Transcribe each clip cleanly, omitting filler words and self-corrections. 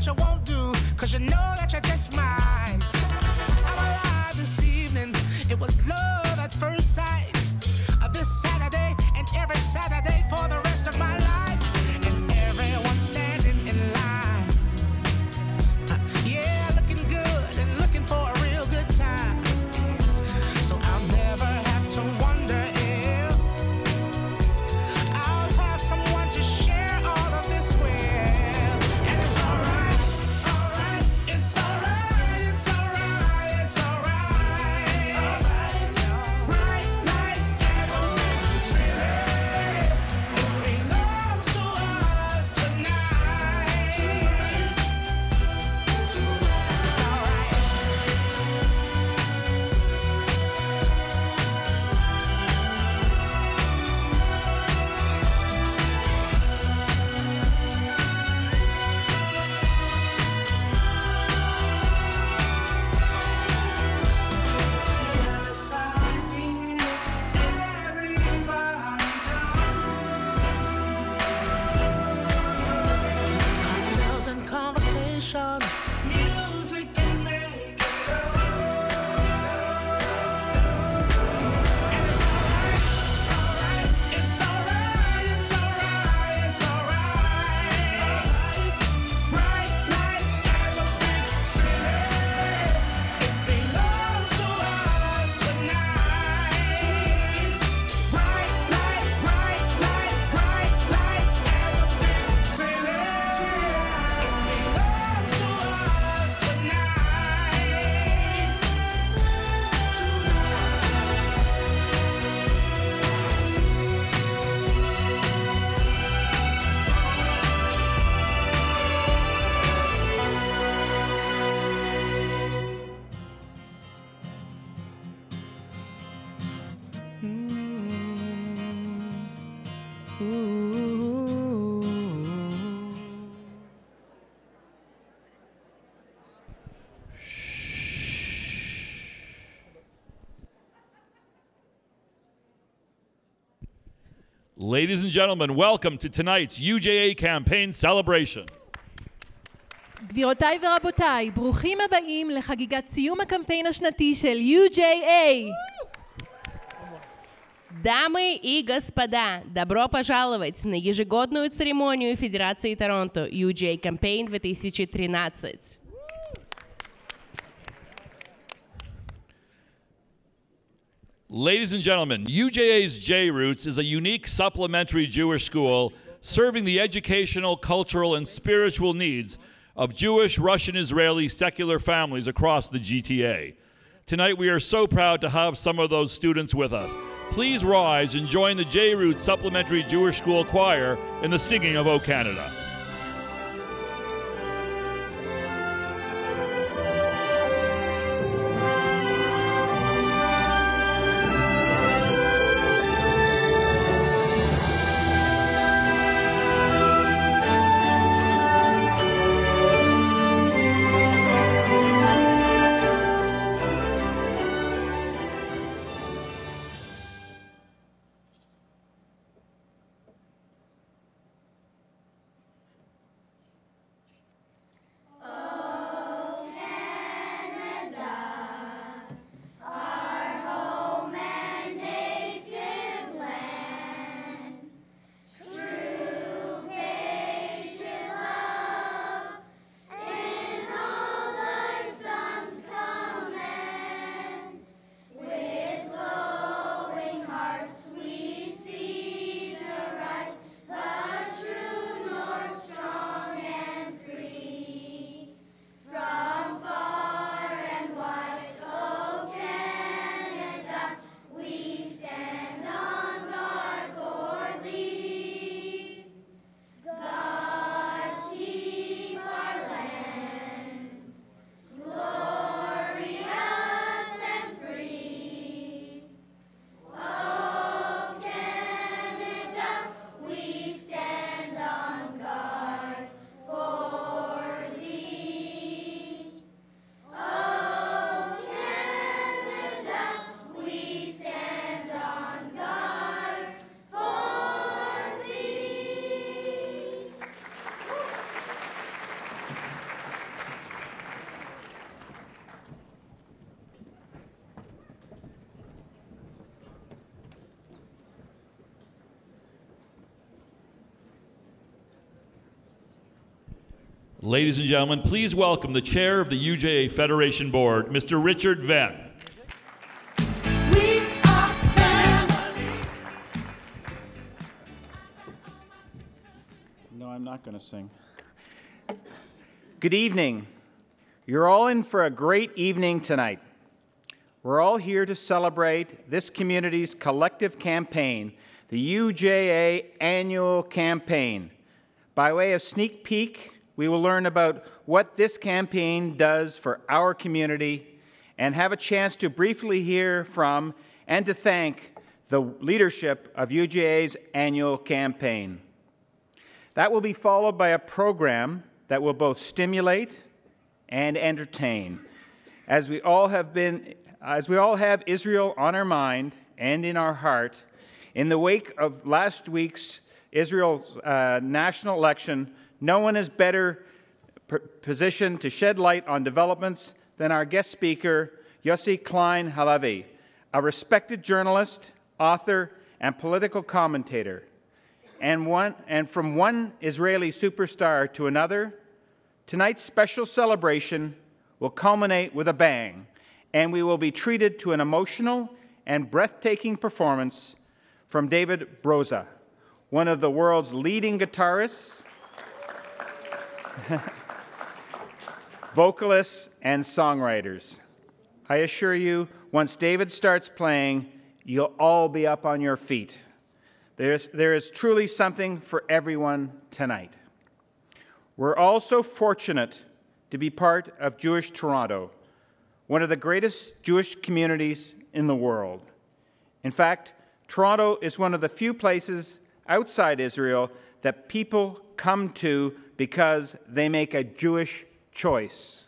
that you won't do, 'cause you know that you're just mine. I'm alive this evening. It was love at first sight. This Saturday and every Saturday for the rest of my life. And everyone standing in line. Yeah, looking good and looking for a real good time. So I'll never have to wonder if I'll have someone to share all of this with. And it's alright, alright, it's alright, it's alright, it's alright. Bright lights and a little city. It belongs to us tonight. Alright. Yes, I need everybody cocktails and conversation, music and making love. And it's alright, alright, it's alright, it's alright, it's alright. Bright lights and a big city. It belongs to us tonight. Bright lights, bright lights, bright lights and a big city. It belongs to us tonight. Ladies and gentlemen, welcome to tonight's UJA campaign celebration. גבירותיי ורבותיי, ברוכים הבאים לחגיגת סיום הקמפיין השנתי של UJA. Дамы и господа, добро пожаловать на ежегодную церемонию Федерации Торонто UJA Campaign 2013. Ladies and gentlemen, UJA's J-Roots is a unique supplementary Jewish school serving the educational, cultural, and spiritual needs of Jewish, Russian, Israeli secular families across the GTA. Tonight we are so proud to have some of those students with us. Please rise and join the J-Roots Supplementary Jewish School Choir in the singing of O Canada. Ladies and gentlemen, please welcome the chair of the UJA Federation Board, Mr. Richard Venn. We are family. No, I'm not going to sing. Good evening. You're all in for a great evening tonight. We're all here to celebrate this community's collective campaign, the UJA Annual Campaign. By way of sneak peek, we will learn about what this campaign does for our community and have a chance to briefly hear from and to thank the leadership of UJA's annual campaign. That will be followed by a program that will both stimulate and entertain. As we all have Israel on our mind and in our heart, in the wake of last week's Israel's national election, no one is better positioned to shed light on developments than our guest speaker, Yossi Klein Halevi, a respected journalist, author, and political commentator. And from one Israeli superstar to another, tonight's special celebration will culminate with a bang, and we will be treated to an emotional and breathtaking performance from David Broza, one of the world's leading guitarists, vocalists, and songwriters. I assure you, once David starts playing, you'll all be up on your feet. There is truly something for everyone tonight. We're also fortunate to be part of Jewish Toronto, one of the greatest Jewish communities in the world. In fact, Toronto is one of the few places outside Israel that people come to because they make a Jewish choice.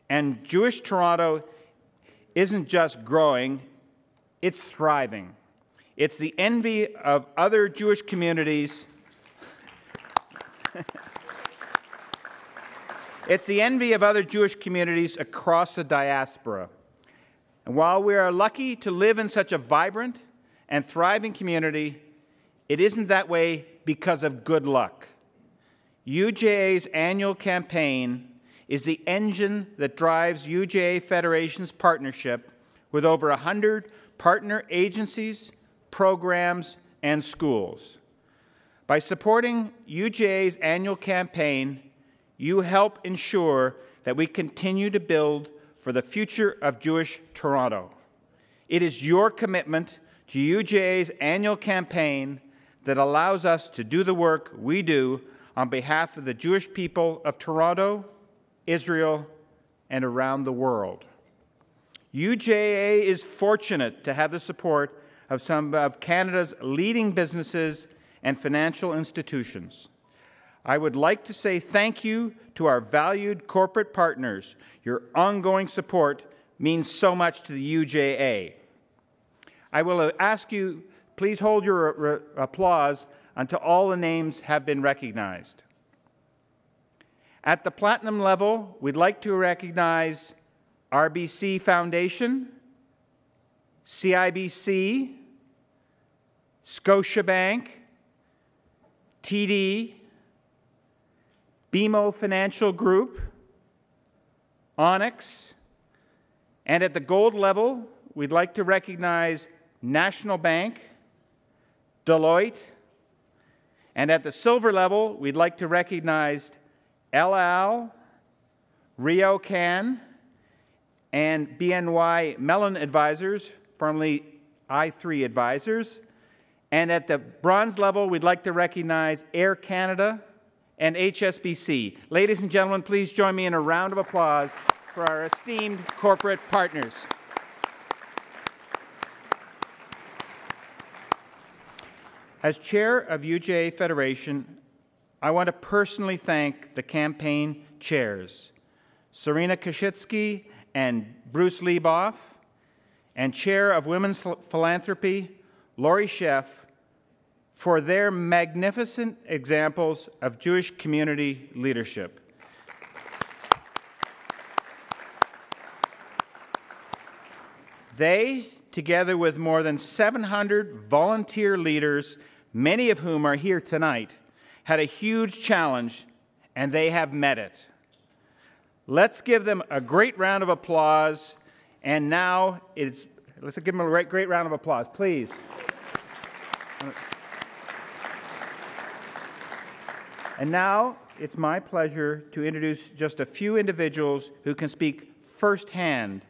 And Jewish Toronto isn't just growing, it's thriving. It's the envy of other Jewish communities. It's the envy of other Jewish communities across the diaspora. And while we are lucky to live in such a vibrant and thriving community, it isn't that way because of good luck. UJA's annual campaign is the engine that drives UJA Federation's partnership with over 100 partner agencies, programs, and schools. By supporting UJA's annual campaign, you help ensure that we continue to build for the future of Jewish Toronto. It is your commitment to UJA's annual campaign that allows us to do the work we do on behalf of the Jewish people of Toronto, Israel, and around the world. UJA is fortunate to have the support of some of Canada's leading businesses and financial institutions. I would like to say thank you to our valued corporate partners. Your ongoing support means so much to the UJA. I will ask you, please hold your applause until all the names have been recognized. At the platinum level, we'd like to recognize RBC Foundation, CIBC, Scotiabank, TD, BMO Financial Group, Onyx, and at the gold level, we'd like to recognize National Bank, Deloitte, and at the silver level, we'd like to recognize El Al, RioCan, and BNY Mellon Advisors, formerly I3 Advisors. And at the bronze level, we'd like to recognize Air Canada and HSBC. Ladies and gentlemen, please join me in a round of applause for our esteemed corporate partners. As chair of UJA Federation, I want to personally thank the campaign chairs, Serena Kashitsky and Bruce Lieboff, and chair of Women's Philanthropy, Lori Sheff, for their magnificent examples of Jewish community leadership. They, together with more than 700 volunteer leaders, many of whom are here tonight, had a huge challenge and they have met it. Let's give them a great round of applause. And now let's give them a great round of applause, please. And now it's my pleasure to introduce just a few individuals who can speak firsthand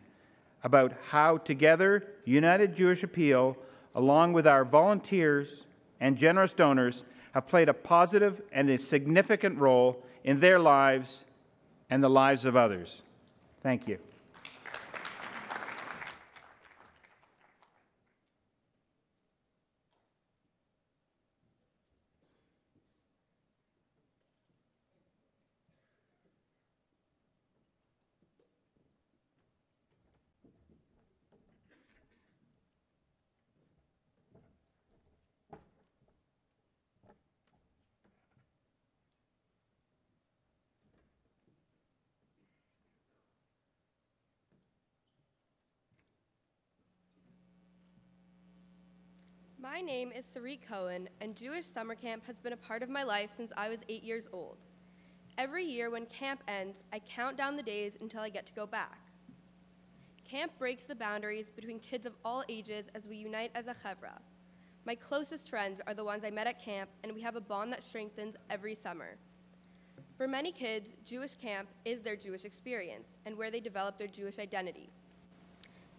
about how together United Jewish Appeal, along with our volunteers and generous donors, have played a positive and a significant role in their lives and the lives of others. Thank you. My name is Sarit Cohen, and Jewish Summer Camp has been a part of my life since I was 8 years old. Every year when camp ends, I count down the days until I get to go back. Camp breaks the boundaries between kids of all ages as we unite as a chevra. My closest friends are the ones I met at camp, and we have a bond that strengthens every summer. For many kids, Jewish camp is their Jewish experience and where they develop their Jewish identity.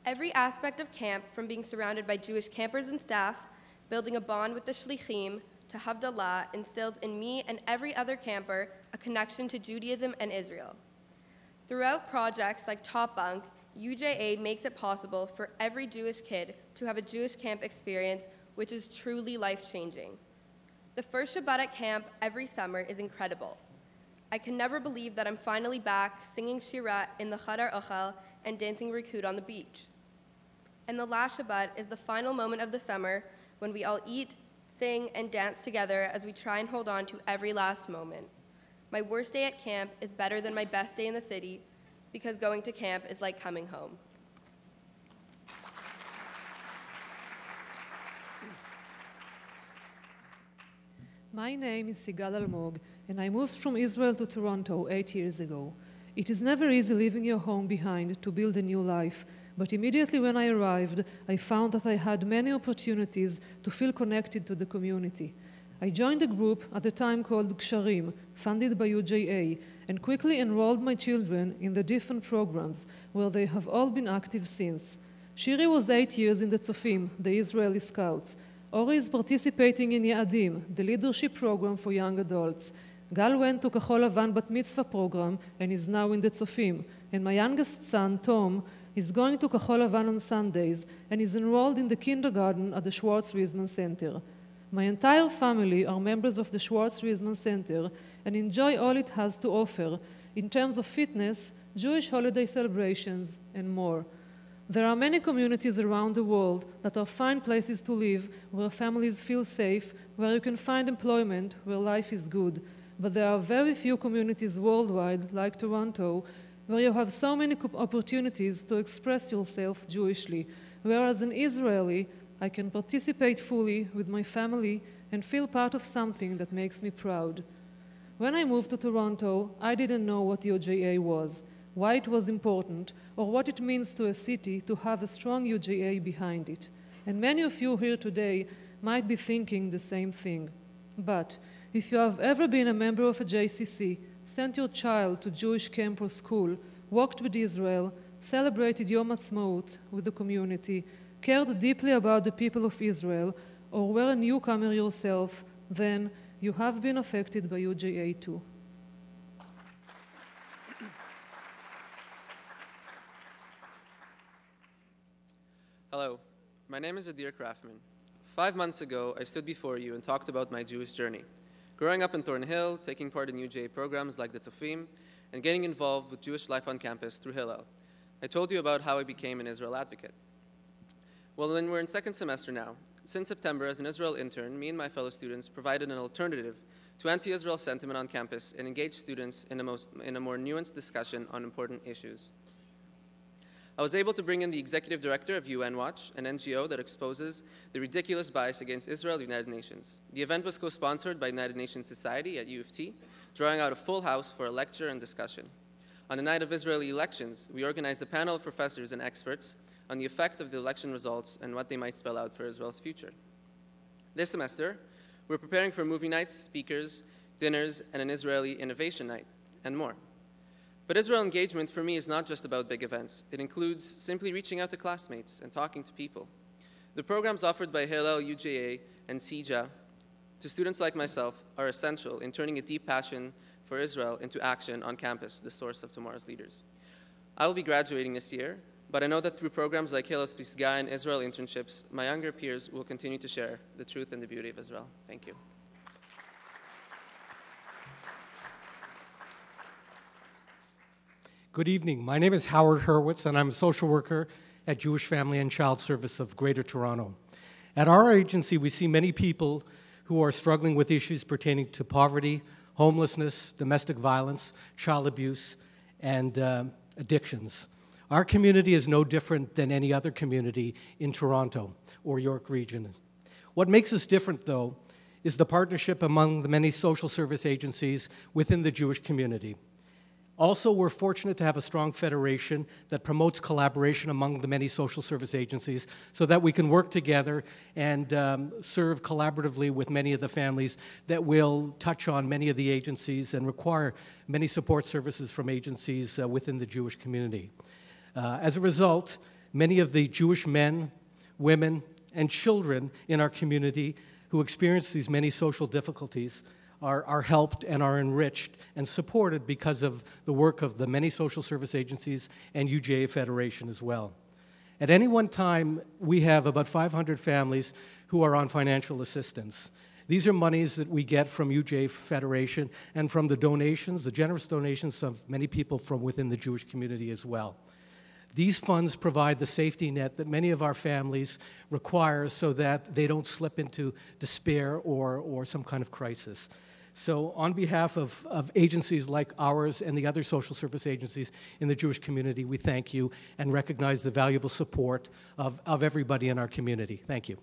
Every aspect of camp, from being surrounded by Jewish campers and staff, building a bond with the shlichim, to Havdalah, instills in me and every other camper a connection to Judaism and Israel. Throughout projects like Top Bunk, UJA makes it possible for every Jewish kid to have a Jewish camp experience, which is truly life-changing. The first Shabbat at camp every summer is incredible. I can never believe that I'm finally back singing Shirah in the Chadar Ochel and dancing Rikud on the beach. And the last Shabbat is the final moment of the summer when we all eat, sing, and dance together as we try and hold on to every last moment. My worst day at camp is better than my best day in the city because going to camp is like coming home. My name is Sigal Almog, and I moved from Israel to Toronto 8 years ago. It is never easy leaving your home behind to build a new life, but immediately when I arrived, I found that I had many opportunities to feel connected to the community. I joined a group at the time called Gsharim, funded by UJA, and quickly enrolled my children in the different programs where they have all been active since. Shiri was 8 years in the Tzofim, the Israeli Scouts. Ori is participating in Ya'adim, the leadership program for young adults. Gal went to Kachol Lavan Bat Mitzvah program and is now in the Tzofim. And my youngest son, Tom, is going to Kachol Lavan on Sundays and is enrolled in the kindergarten at the Schwartz-Riesman Center. My entire family are members of the Schwartz-Riesman Center and enjoy all it has to offer in terms of fitness, Jewish holiday celebrations, and more. There are many communities around the world that are fine places to live, where families feel safe, where you can find employment, where life is good. But there are very few communities worldwide, like Toronto, where you have so many opportunities to express yourself Jewishly, whereas an Israeli, I can participate fully with my family and feel part of something that makes me proud. When I moved to Toronto, I didn't know what UJA was, why it was important, or what it means to a city to have a strong UJA behind it. And many of you here today might be thinking the same thing. But if you have ever been a member of a JCC, sent your child to Jewish camp or school, walked with Israel, celebrated Yom Ha'atzmaut with the community, cared deeply about the people of Israel, or were a newcomer yourself, then you have been affected by UJA too. Hello, my name is Adir Kraftman. 5 months ago, I stood before you and talked about my Jewish journey. Growing up in Thornhill, taking part in UJA programs like the Tzofim, and getting involved with Jewish life on campus through Hillel. I told you about how I became an Israel advocate. Well, then we're in second semester now. Since September, as an Israel intern, me and my fellow students provided an alternative to anti-Israel sentiment on campus and engaged students in a more nuanced discussion on important issues. I was able to bring in the executive director of UN Watch, an NGO that exposes the ridiculous bias against Israel at the United Nations. The event was co-sponsored by United Nations Society at U of T, drawing out a full house for a lecture and discussion. On the night of Israeli elections, we organized a panel of professors and experts on the effect of the election results and what they might spell out for Israel's future. This semester, we're preparing for movie nights, speakers, dinners, and an Israeli innovation night, and more. But Israel engagement for me is not just about big events. It includes simply reaching out to classmates and talking to people. The programs offered by Hillel, UJA, and UJA to students like myself are essential in turning a deep passion for Israel into action on campus, the source of tomorrow's leaders. I will be graduating this year, but I know that through programs like Hillel's Pisgah and Israel internships, my younger peers will continue to share the truth and the beauty of Israel. Thank you. Good evening. My name is Howard Hurwitz, and I'm a social worker at Jewish Family and Child Service of Greater Toronto. At our agency, we see many people who are struggling with issues pertaining to poverty, homelessness, domestic violence, child abuse, and addictions. Our community is no different than any other community in Toronto or York Region. What makes us different, though, is the partnership among the many social service agencies within the Jewish community. Also, we're fortunate to have a strong federation that promotes collaboration among the many social service agencies so that we can work together and serve collaboratively with many of the families that will touch on many of the agencies and require many support services from agencies within the Jewish community. As a result, many of the Jewish men, women, and children in our community who experience these many social difficulties are helped and are enriched and supported because of the work of the many social service agencies and UJA Federation as well. At any one time, we have about 500 families who are on financial assistance. These are monies that we get from UJA Federation and from the donations, the generous donations of many people from within the Jewish community as well. These funds provide the safety net that many of our families require so that they don't slip into despair or some kind of crisis. So on behalf of agencies like ours and the other social service agencies in the Jewish community, we thank you and recognize the valuable support of everybody in our community. Thank you.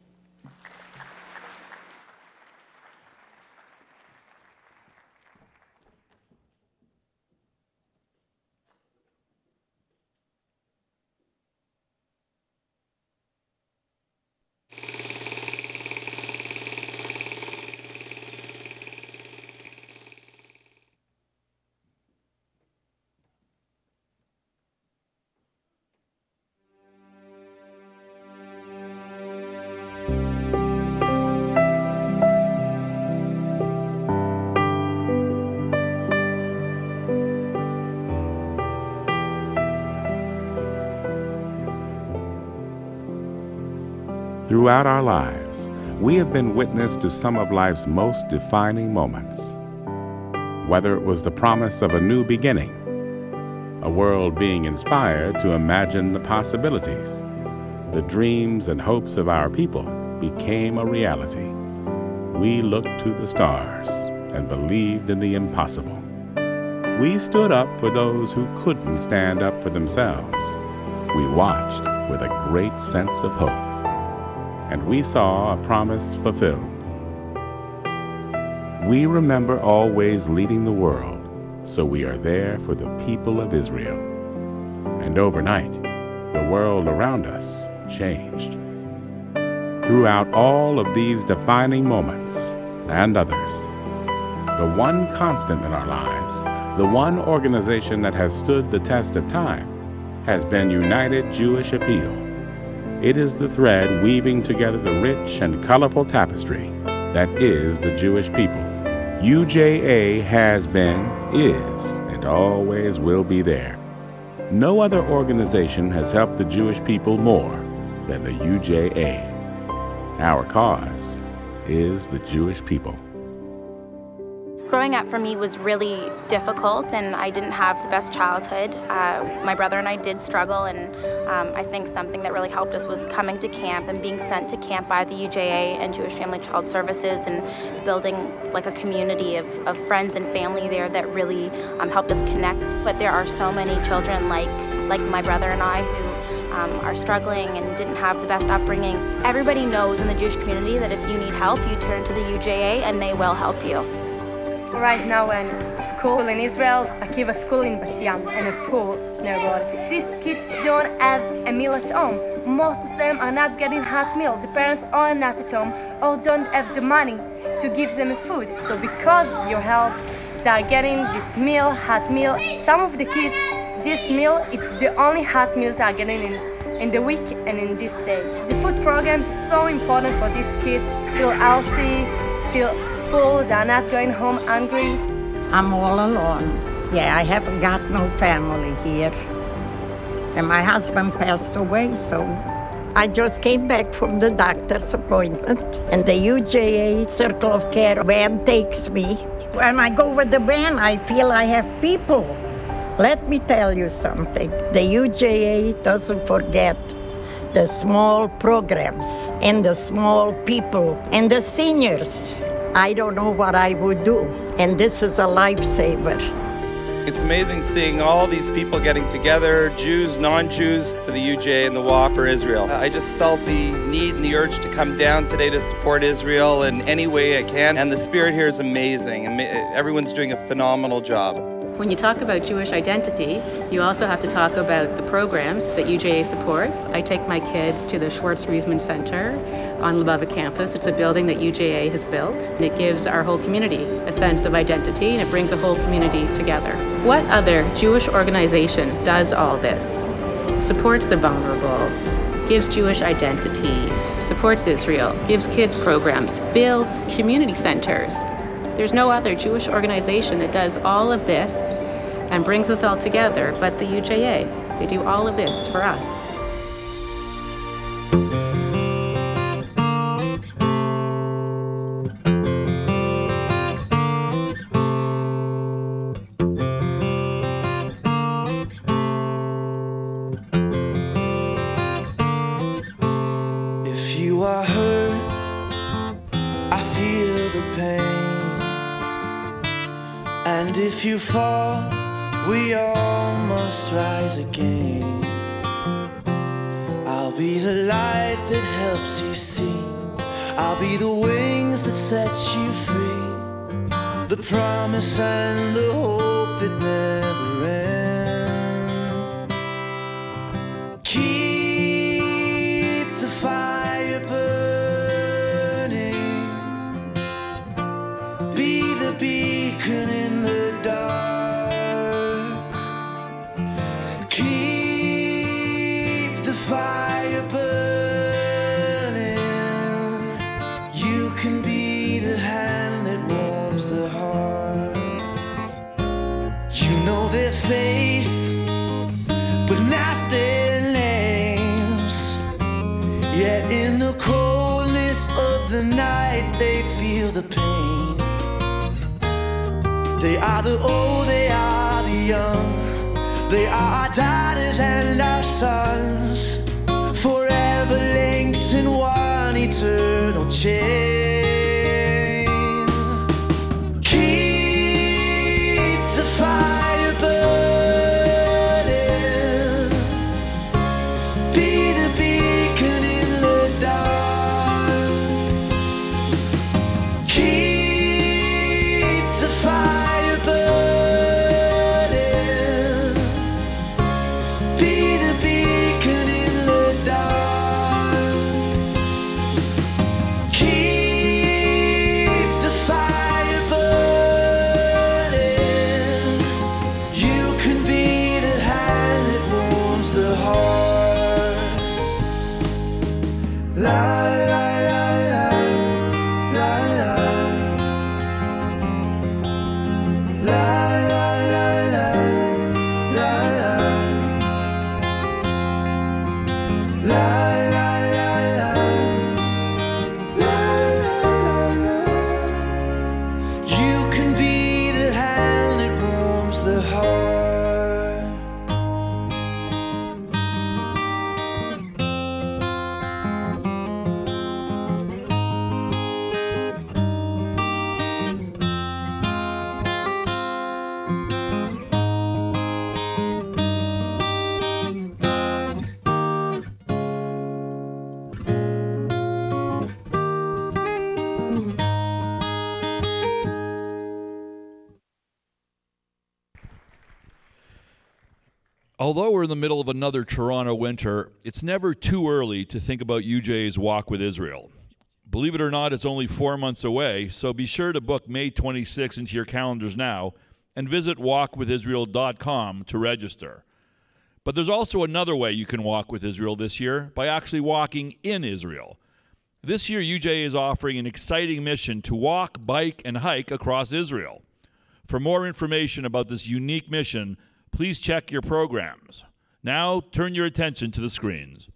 Throughout our lives, we have been witness to some of life's most defining moments. Whether it was the promise of a new beginning, a world being inspired to imagine the possibilities, the dreams and hopes of our people became a reality. We looked to the stars and believed in the impossible. We stood up for those who couldn't stand up for themselves. We watched with a great sense of hope, and we saw a promise fulfilled. We remember always leading the world, so we are there for the people of Israel. And overnight, the world around us changed. Throughout all of these defining moments and others, the one constant in our lives, the one organization that has stood the test of time, has been United Jewish Appeal. It is the thread weaving together the rich and colorful tapestry that is the Jewish people. UJA has been, is, and always will be there. No other organization has helped the Jewish people more than the UJA. Our cause is the Jewish people. Growing up for me was really difficult, and I didn't have the best childhood. My brother and I did struggle, and I think something that really helped us was coming to camp and being sent to camp by the UJA and Jewish Family Child Services, and building like a community of friends and family there that really helped us connect. But there are so many children like my brother and I who are struggling and didn't have the best upbringing. Everybody knows in the Jewish community that if you need help, you turn to the UJA and they will help you. right now in school in Israel, Akiva school in Bat Yam, and a pool nearby. These kids don't have a meal at home. Most of them are not getting hot meal. The parents are not at home or don't have the money to give them food. So because of your help, they are getting this meal, hot meal. Some of the kids, this meal, it's the only hot meals they are getting in the week and in this day. The food program is so important for these kids. Feel healthy, feel full, they are not going home hungry. I'm all alone. Yeah, I haven't got no family here. And my husband passed away, so I just came back from the doctor's appointment. And the UJA Circle of Care van takes me. When I go with the van, I feel I have people. Let me tell you something. The UJA doesn't forget the small programs and the small people and the seniors. I don't know what I would do, and this is a lifesaver. It's amazing seeing all these people getting together, Jews, non-Jews, for the UJA and the Walk for Israel. I just felt the need and the urge to come down today to support Israel in any way I can, and the spirit here is amazing. Everyone's doing a phenomenal job. When you talk about Jewish identity, you also have to talk about the programs that UJA supports. I take my kids to the Schwartz-Riesman Center on Lubava campus. It's a building that UJA has built, and it gives our whole community a sense of identity, and it brings the whole community together. What other Jewish organization does all this? Supports the vulnerable, gives Jewish identity, supports Israel, gives kids programs, builds community centers. There's no other Jewish organization that does all of this and brings us all together but the UJA. They do all of this for us. If you are hurt, I feel the pain. And if you fall, we all must rise again. I'll be the light that helps you see. I'll be the wings that set you free. The promise and the hope that never ends. Keep the fire burning. Be the beacon in the dark. Keep the fire burning. You can be the hand that warms the heart. You know their face, but not their names. Yet in the coldness of the night they feel the pain. They are the old, they are the young. They are our daughters and our sons, forever linked in one eternal chain. Keep the fire burning. Be the beacon in the dark. Keep the fire burning. Be the beacon Although we're in the middle of another Toronto winter, it's never too early to think about UJA's Walk with Israel. Believe it or not, it's only 4 months away, so be sure to book May 26 into your calendars now and visit walkwithisrael.com to register. But there's also another way you can walk with Israel this year, by actually walking in Israel. This year, UJA is offering an exciting mission to walk, bike, and hike across Israel. For more information about this unique mission, please check your programs. Now, turn your attention to the screens.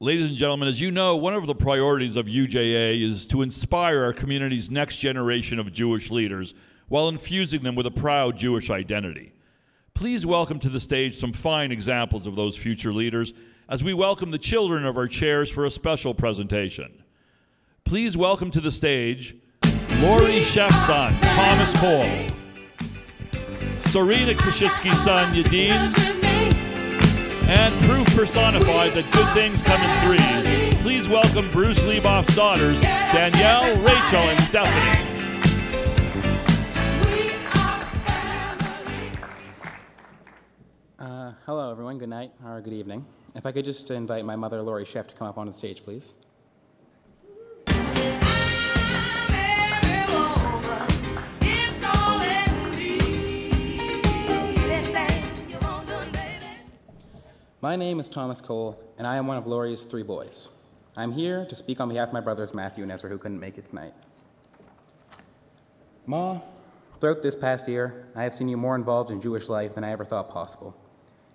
Ladies and gentlemen, as you know, one of the priorities of UJA is to inspire our community's next generation of Jewish leaders while infusing them with a proud Jewish identity. Please welcome to the stage some fine examples of those future leaders as we welcome the children of our chairs for a special presentation. Please welcome to the stage Lori Sheff's son, Thomas Cole, Serena Krashitsky's son, Yadin, and proof personified that good things come in threes. Please welcome Bruce Lieboff's daughters, Danielle, Rachel, and Stephanie. Hello, everyone. Good night or good evening. If I could just invite my mother, Lori Sheff, to come up on the stage, please. My name is Thomas Cole, and I am one of Lori's 3 boys. I'm here to speak on behalf of my brothers Matthew and Ezra, who couldn't make it tonight. Ma, throughout this past year, I have seen you more involved in Jewish life than I ever thought possible.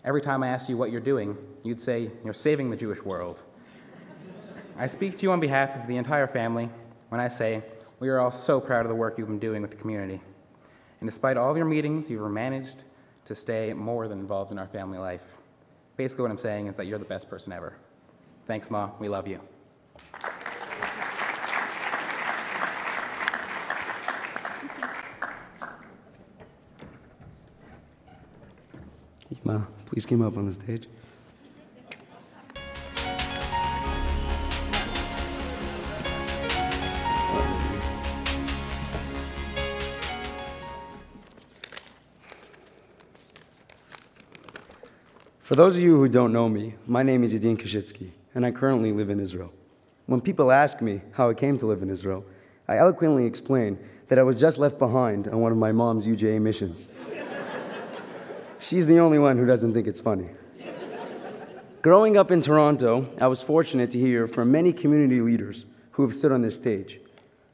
Every time I asked you what you're doing, you'd say, "You're saving the Jewish world." I speak to you on behalf of the entire family when I say we are all so proud of the work you've been doing with the community. And despite all of your meetings, you've managed to stay more than involved in our family life. Basically what I'm saying is that you're the best person ever. Thanks, Ma. We love you. Ma, please come up on the stage. For those of you who don't know me, my name is Yadin Kashitsky, and I currently live in Israel. When people ask me how I came to live in Israel, I eloquently explain that I was just left behind on one of my mom's UJA missions. She's the only one who doesn't think it's funny. Growing up in Toronto, I was fortunate to hear from many community leaders who have stood on this stage.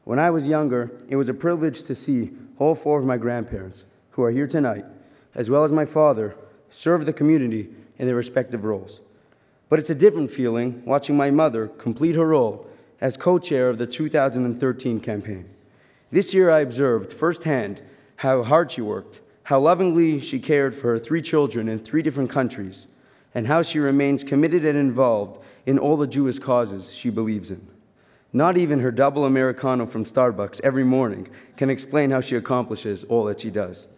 When I was younger, it was a privilege to see all 4 of my grandparents, who are here tonight, as well as my father, serve the community in their respective roles. But it's a different feeling watching my mother complete her role as co-chair of the 2013 campaign. This year I observed firsthand how hard she worked, how lovingly she cared for her 3 children in 3 different countries, and how she remains committed and involved in all the Jewish causes she believes in. Not even her double Americano from Starbucks every morning can explain how she accomplishes all that she does.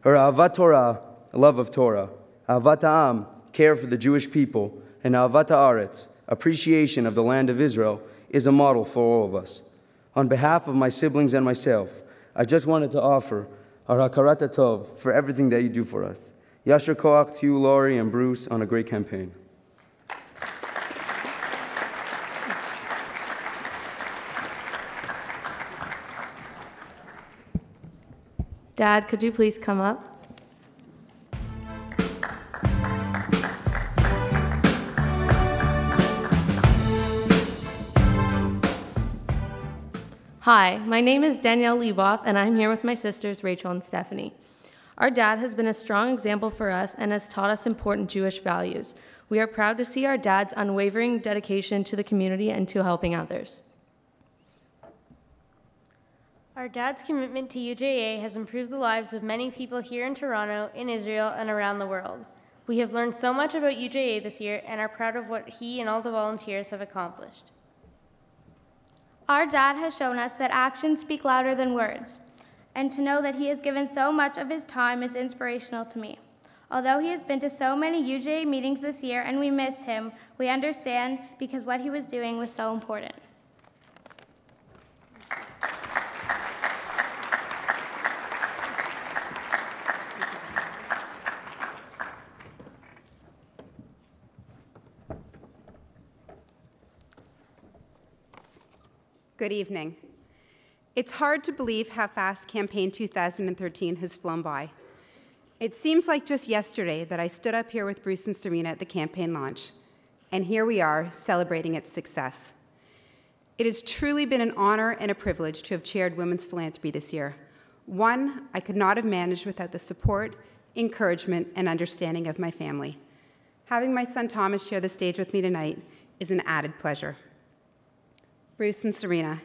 Her Ahavat Torah, love of Torah, Ahavat Ha'am, care for the Jewish people, and Ahavat Haaretz, appreciation of the land of Israel, is a model for all of us. On behalf of my siblings and myself, I just wanted to offer our Hakarat Tov for everything that you do for us. Yasher Koach to you, Laurie and Bruce, on a great campaign. Dad, could you please come up? Hi, my name is Danielle Leboff, and I'm here with my sisters, Rachel and Stephanie. Our dad has been a strong example for us and has taught us important Jewish values. We are proud to see our dad's unwavering dedication to the community and to helping others. Our dad's commitment to UJA has improved the lives of many people here in Toronto, in Israel, and around the world. We have learned so much about UJA this year and are proud of what he and all the volunteers have accomplished. Our dad has shown us that actions speak louder than words, and to know that he has given so much of his time is inspirational to me. Although he has been to so many UJA meetings this year and we missed him, we understand because what he was doing was so important. Good evening. It's hard to believe how fast Campaign 2013 has flown by. It seems like just yesterday that I stood up here with Bruce and Serena at the campaign launch, and here we are celebrating its success. It has truly been an honor and a privilege to have chaired women's philanthropy this year, one I could not have managed without the support, encouragement, and understanding of my family. Having my son Thomas share the stage with me tonight is an added pleasure. Bruce and Serena,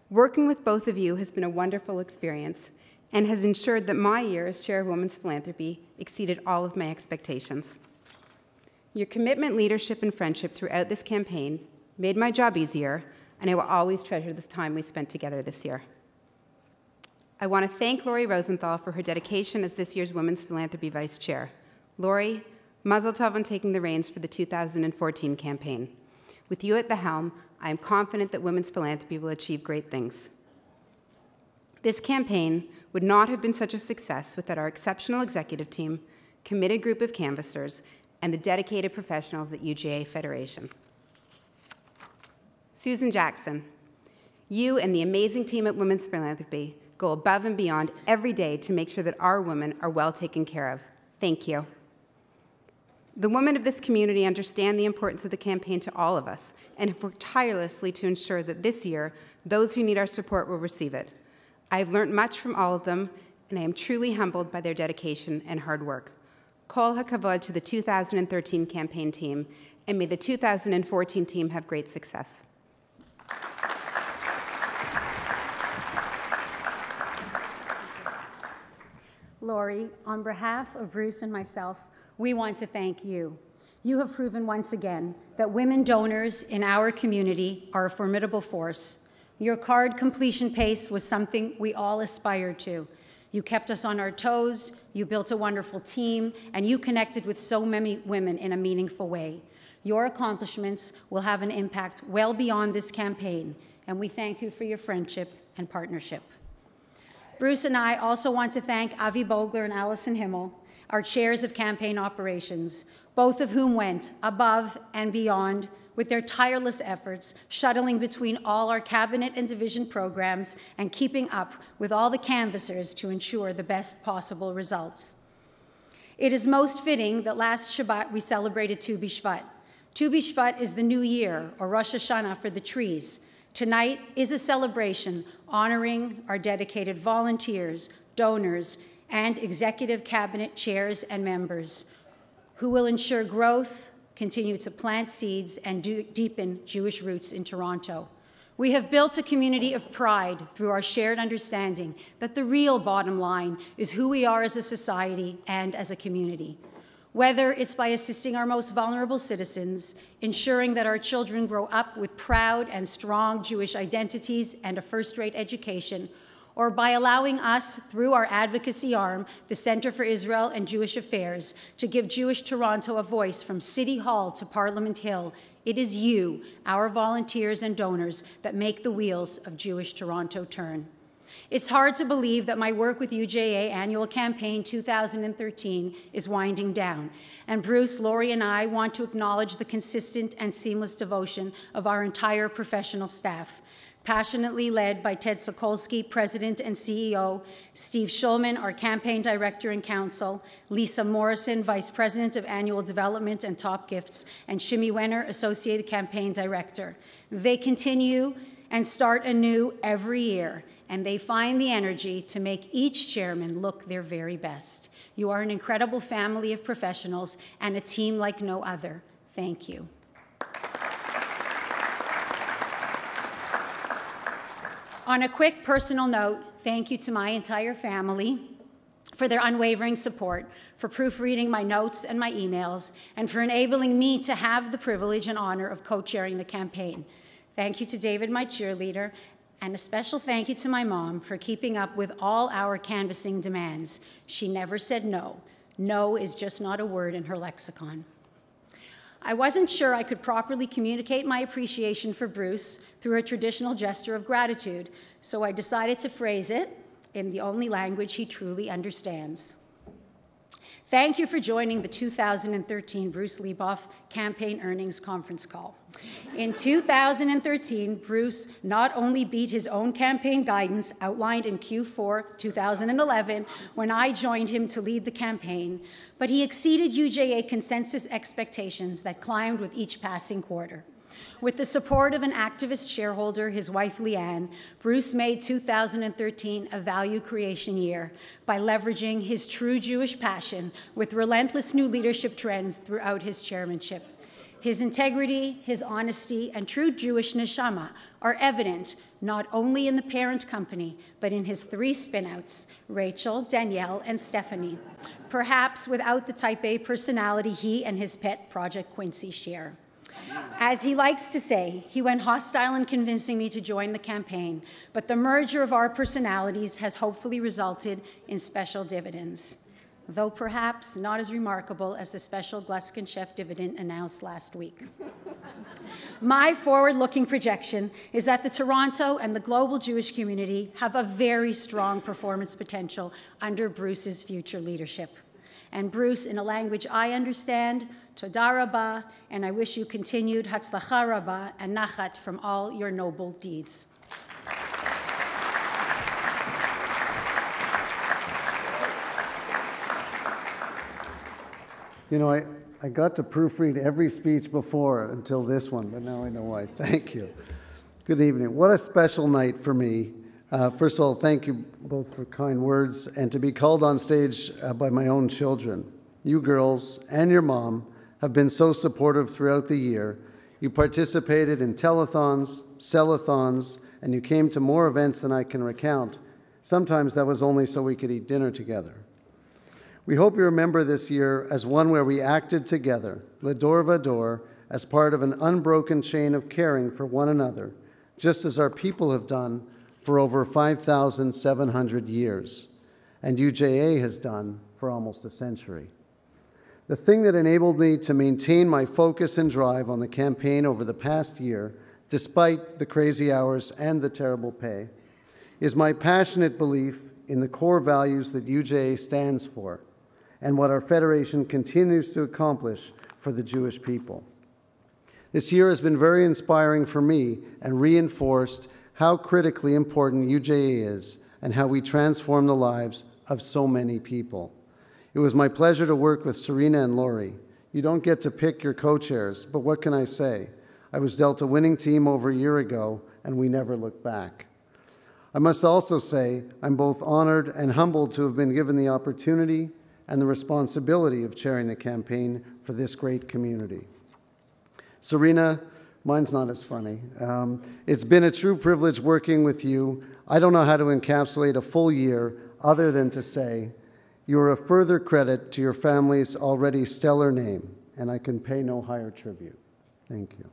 working with both of you has been a wonderful experience and has ensured that my year as chair of Women's Philanthropy exceeded all of my expectations. Your commitment, leadership, and friendship throughout this campaign made my job easier, and I will always treasure this time we spent together this year. I want to thank Laurie Rosenthal for her dedication as this year's Women's Philanthropy Vice Chair. Laurie, mazel tov on taking the reins for the 2014 campaign. With you at the helm, I am confident that women's philanthropy will achieve great things. This campaign would not have been such a success without our exceptional executive team, committed group of canvassers, and the dedicated professionals at UJA Federation. Susan Jackson, you and the amazing team at Women's Philanthropy go above and beyond every day to make sure that our women are well taken care of. Thank you. The women of this community understand the importance of the campaign to all of us and have worked tirelessly to ensure that this year, those who need our support will receive it. I have learned much from all of them, and I am truly humbled by their dedication and hard work. Kol hakavod to the 2013 campaign team, and may the 2014 team have great success. Laurie, on behalf of Bruce and myself, we want to thank you. You have proven once again that women donors in our community are a formidable force. Your card completion pace was something we all aspired to. You kept us on our toes, you built a wonderful team, and you connected with so many women in a meaningful way. Your accomplishments will have an impact well beyond this campaign, and we thank you for your friendship and partnership. Bruce and I also want to thank Avi Bogler and Allison Himmel, our chairs of campaign operations, both of whom went above and beyond with their tireless efforts, shuttling between all our cabinet and division programs and keeping up with all the canvassers to ensure the best possible results. It is most fitting that last Shabbat we celebrated Tu B'Shvat. Tu B'Shvat is the new year, or Rosh Hashanah for the trees. Tonight is a celebration honoring our dedicated volunteers, donors, and executive cabinet chairs and members who will ensure growth, continue to plant seeds, and deepen Jewish roots in Toronto. We have built a community of pride through our shared understanding that the real bottom line is who we are as a society and as a community. Whether it's by assisting our most vulnerable citizens, ensuring that our children grow up with proud and strong Jewish identities and a first-rate education, or by allowing us, through our advocacy arm, the Center for Israel and Jewish Affairs, to give Jewish Toronto a voice from City Hall to Parliament Hill, it is you, our volunteers and donors, that make the wheels of Jewish Toronto turn. It's hard to believe that my work with UJA Annual Campaign 2013 is winding down, and Bruce, Lori, and I want to acknowledge the consistent and seamless devotion of our entire professional staff, passionately led by Ted Sokolsky, President and CEO, Steve Schulman, our Campaign Director and Counsel, Lisa Morrison, Vice President of Annual Development and Top Gifts, and Shimi Wenner, Associate Campaign Director. They continue and start anew every year, and they find the energy to make each chairman look their very best. You are an incredible family of professionals and a team like no other. Thank you. On a quick personal note, thank you to my entire family for their unwavering support, for proofreading my notes and my emails, and for enabling me to have the privilege and honor of co-chairing the campaign. Thank you to David, my cheerleader, and a special thank you to my mom for keeping up with all our canvassing demands. She never said no. No is just not a word in her lexicon. I wasn't sure I could properly communicate my appreciation for Bruce through a traditional gesture of gratitude, so I decided to phrase it in the only language he truly understands. Thank you for joining the 2013 Bruce Lieboff Campaign Earnings Conference Call. In 2013, Bruce not only beat his own campaign guidance outlined in Q4 2011 when I joined him to lead the campaign, but he exceeded UJA consensus expectations that climbed with each passing quarter. With the support of an activist shareholder, his wife Leanne, Bruce made 2013 a value creation year by leveraging his true Jewish passion with relentless new leadership trends throughout his chairmanship. His integrity, his honesty, and true Jewish neshama are evident not only in the parent company, but in his 3 spinouts, Rachel, Danielle, and Stephanie, perhaps without the type A personality he and his pet Project Quincy share. As he likes to say, he went hostile in convincing me to join the campaign, but the merger of our personalities has hopefully resulted in special dividends, though perhaps not as remarkable as the special Gluskin Chef dividend announced last week. My forward-looking projection is that the Toronto and the global Jewish community have a very strong performance potential under Bruce's future leadership. And Bruce, in a language I understand, Toda Rabba, and I wish you continued Hatzlacha Rabba and Nachat from all your noble deeds. You know, I got to proofread every speech before until this one, but now I know why. Thank you. Good evening. What a special night for me. First of all, thank you both for kind words, and to be called on stage by my own children. You girls and your mom have been so supportive throughout the year. You participated in telethons, sell-a-thons, and you came to more events than I can recount. Sometimes that was only so we could eat dinner together. We hope you remember this year as one where we acted together, L'Dor Vador, as part of an unbroken chain of caring for one another, just as our people have done for over 5,700 years, and UJA has done for almost a century. The thing that enabled me to maintain my focus and drive on the campaign over the past year, despite the crazy hours and the terrible pay, is my passionate belief in the core values that UJA stands for and what our federation continues to accomplish for the Jewish people. This year has been very inspiring for me and reinforced how critically important UJA is and how we transform the lives of so many people. It was my pleasure to work with Serena and Lori. You don't get to pick your co-chairs, but what can I say? I was dealt a winning team over a year ago, and we never looked back. I must also say I'm both honored and humbled to have been given the opportunity and the responsibility of chairing the campaign for this great community. Serena, mine's not as funny. It's been a true privilege working with you. I don't know how to encapsulate a full year other than to say You are a further credit to your family's already stellar name, and I can pay no higher tribute. Thank you.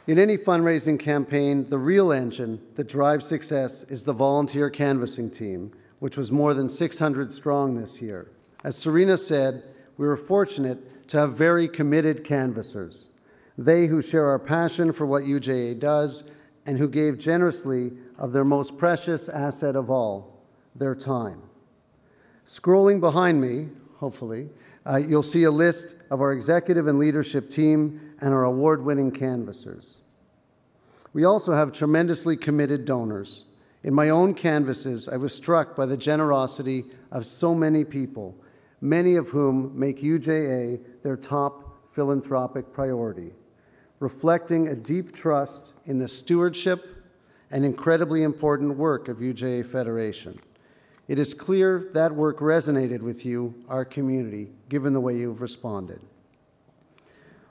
In any fundraising campaign, the real engine that drives success is the volunteer canvassing team, which was more than 600 strong this year. As Serena said, we were fortunate to have very committed canvassers. They who share our passion for what UJA does and who gave generously of their most precious asset of all, their time. Scrolling behind me, hopefully, you'll see a list of our executive and leadership team and our award-winning canvassers. We also have tremendously committed donors. In my own canvasses, I was struck by the generosity of so many people, many of whom make UJA their top philanthropic priority, reflecting a deep trust in the stewardship and incredibly important work of UJA Federation. It is clear that work resonated with you, our community, given the way you've responded.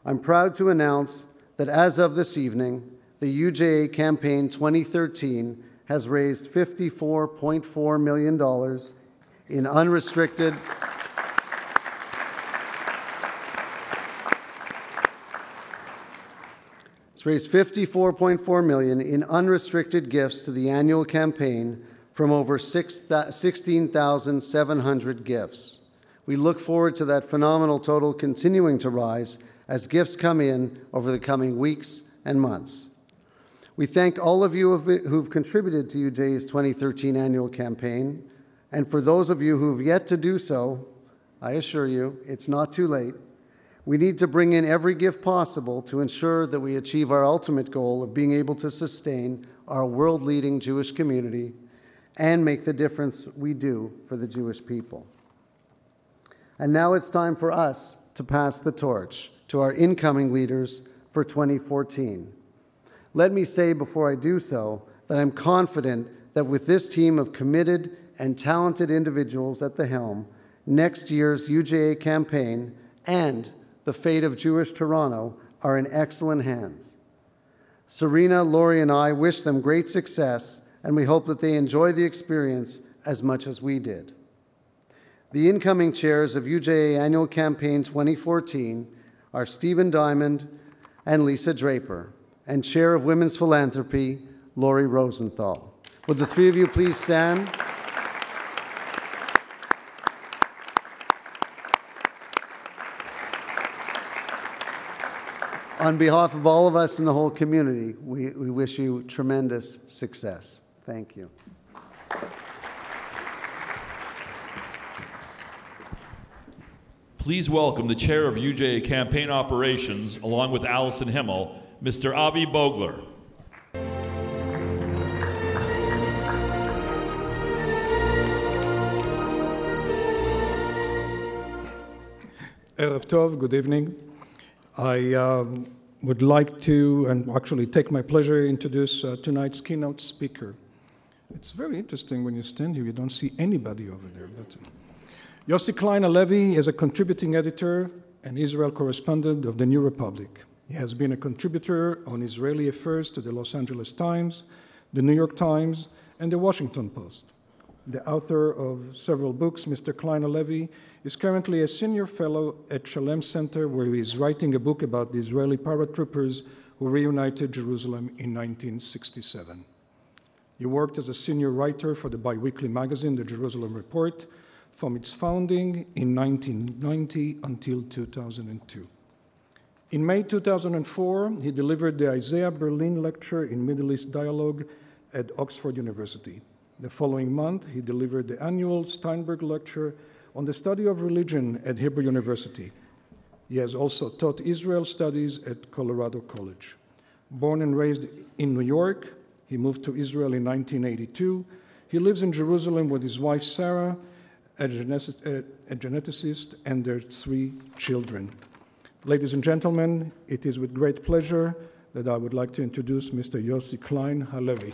I'm proud to announce that as of this evening, the UJA Campaign 2013 has raised $54.4 million in unrestricted raised $54.4 million in unrestricted gifts to the annual campaign from over 16,700 gifts. We look forward to that phenomenal total continuing to rise as gifts come in over the coming weeks and months. We thank all of you who've contributed to UJA's 2013 annual campaign, and for those of you who've yet to do so, I assure you, it's not too late. We need to bring in every gift possible to ensure that we achieve our ultimate goal of being able to sustain our world-leading Jewish community and make the difference we do for the Jewish people. And now it's time for us to pass the torch to our incoming leaders for 2014. Let me say before I do so that I'm confident that with this team of committed and talented individuals at the helm, next year's UJA campaign and the fate of Jewish Toronto are in excellent hands. Serena, Lori, and I wish them great success, and we hope that they enjoy the experience as much as we did. The incoming chairs of UJA Annual Campaign 2014 are Stephen Diamond and Lisa Draper, and Chair of Women's Philanthropy, Lori Rosenthal. Would the three of you please stand? On behalf of all of us in the whole community, we wish you tremendous success. Thank you. Please welcome the chair of UJA Campaign Operations, along with Allison Himmel, Mr. Avi Bogler. Erev Tov, good evening. I would like to, and actually take my pleasure, introduce tonight's keynote speaker. It's very interesting when you stand here, you don't see anybody over there. But Yossi Klein Halevi is a contributing editor and Israel correspondent of the New Republic. He has been a contributor on Israeli affairs to the Los Angeles Times, the New York Times, and the Washington Post. The author of several books, Mr. Klein Halevi is currently a senior fellow at Shalem Center, where he is writing a book about the Israeli paratroopers who reunited Jerusalem in 1967. He worked as a senior writer for the biweekly magazine, The Jerusalem Report, from its founding in 1990 until 2002. In May 2004, he delivered the Isaiah Berlin Lecture in Middle East Dialogue at Oxford University. The following month, he delivered the annual Steinberg Lecture on the study of religion at Hebrew University. He has also taught Israel studies at Colorado College. Born and raised in New York, he moved to Israel in 1982. He lives in Jerusalem with his wife, Sarah, a geneticist, and their 3 children. Ladies and gentlemen, it is with great pleasure that I would like to introduce Mr. Yossi Klein Halevi.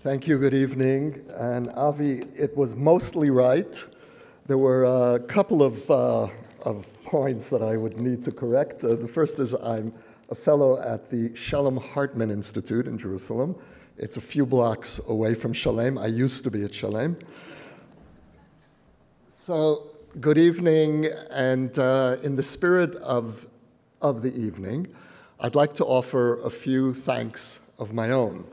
Thank you, good evening. And Avi, it was mostly right, There were a couple of points that I would need to correct. The first is I'm a fellow at the Shalom Hartman Institute in Jerusalem. It's a few blocks away from Shalem. I used to be at Shalem. So, good evening, and in the spirit of the evening, I'd like to offer a few thanks of my own.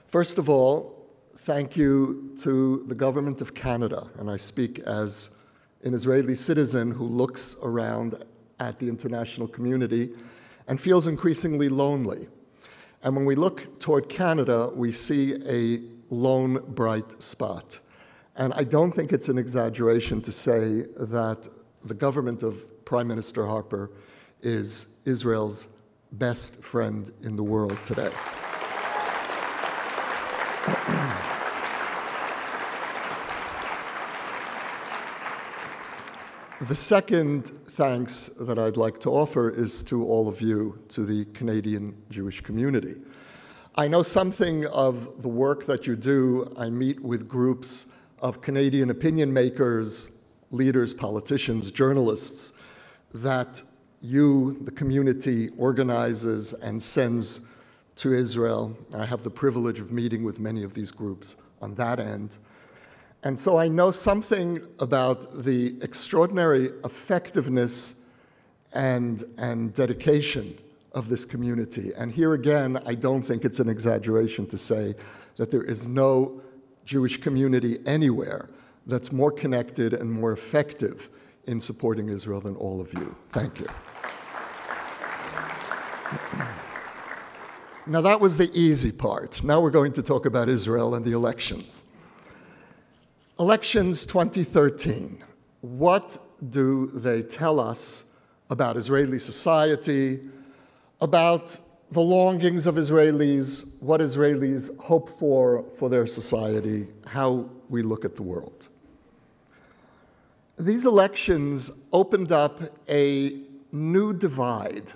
First of all, thank you to the government of Canada, and I speak as an Israeli citizen who looks around at the international community and feels increasingly lonely. And when we look toward Canada, we see a lone, bright spot. And I don't think it's an exaggeration to say that the government of Prime Minister Harper is Israel's best friend in the world today. The second thanks that I'd like to offer is to all of you, to the Canadian Jewish community. I know something of the work that you do. I meet with groups of Canadian opinion makers, leaders, politicians, journalists, that you, the community, organizes and sends to Israel. I have the privilege of meeting with many of these groups on that end. And so I know something about the extraordinary effectiveness and dedication of this community. And here again, I don't think it's an exaggeration to say that there is no Jewish community anywhere that's more connected and more effective in supporting Israel than all of you. Thank you. Now that was the easy part. Now we're going to talk about Israel and the elections. Elections 2013. What do they tell us about Israeli society, about the longings of Israelis, what Israelis hope for their society, how we look at the world? These elections opened up a new divide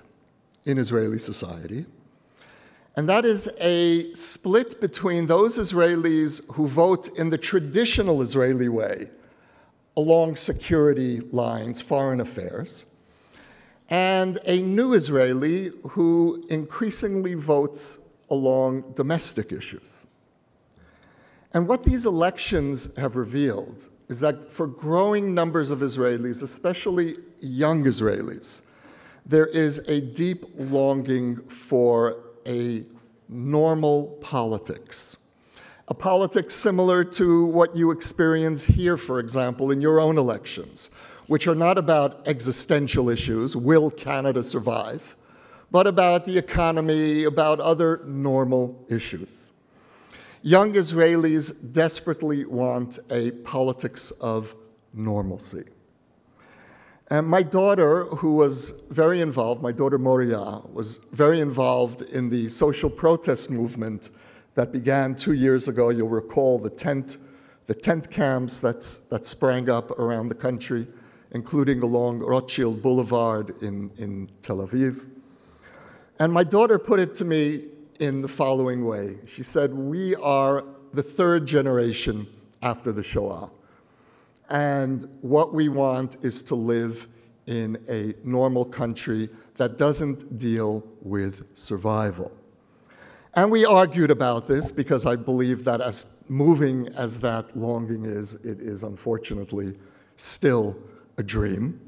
in Israeli society, and that is a split between those Israelis who vote in the traditional Israeli way, along security lines, foreign affairs, and a new Israeli who increasingly votes along domestic issues. And what these elections have revealed is that for growing numbers of Israelis, especially young Israelis, there is a deep longing for a normal politics, a politics similar to what you experience here, for example, in your own elections, which are not about existential issues, will Canada survive, but about the economy, about other normal issues. Young Israelis desperately want a politics of normalcy. And my daughter, who was very involved, my daughter Moria, was very involved in the social protest movement that began 2 years ago. You'll recall the tent camps that sprang up around the country, including along Rothschild Boulevard in Tel Aviv. And my daughter put it to me in the following way. She said, "We are the third generation after the Shoah. And what we want is to live in a normal country that doesn't deal with survival." And we argued about this because I believe that as moving as that longing is, it is unfortunately still a dream.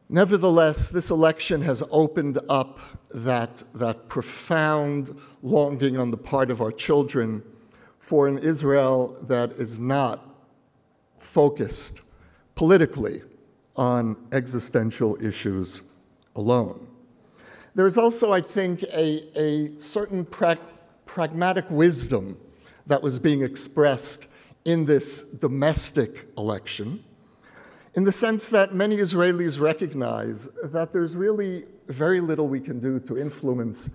Nevertheless, this election has opened up that profound longing on the part of our children for an Israel that is not focused politically on existential issues alone. There is also, I think, a certain pragmatic wisdom that was being expressed in this domestic election, in the sense that many Israelis recognize that there's really very little we can do to influence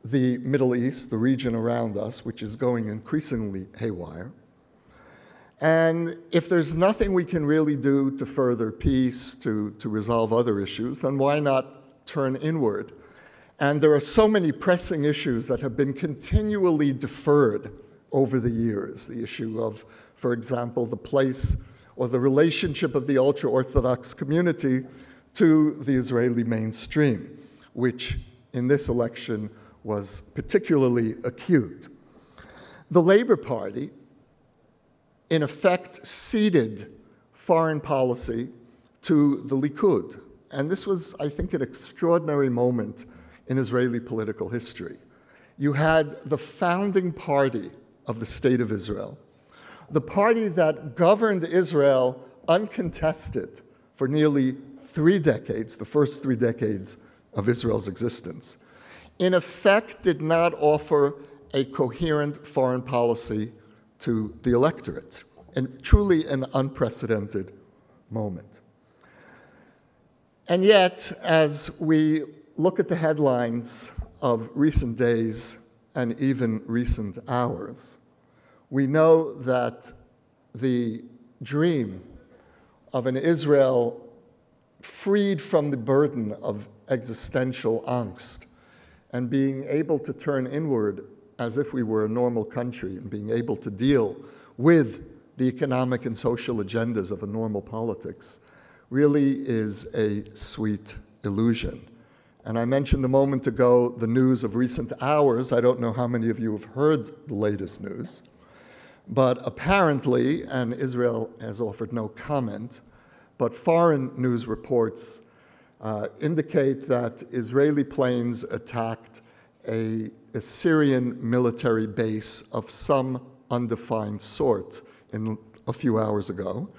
the Middle East, the region around us, which is going increasingly haywire. And if there's nothing we can really do to further peace, to resolve other issues, then why not turn inward? And there are so many pressing issues that have been continually deferred over the years. The issue of, for example, the place or the relationship of the ultra-Orthodox community to the Israeli mainstream, which in this election was particularly acute. The Labour Party, in effect, ceded foreign policy to the Likud. And this was, I think, an extraordinary moment in Israeli political history. You had the founding party of the State of Israel, the party that governed Israel uncontested for nearly 3 decades, the first 3 decades of Israel's existence, in effect did not offer a coherent foreign policy to the electorate, and truly an unprecedented moment. And yet, as we look at the headlines of recent days and even recent hours, we know that the dream of an Israel freed from the burden of existential angst and being able to turn inward as if we were a normal country and being able to deal with the economic and social agendas of a normal politics really is a sweet illusion. And I mentioned a moment ago the news of recent hours. I don't know how many of you have heard the latest news, but apparently, and Israel has offered no comment, but foreign news reports indicate that Israeli planes attacked a Syrian military base of some undefined sort a few hours ago.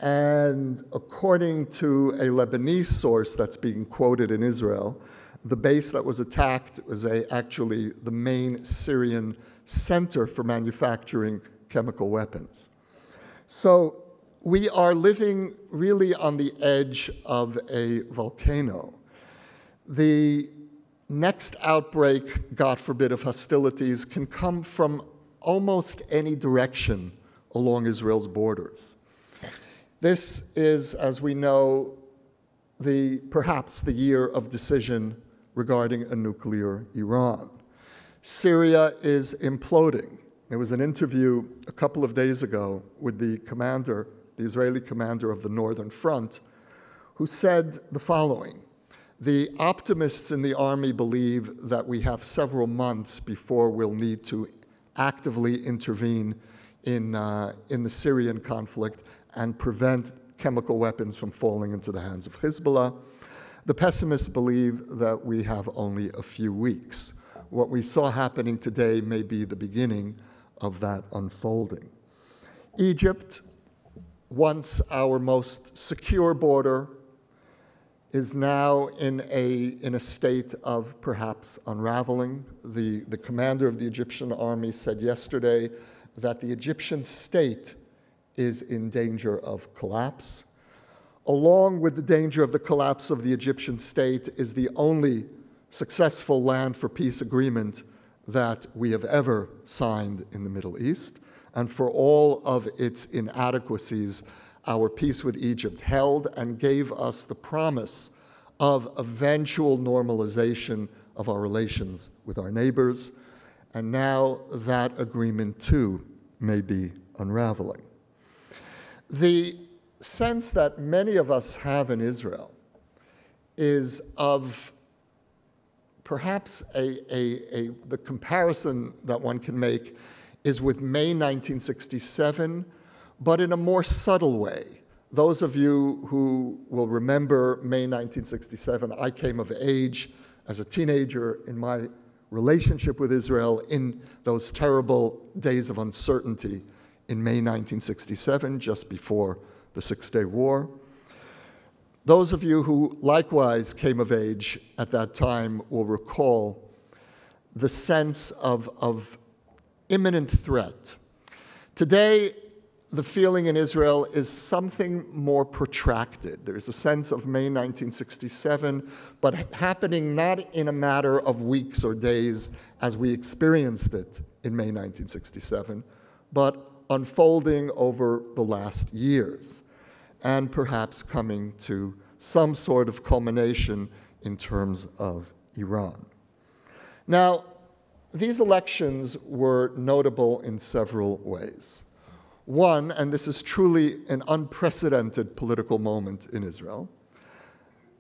And according to a Lebanese source that's being quoted in Israel, the base that was attacked was actually the main Syrian center for manufacturing chemical weapons. So we are living really on the edge of a volcano. The next outbreak, God forbid, of hostilities can come from almost any direction along Israel's borders. This is, as we know, perhaps the year of decision regarding a nuclear Iran. Syria is imploding. There was an interview a couple of days ago with the Israeli commander of the Northern Front, who said the following: the optimists in the army believe that we have several months before we'll need to actively intervene in the Syrian conflict and prevent chemical weapons from falling into the hands of Hezbollah. The pessimists believe that we have only a few weeks. What we saw happening today may be the beginning of that unfolding. Egypt, once our most secure border, is now in a state of perhaps unraveling. The commander of the Egyptian army said yesterday that the Egyptian state is in danger of collapse. Along with the danger of the collapse of the Egyptian state is the only successful land for peace agreement that we have ever signed in the Middle East. And for all of its inadequacies, our peace with Egypt held and gave us the promise of eventual normalization of our relations with our neighbors. And now that agreement, too, may be unraveling. The sense that many of us have in Israel is of perhaps the comparison that one can make is with May 1967, but in a more subtle way. Those of you who will remember May 1967, I came of age as a teenager in my relationship with Israel in those terrible days of uncertainty in May 1967, just before the Six-Day War. Those of you who likewise came of age at that time will recall the sense of imminent threat. Today, the feeling in Israel is something more protracted. There's a sense of May 1967, but happening not in a matter of weeks or days as we experienced it in May 1967, but unfolding over the last years, and perhaps coming to some sort of culmination in terms of Iran. Now, these elections were notable in several ways. One, and this is truly an unprecedented political moment in Israel,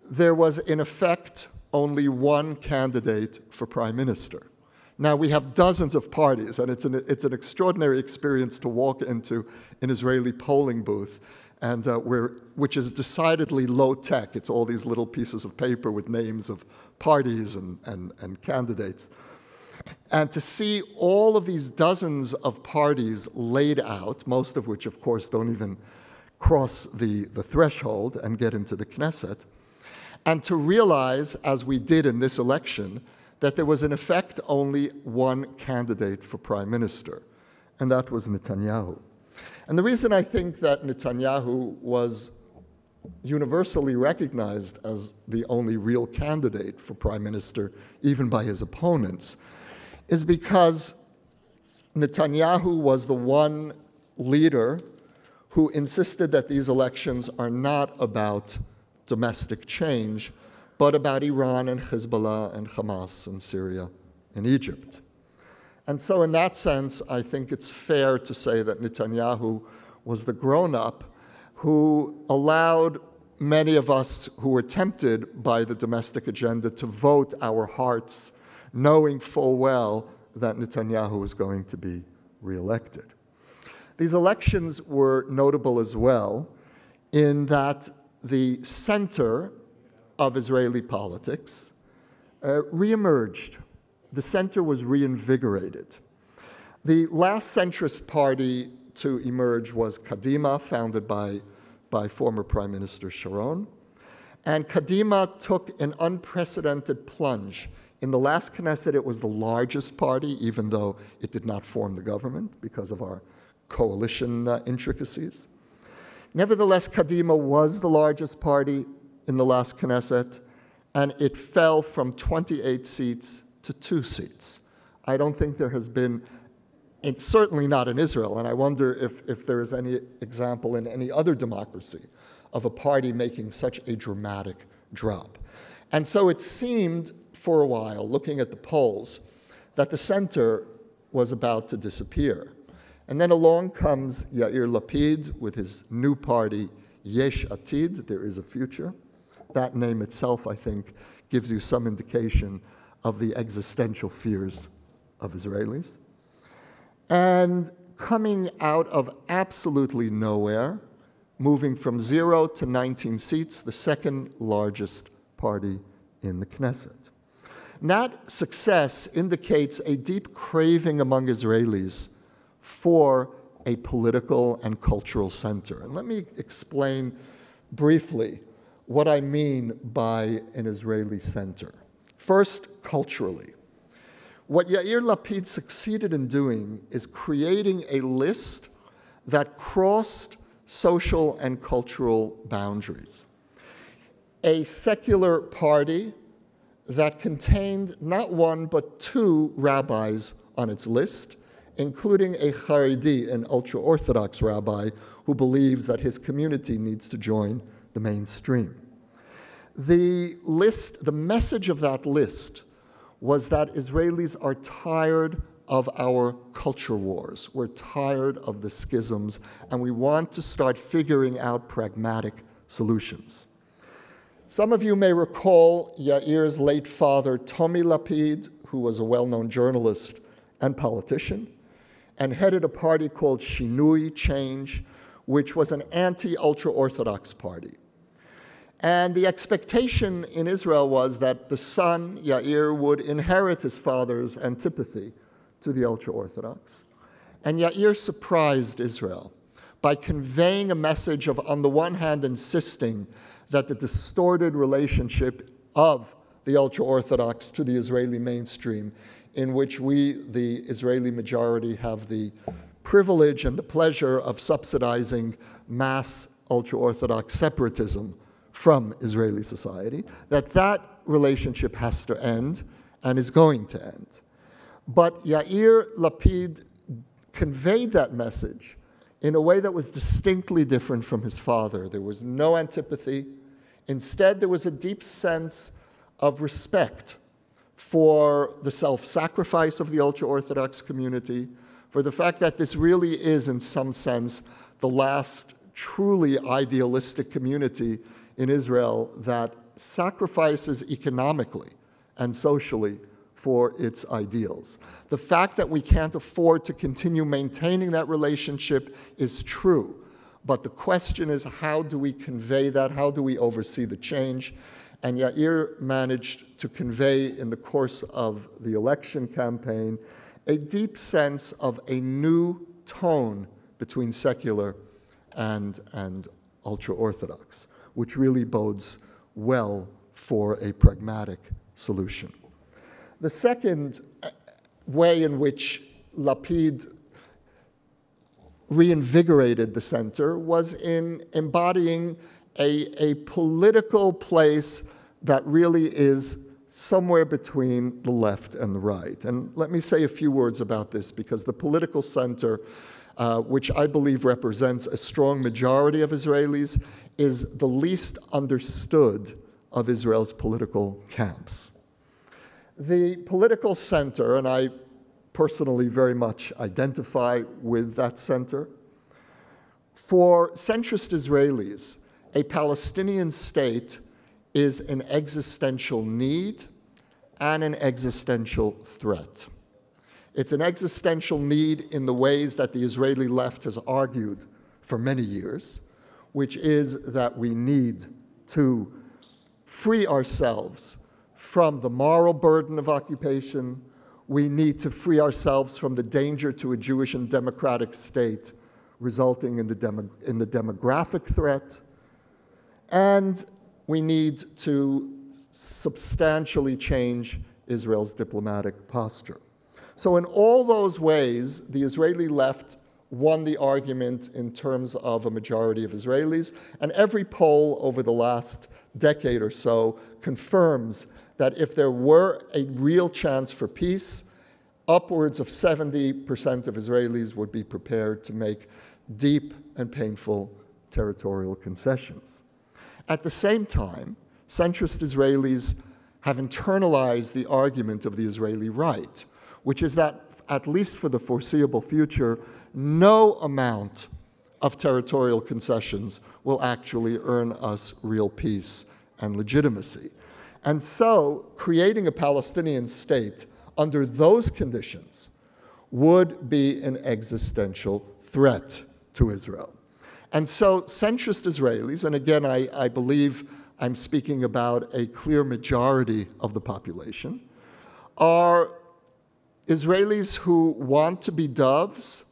there was in effect only one candidate for prime minister. Now, we have dozens of parties, and it's an extraordinary experience to walk into an Israeli polling booth, and which is decidedly low-tech. It's all these little pieces of paper with names of parties and candidates. And to see all of these dozens of parties laid out, most of which, of course, don't even cross the threshold and get into the Knesset, and to realize, as we did in this election, that there was in effect only one candidate for prime minister, and that was Netanyahu. And the reason I think that Netanyahu was universally recognized as the only real candidate for prime minister, even by his opponents, is because Netanyahu was the one leader who insisted that these elections are not about domestic change, but about Iran and Hezbollah and Hamas and Syria and Egypt. And so in that sense, I think it's fair to say that Netanyahu was the grown-up who allowed many of us who were tempted by the domestic agenda to vote our hearts, knowing full well that Netanyahu was going to be reelected. These elections were notable as well in that the center of Israeli politics reemerged. The center was reinvigorated. The last centrist party to emerge was Kadima, founded by former Prime Minister Sharon. And Kadima took an unprecedented plunge. In the last Knesset, it was the largest party, even though it did not form the government because of our coalition intricacies. Nevertheless, Kadima was the largest party in the last Knesset, and it fell from 28 seats to 2 seats. I don't think there has been, certainly not in Israel, and I wonder if there is any example in any other democracy of a party making such a dramatic drop. And so it seemed for a while, looking at the polls, that the center was about to disappear. And then along comes Yair Lapid with his new party, Yesh Atid, There Is a Future. That name itself, I think, gives you some indication of the existential fears of Israelis. And coming out of absolutely nowhere, moving from 0 to 19 seats, the second largest party in the Knesset. And that success indicates a deep craving among Israelis for a political and cultural center. And let me explain briefly what I mean by an Israeli center. First, culturally. What Yair Lapid succeeded in doing is creating a list that crossed social and cultural boundaries. A secular party that contained not one but 2 rabbis on its list, including a Haredi, an ultra-Orthodox rabbi who believes that his community needs to join the mainstream. The message of that list was that Israelis are tired of our culture wars. We're tired of the schisms, and we want to start figuring out pragmatic solutions. Some of you may recall Yair's late father, Tommy Lapid, who was a well-known journalist and politician, and headed a party called Shinui, Change, which was an anti-ultra-Orthodox party. And the expectation in Israel was that the son, Yair, would inherit his father's antipathy to the ultra-Orthodox. And Yair surprised Israel by conveying a message of, on the one hand, insisting that the distorted relationship of the ultra-Orthodox to the Israeli mainstream, in which we, the Israeli majority, have the privilege and the pleasure of subsidizing mass ultra-Orthodox separatism from Israeli society, that relationship has to end and is going to end. But Yair Lapid conveyed that message in a way that was distinctly different from his father. There was no antipathy. Instead, there was a deep sense of respect for the self-sacrifice of the ultra-Orthodox community, for the fact that this really is, in some sense, the last truly idealistic community in Israel that sacrifices economically and socially for its ideals. The fact that we can't afford to continue maintaining that relationship is true, but the question is, how do we convey that? How do we oversee the change? And Yair managed to convey in the course of the election campaign a deep sense of a new tone between secular and ultra-Orthodox, which really bodes well for a pragmatic solution. The second way in which Lapid reinvigorated the center was in embodying a political place that really is somewhere between the left and the right. And let me say a few words about this, because the political center, which I believe represents a strong majority of Israelis, is the least understood of Israel's political camps. The political center, and I personally very much identify with that center, for centrist Israelis, a Palestinian state is an existential need and an existential threat. It's an existential need in the ways that the Israeli left has argued for many years, which is that we need to free ourselves from the moral burden of occupation. We need to free ourselves from the danger to a Jewish and democratic state resulting in the demographic threat. And we need to substantially change Israel's diplomatic posture. So in all those ways, the Israeli left won the argument in terms of a majority of Israelis, and every poll over the last decade or so confirms that if there were a real chance for peace, upwards of 70% of Israelis would be prepared to make deep and painful territorial concessions. At the same time, centrist Israelis have internalized the argument of the Israeli right, which is that, at least for the foreseeable future, no amount of territorial concessions will actually earn us real peace and legitimacy. And so, creating a Palestinian state under those conditions would be an existential threat to Israel. And so, centrist Israelis, and again, I believe I'm speaking about a clear majority of the population, are Israelis who want to be doves,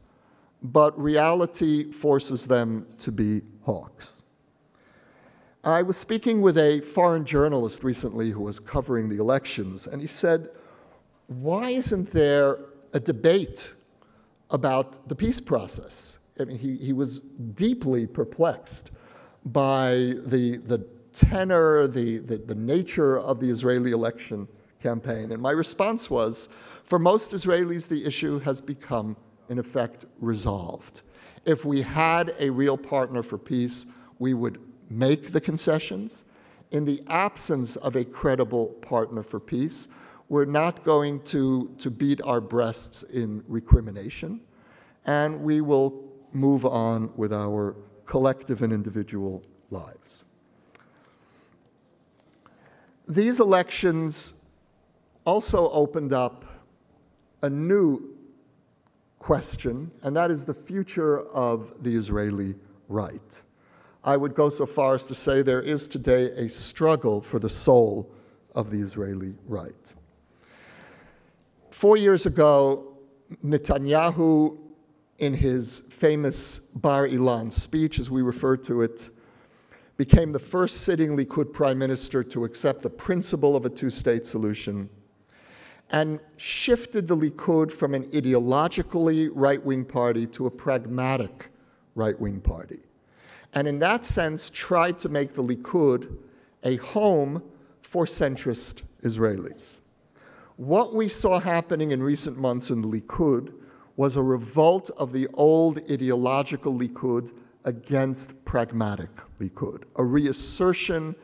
but reality forces them to be hawks. I was speaking with a foreign journalist recently who was covering the elections, and he said, why isn't there a debate about the peace process? I mean, he was deeply perplexed by the tenor, the nature of the Israeli election campaign. And my response was, for most Israelis, the issue has become, in effect, resolved. If we had a real partner for peace, we would make the concessions. In the absence of a credible partner for peace, we're not going to beat our breasts in recrimination, and we will move on with our collective and individual lives. These elections also opened up a new question, and that is the future of the Israeli right. I would go so far as to say there is today a struggle for the soul of the Israeli right. 4 years ago, Netanyahu, in his famous Bar Ilan speech, as we refer to it, became the first sitting Likud prime minister to accept the principle of a two-state solution and shifted the Likud from an ideologically right-wing party to a pragmatic right-wing party. And in that sense, tried to make the Likud a home for centrist Israelis. What we saw happening in recent months in the Likud was a revolt of the old ideological Likud against pragmatic Likud, a reassertion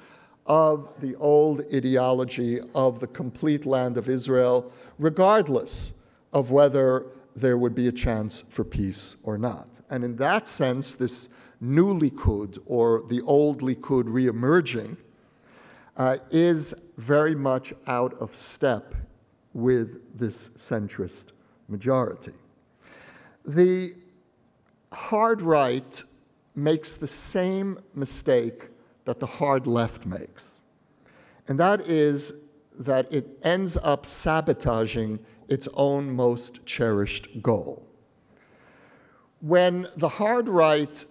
of the old ideology of the complete land of Israel, regardless of whether there would be a chance for peace or not. And in that sense, this new Likud, or the old Likud reemerging, is very much out of step with this centrist majority. The hard right makes the same mistake that the hard left makes, and that is that it ends up sabotaging its own most cherished goal. When the hard right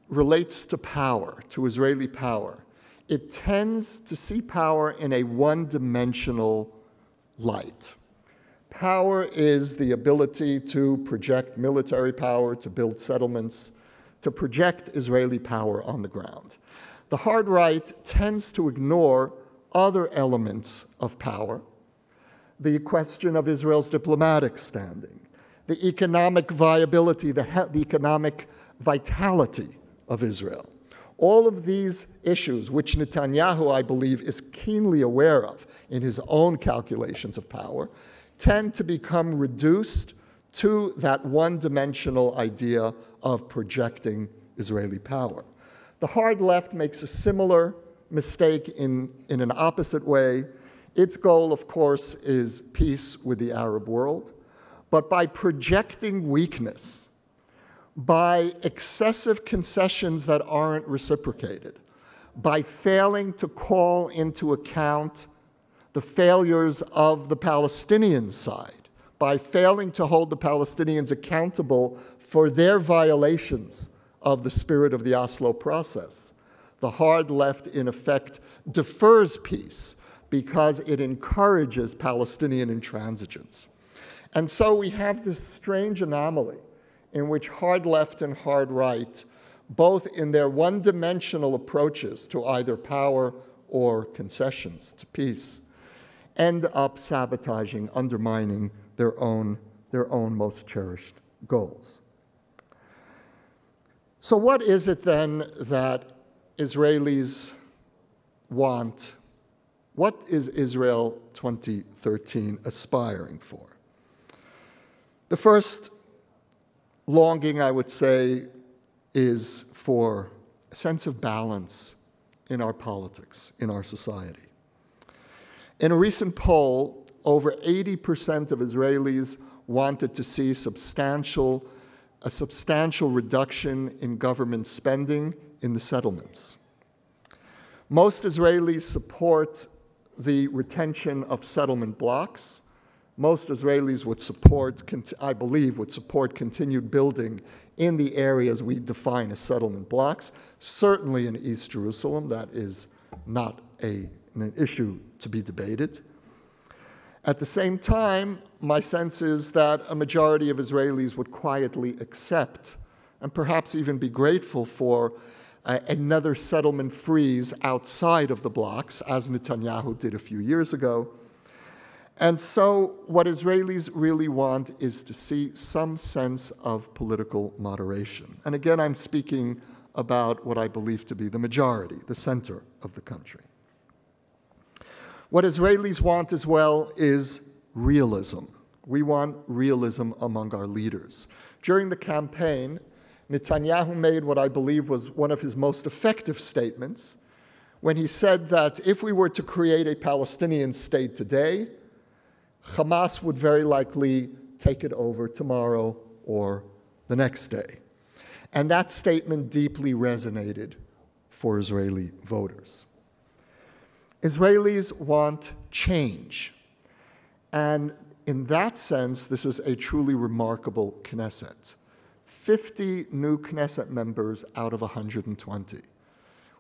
relates to power, to Israeli power, it tends to see power in a one-dimensional light. Power is the ability to project military power, to build settlements, to project Israeli power on the ground. The hard right tends to ignore other elements of power: the question of Israel's diplomatic standing, the economic viability, the economic vitality of Israel. All of these issues, which Netanyahu, I believe, is keenly aware of in his own calculations of power, tend to become reduced to that one-dimensional idea of projecting Israeli power. The hard left makes a similar mistake in an opposite way. Its goal, of course, is peace with the Arab world, but by projecting weakness, by excessive concessions that aren't reciprocated, by failing to call into account the failures of the Palestinian side, by failing to hold the Palestinians accountable for their violations of the spirit of the Oslo process, the hard left, in effect, defers peace because it encourages Palestinian intransigence. And so we have this strange anomaly in which hard left and hard right, both in their one-dimensional approaches to either power or concessions to peace, end up sabotaging, undermining their own most cherished goals. So what is it then that Israelis want? What is Israel 2013 aspiring for? The first longing, I would say, is for a sense of balance in our politics, in our society. In a recent poll, over 80% of Israelis wanted to see a substantial reduction in government spending in the settlements. Most Israelis support the retention of settlement blocks. Most Israelis would support, I believe, would support continued building in the areas we define as settlement blocks. Certainly in East Jerusalem, that is not an issue to be debated. At the same time, my sense is that a majority of Israelis would quietly accept and perhaps even be grateful for another settlement freeze outside of the blocks, as Netanyahu did a few years ago. And so what Israelis really want is to see some sense of political moderation. And again, I'm speaking about what I believe to be the majority, the center of the country. What Israelis want as well is realism. We want realism among our leaders. During the campaign, Netanyahu made what I believe was one of his most effective statements when he said that if we were to create a Palestinian state today, Hamas would very likely take it over tomorrow or the next day. And that statement deeply resonated for Israeli voters. Israelis want change. And in that sense, this is a truly remarkable Knesset. 50 new Knesset members out of 120.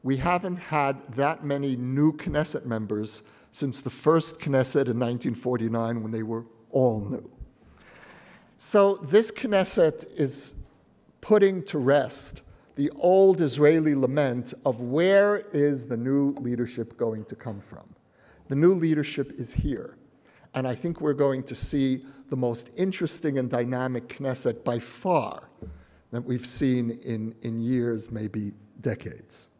We haven't had that many new Knesset members since the first Knesset in 1949 when they were all new. So this Knesset is putting to rest the old Israeli lament of where is the new leadership going to come from. The new leadership is here. And I think we're going to see the most interesting and dynamic Knesset by far that we've seen in years, maybe decades.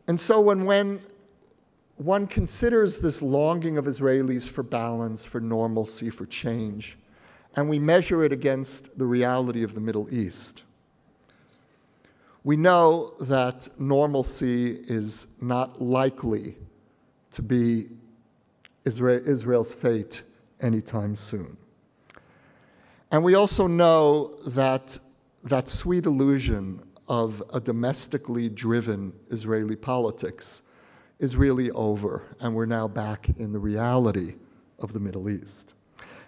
And so when one considers this longing of Israelis for balance, for normalcy, for change, and we measure it against the reality of the Middle East, we know that normalcy is not likely to be Israel's fate anytime soon. And we also know that that sweet illusion of a domestically driven Israeli politics is really over, and we're now back in the reality of the Middle East.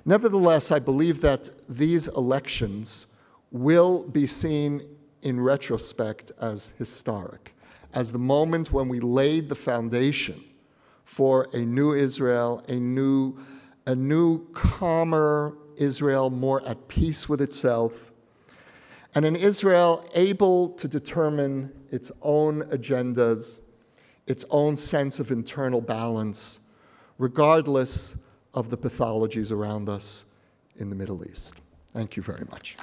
Nevertheless, I believe that these elections will be seen in retrospect as historic, as the moment when we laid the foundation for a new Israel, a new calmer Israel, more at peace with itself, and an Israel able to determine its own agendas, its own sense of internal balance, regardless of the pathologies around us in the Middle East. Thank you very much.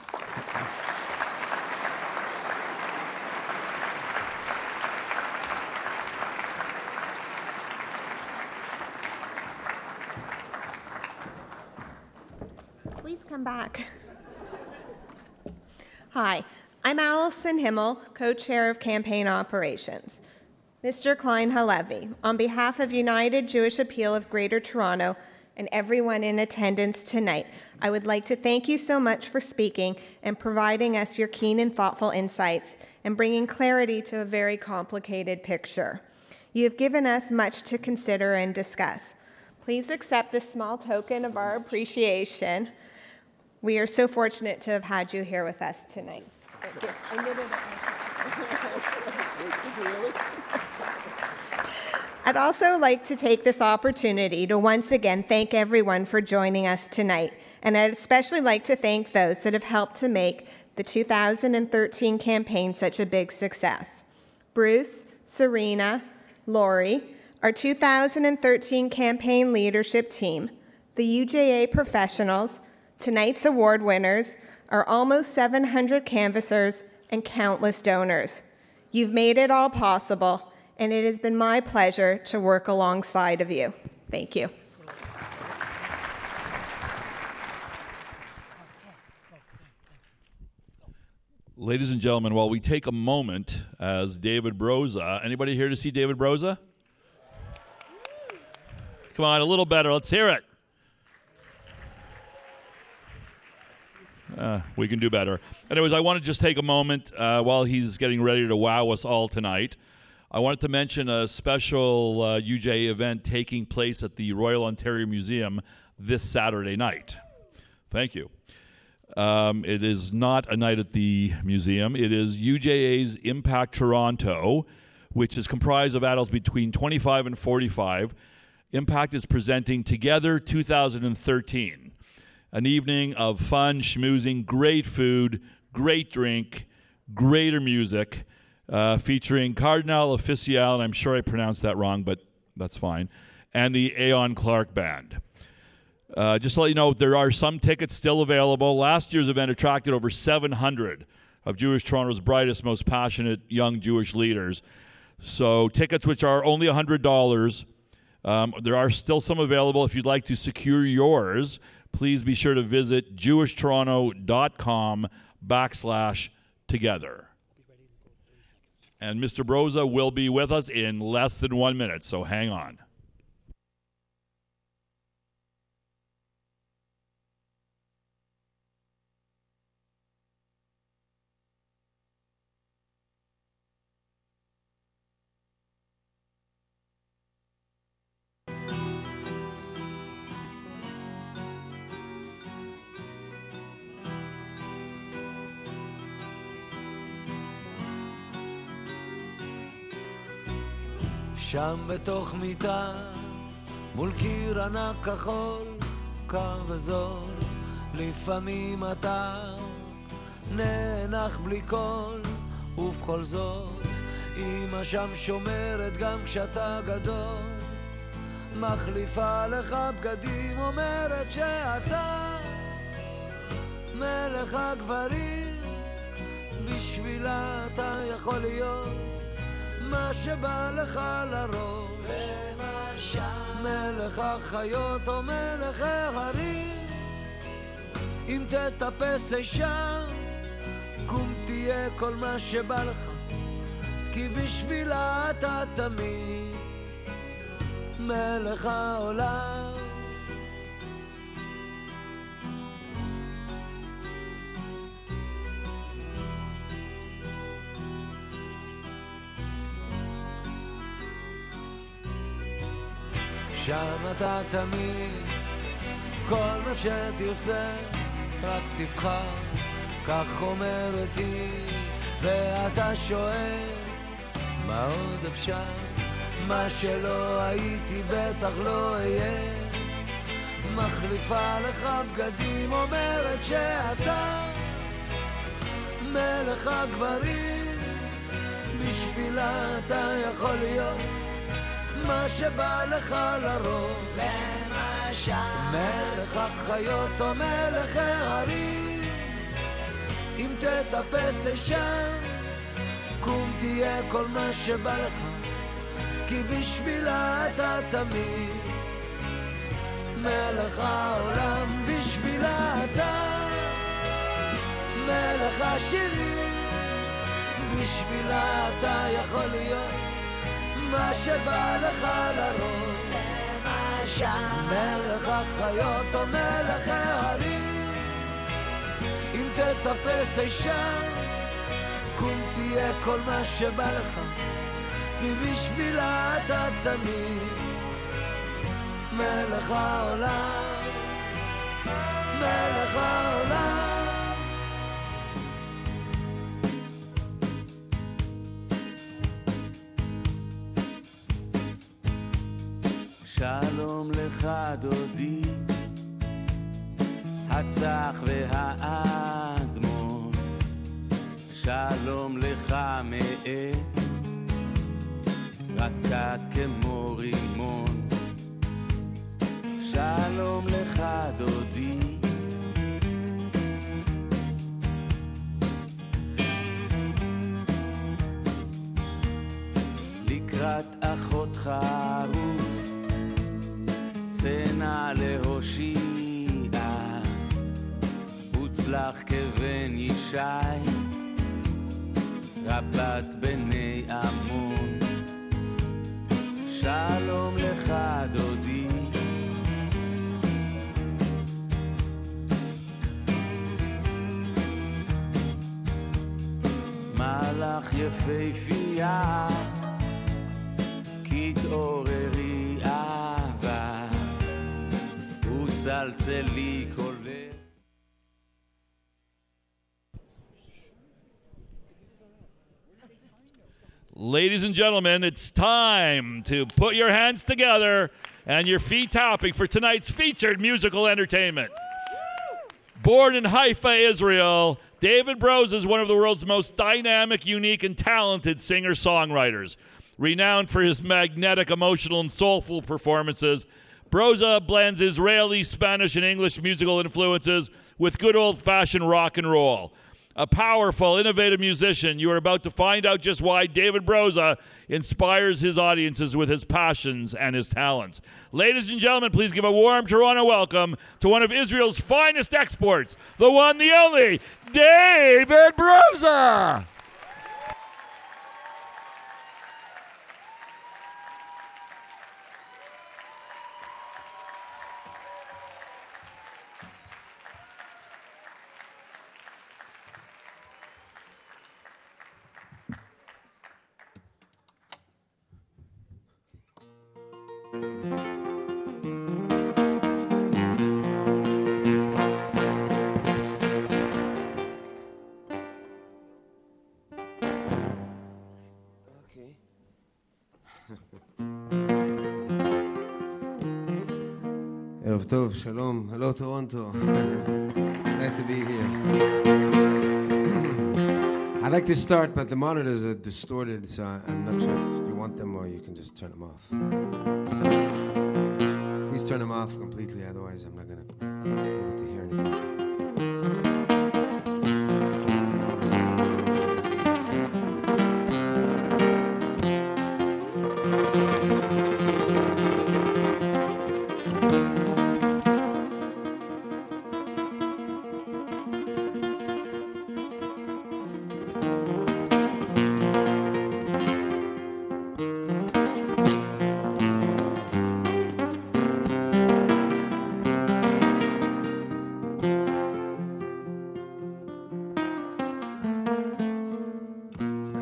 Please come back. Hi, I'm Allison Himmel, co-chair of campaign operations. Mr. Klein Halevi, on behalf of United Jewish Appeal of Greater Toronto and everyone in attendance tonight, I would like to thank you so much for speaking and providing us your keen and thoughtful insights and bringing clarity to a very complicated picture. You have given us much to consider and discuss. Please accept this small token of our appreciation. We are so fortunate to have had you here with us tonight. Thank you. I did it. I'd also like to take this opportunity to once again thank everyone for joining us tonight, and I'd especially like to thank those that have helped to make the 2013 campaign such a big success. Bruce, Serena, Lori, our 2013 campaign leadership team, the UJA professionals, tonight's award winners, our almost 700 canvassers, and countless donors. You've made it all possible, and it has been my pleasure to work alongside of you. Thank you. Ladies and gentlemen, while we take a moment as David Broza, anybody here to see David Broza? Come on, a little better. Let's hear it. We can do better. Anyways, I want to just take a moment while he's getting ready to wow us all tonight. I wanted to mention a special UJA event taking place at the Royal Ontario Museum this Saturday night. Thank you. It is not a night at the museum. It is UJA's Impact Toronto, which is comprised of adults between 25 and 45. Impact is presenting Together 2013, an evening of fun, schmoozing, great food, great drink, greater music, featuring Cardinal Official, and I'm sure I pronounced that wrong, but that's fine, and the Aeon Clark Band. Just to let you know, there are some tickets still available. Last year's event attracted over 700 of Jewish Toronto's brightest, most passionate young Jewish leaders. So tickets, which are only $100, there are still some available. If you'd like to secure yours, please be sure to visit jewishtoronto.com/together. And Mr. Broza will be with us in less than 1 minute, so hang on. שם בתוך מיטה, מול קיר ענק כחול, קר וזול, לפעמים אתה נאנח בלי קול, ובכל זאת, אמא שם שומרת גם כשאתה גדול, מחליפה לך בגדים, אומרת שאתה מלך הגברים, בשבילה אתה יכול להיות מה שבא לך לראש, מלך החיות או מלך ההרים, אם תטפס אישה קום תהיה כל מה שבא לך, כי בשבילה אתה תמיד מלך העולם. שם אתה תמיד, כל מה שתרצה, רק תבחר, כך אומרת היא, ואתה שואל, מה עוד אפשר? מה שלא הייתי בטח לא אהיה, מחליפה לך בגדים, אומרת שאתה מלך הגברים, בשבילה אתה יכול להיות מה שבא לך לרוב, למשל מלך החיות או מלך ההרים, אם תטפס אישה קום תהיה כל מה שבא לך, כי בשבילה אתה תמיד מלך העולם, בשבילה אתה מלך השירים, בשבילה אתה יכול להיות מה שבא לך לרוב, למשל מלך החיות או מלך ההרים, אם תטפס אישה קום תהיה כל מה שבא לך, כי בשבילה אתה תמיד מלך העולם, מלך העולם. שלום לך דודי, הצח והאדמון, שלום לך מאל, רכה כמו רימון, שלום לך דודי, לקראת אחותך רוס, צנע להושיע, הוצלח כבן ישי, רבת בני עמון, שלום לך דודי, מלאך יפהפייה, כי תעוררי אהבה, וצלצלי קולך. Ladies and gentlemen, it's time to put your hands together and your feet tapping for tonight's featured musical entertainment. Born in Haifa, Israel, David Broza is one of the world's most dynamic, unique, and talented singer-songwriters. Renowned for his magnetic, emotional, and soulful performances, Broza blends Israeli, Spanish, and English musical influences with good old-fashioned rock and roll. A powerful, innovative musician, you are about to find out just why David Broza inspires his audiences with his passions and his talents. Ladies and gentlemen, please give a warm Toronto welcome to one of Israel's finest exports, the one, the only, David Broza! ערב טוב, שלום, hello Toronto. It's nice to be here. I'd like to start, but the monitors are distorted, so I'm not sure if you want them or you can just turn them off. Please turn them off completely, otherwise I'm not going to be able to hear anything.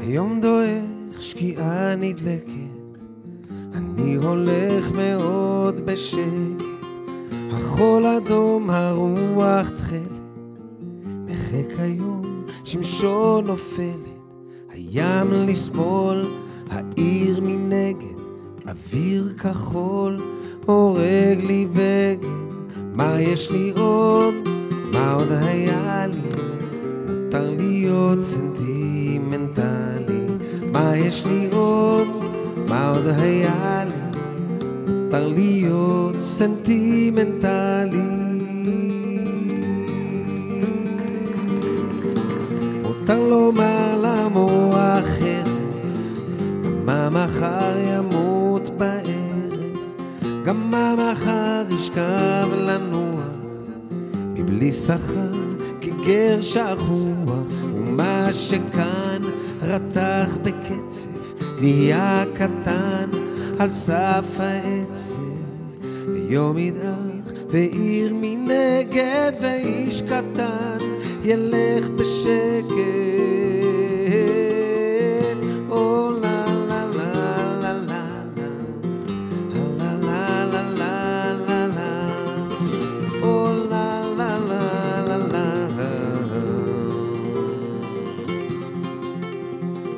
היום דועך שקיעה נדלקת, אני הולך מאוד בשקט, החול אדום הרוח תכלת, מחק היום שמשון נופלת, הים לשמאל, העיר מנגד, אוויר כחול, הורג לי בגד, מה יש לי עוד, מה עוד היה לי, מותר להיות סנטימנטלי, מה יש לי עוד, מה עוד היה לי, מותר להיות סנטימנטלי, מותר לומר למוח חרף, גם מה מחר ימות בערב, גם מה מחר ישכב לנוח, מבלי שכר כגר שכוח, ומה שכאן רתח בקצב, נהיה קטן על סף העצב, ויום ידעך ועיר מנגד, ואיש קטן ילך בשקט, או לה לה לה לה לה לה לה לה לה לה לה, או לה לה לה לה לה,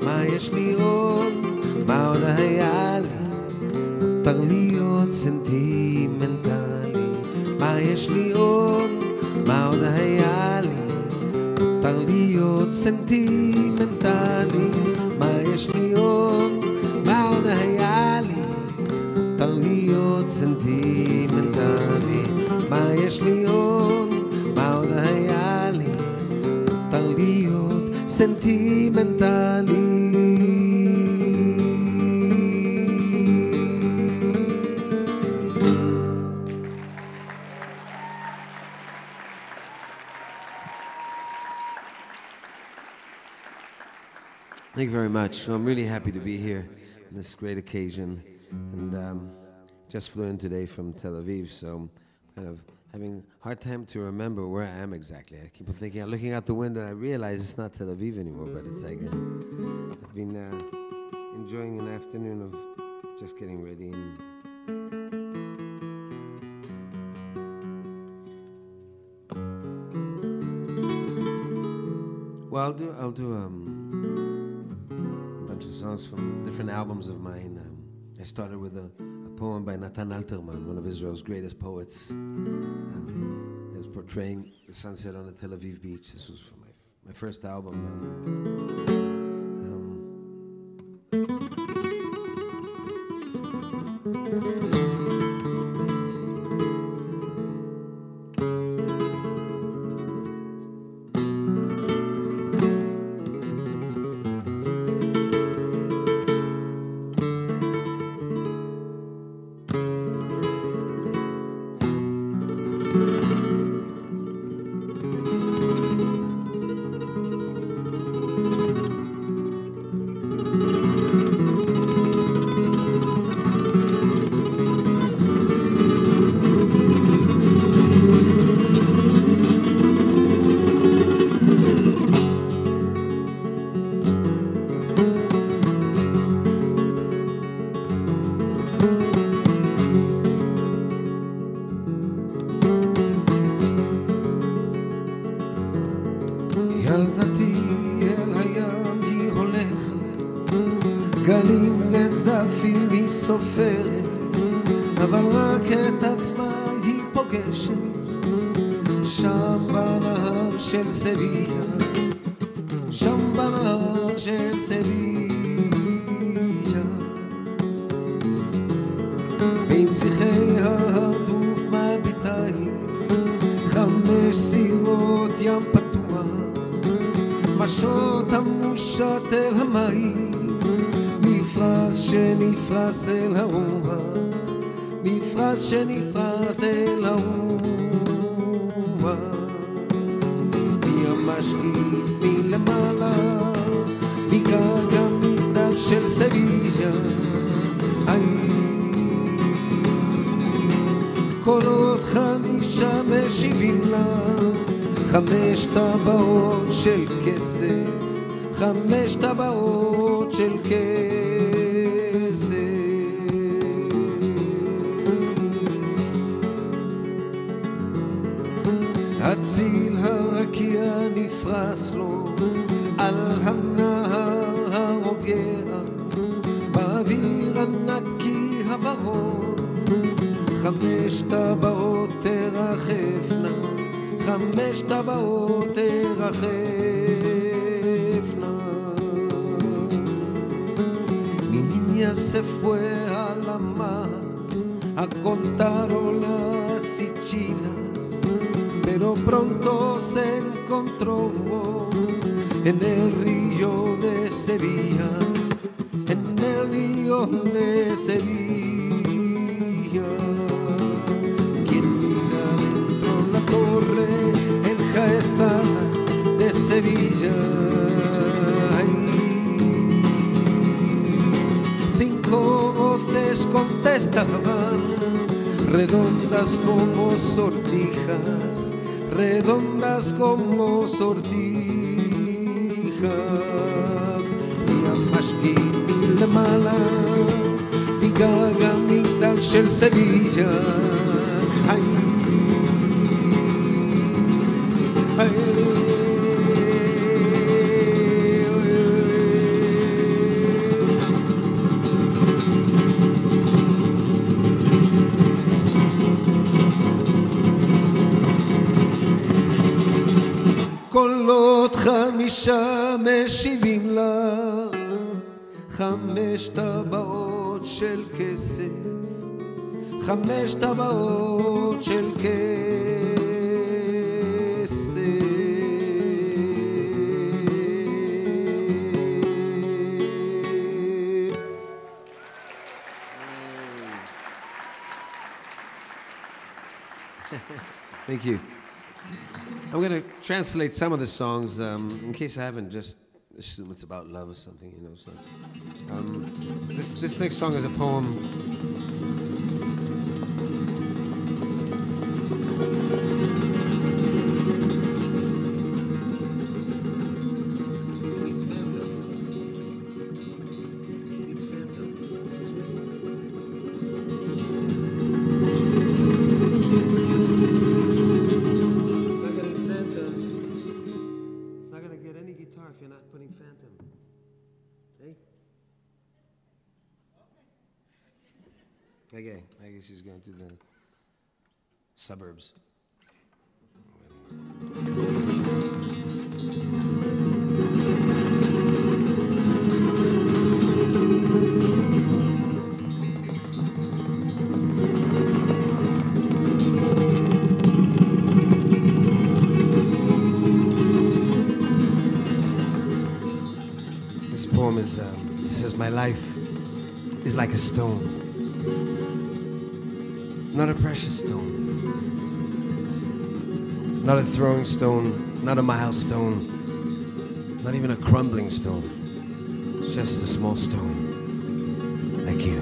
מה יש לי עוד, מה עוד היה לי, מותר להיות סנטימנטלי, מה יש לי עוד, מה עוד היה לי, מותר להיות סנטימנטלי, מה יש לי עוד, מה עוד היה לי, מותר להיות סנטימנטלי, מה יש לי עוד, מה עוד היה לי, מותר להיות סנטימנטלי. Thank you very much. So I'm really happy to be here on this great occasion, and just flew in today from Tel Aviv, so I'm kind of having a hard time to remember where I am exactly. I keep on thinking, I'm looking out the window, and I realize it's not Tel Aviv anymore, but it's like I've been enjoying an afternoon of just getting ready. Well, I'll do a bunch of songs from different albums of mine. I started with a poem by Natan Alterman, one of Israel's greatest poets. He was portraying the sunset on the Tel Aviv beach. This was from my first album. ילדתי אל הים היא הולכת, גלים וצדפים היא סופרת, אבל רק את עצמה היא פוגשת, שם בנהר של סביה, שם בנהר של סביה, בין שיחי ההרדוף מביטה היא, 5 סירות ים פתוח, משות המושט אל המים, מפרש שנפרס אל הרוח, מפרש שנפרס אל הרוח, מי המשקיף מלמעלה, מגג המגדל של סביה, קולות 5 משיבים לה, 5 טבעות של כסף, 5 טבעות של כסף. הציל הרקיע נפרס לו על הנהר הרוגע, באוויר הנקי הוורוד 5 טבעות תרחפנה, 5 טבעות תרחפנה. Mi niña se fue a la mar a contar las Sicinas, pero pronto se encontró en el río de Sevilla, en el río de Sevilla. Quien mira dentro la torre enjaezada de Sevilla, ay, 5 voces contestaban, redondas como sortijas, redondas como sortijas. Ya mashki mala, gaga migdal shel Sevilla. Ay, ay. קולות 5 משיבים לה, 5 טבעות של כסף, 5 טבעות של כסף. Thank you. I'm going to translate some of the songs in case I haven't just assumed it's about love or something, you know. So, this next song is a poem. If you're not putting Phantom, hey? Okay, I guess she's going to the suburbs. Poem is, he says, my life is like a stone, not a precious stone, not a throwing stone, not a milestone, not even a crumbling stone. It's just a small stone, like you.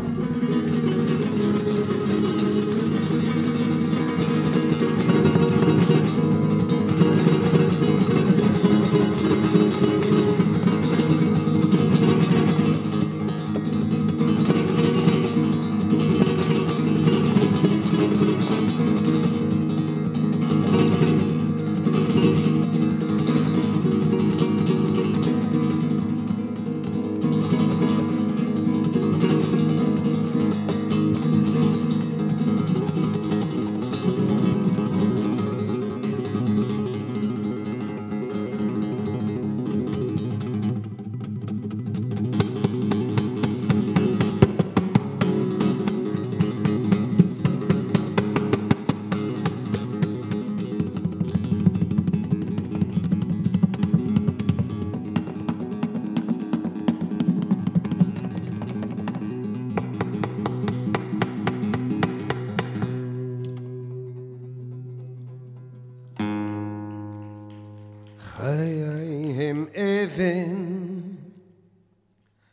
חיי הם אבן,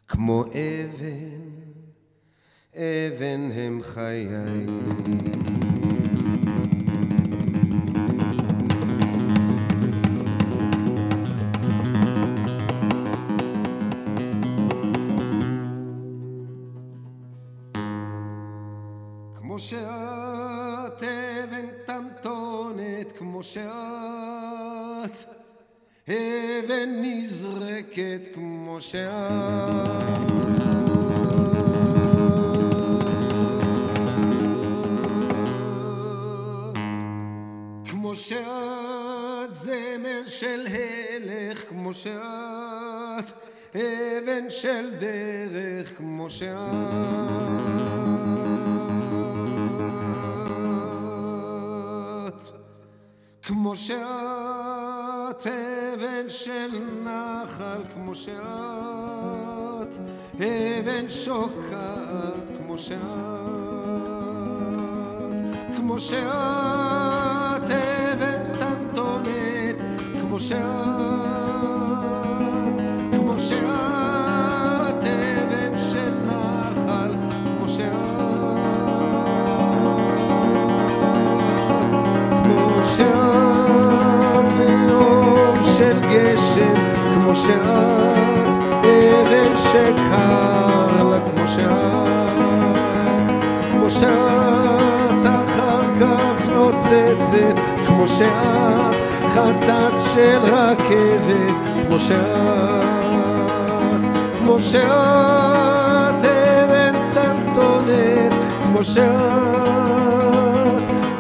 כמו אבן, אבן הם חיי. שאת, אבן קטנטונת כמו שאת, אבן נזרקת כמו שאת. כמו שאת, זמר של הלך כמו שאת, אבן של דרך כמו שאת. כמו שאת, אבן של נחל כמו שאת, אבן שוקעת כמו שאת. כמו שאת, אבן טנטונת כמו שאת, כמו שאת, אבן של נחל כמו שאת. כמו שאת, ביום של גשם כמו שאת, אבן שקר לה כמו שאת. כמו שאת, אחר כך נוצצת כמו שאת, חצץ של רכבת כמו שאת. כמו שאת, אבן טנטונת כמו שאת,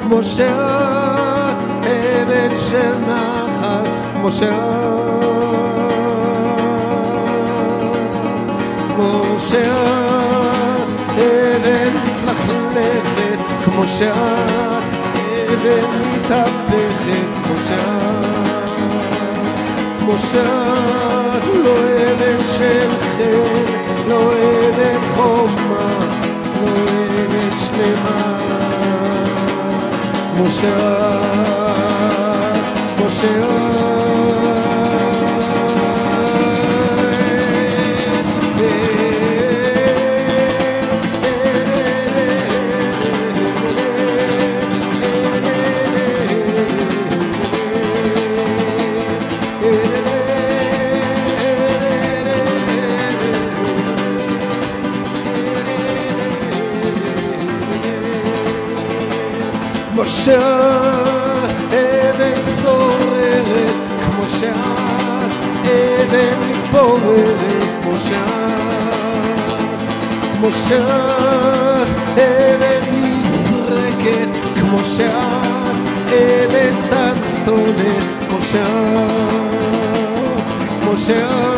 כמו שאת, אבן של נחל כמו שאת. כמו שאת, אבן מתלכלכת כמו שאת, אבן מתהפכת כמו שאת. כמו שאת, לא אבן של חן, לא אבן חומה, לא אבן שלמה כמו שאת, כמו שאת. כמו שאת, אבן סוררת כמו שאת, אבן מתפוררת כמו שאת. כמו שאת, אבן נזרקת כמו שאת, אבן טנטונת כמו שאת. כמו שאת,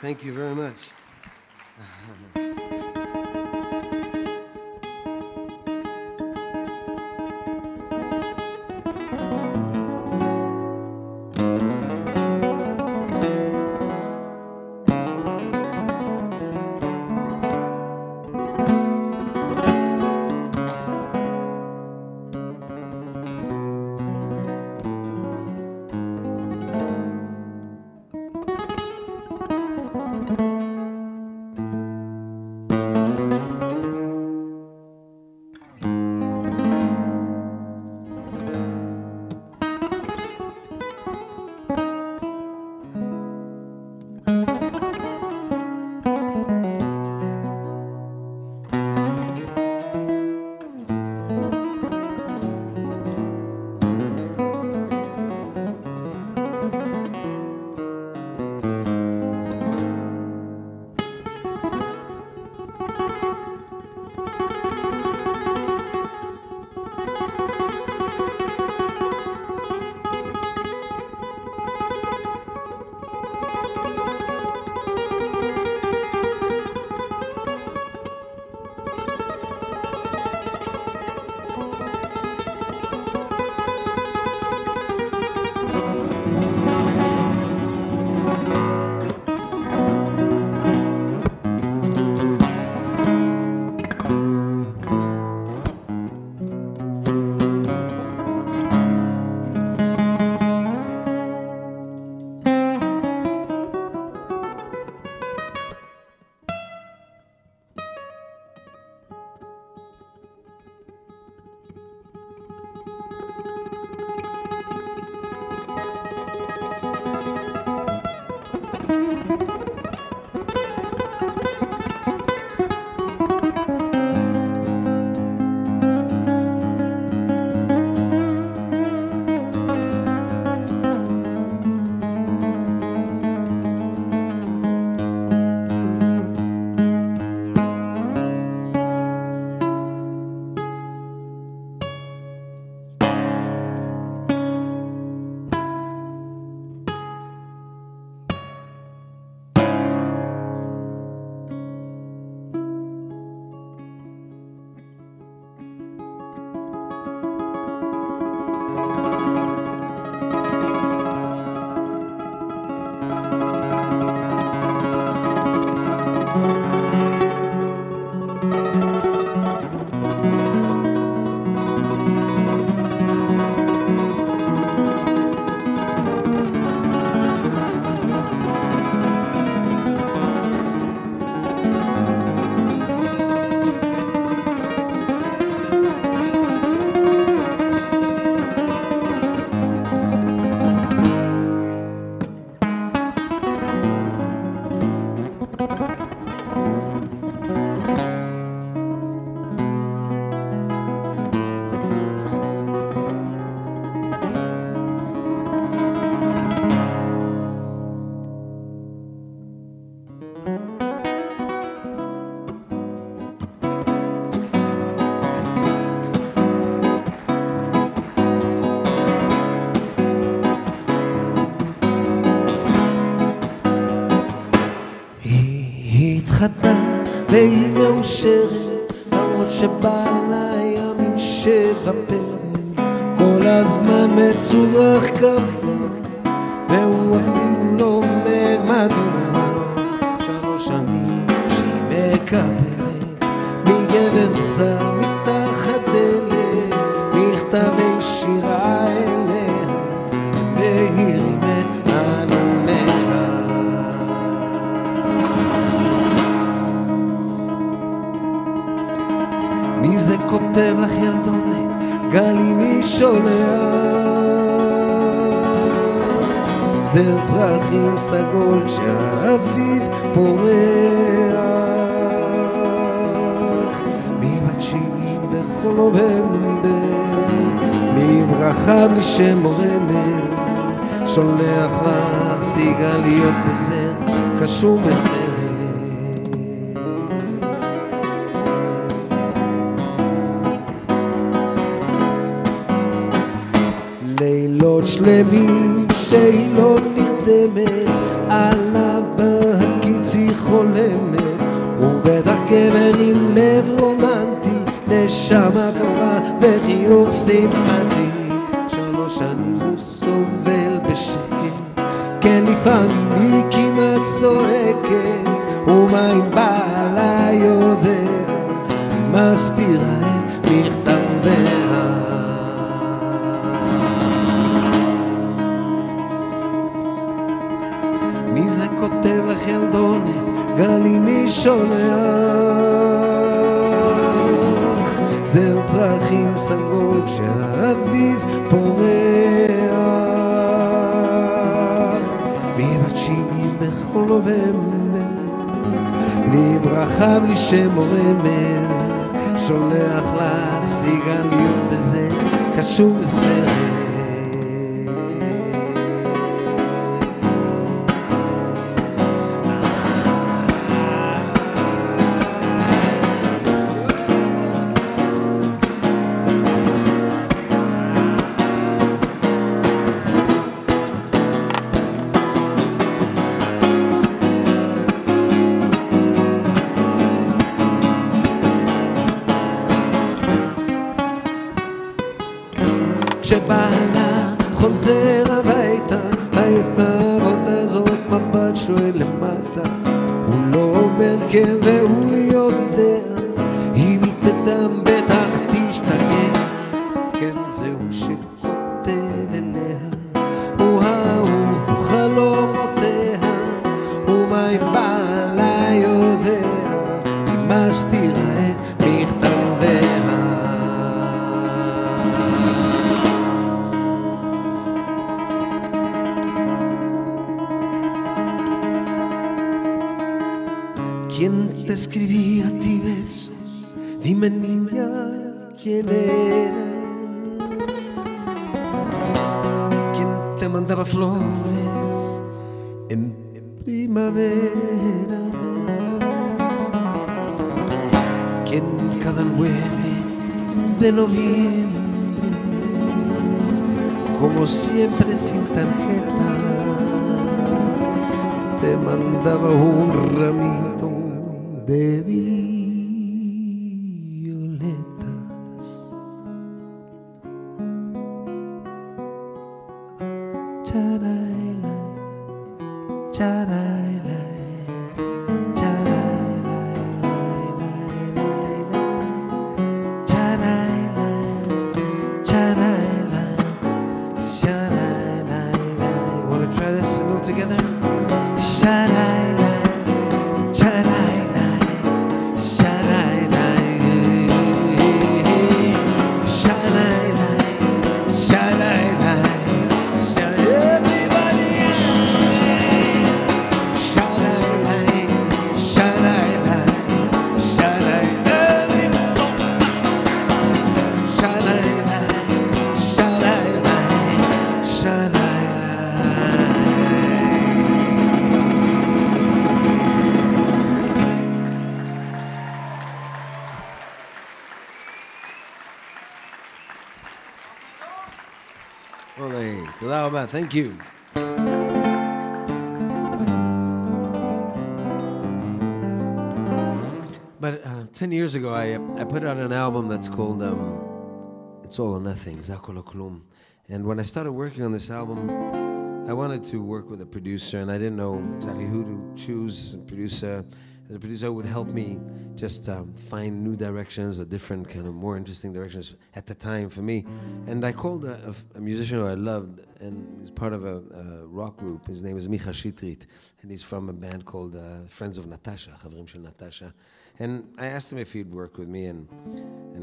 Thank you very much. והיא מאושרת, למרות שבעלה היה מין שבע פרק, כל הזמן מצוברח קבוע, והוא אפילו לא אומר מדוע. 3 שנים שהיא מקבלת מגבר זר מתחת דלת מכתבי שירה אליה, הם מאירים את עלומיה. מי זה כותב לך ילדונת? גלי מי שולח? זר פרחים סגול כשהאביב פורח, מבתשיעים בכל נובמבר, מברכה בלי שם או רמז, שולח לך סיגליות בזר קשור בסרט. לילות שלמים שהיא לא נרדמת, עליו בהקיץ היא חולמת, הוא בטח גבר עם לב רומנטי, נשמה טובה וחיוך סימפטי. 3 שנים הוא סובל בשקט, כן לפעמים היא כמעט צועקת, ומה אם בעלה יודע, היא מסתירה את מכתביה. מי זה כותב לך ילדונת? גלי מי שולח? זר פרחים סגול כשהאביב פורח, מבתשיעים בכל נובמבר, בלי ברכה בלי שם או רמז, שולח לך סיגליות בזה קשור בסרט. כשבעלה חוזר הביתה, עייף מהעבודה הזאת, מבט שואל למטה, הוא לא אומר כן והוא יודע, אם היא תדם בטח תשתגע, כן זהו שכותב אליה, הוא אהוב חלומותיה, ומה אם בעלה יודע, היא מסתירה את מכתביה. ¿Quién te escribía a ti versos? Dime niña, ¿quién era? ¿Quién te mandaba flores en primavera? ¿Quién cada 9 de noviembre, como siempre sin tarjeta, te mandaba un ramito de violetas? Charaila, charaila, charaila, charaila, charaila, charaila. Wanna try this a little together? Charaila, charaila. תודה רבה, thank you. 10 years ago, I put out an album that's called It's All or Nothing, Zakol Klum. And when I started working on this album, I wanted to work with a producer, and I didn't know exactly who to choose. A producer would help me just find new directions or different kind of more interesting directions at the time for me. And I called a musician who I loved, and he's part of a rock group. His name is Micha Shitrit, and he's from a band called Friends of Natasha, Chavrim Shel Natasha. And I asked him if he'd work with me and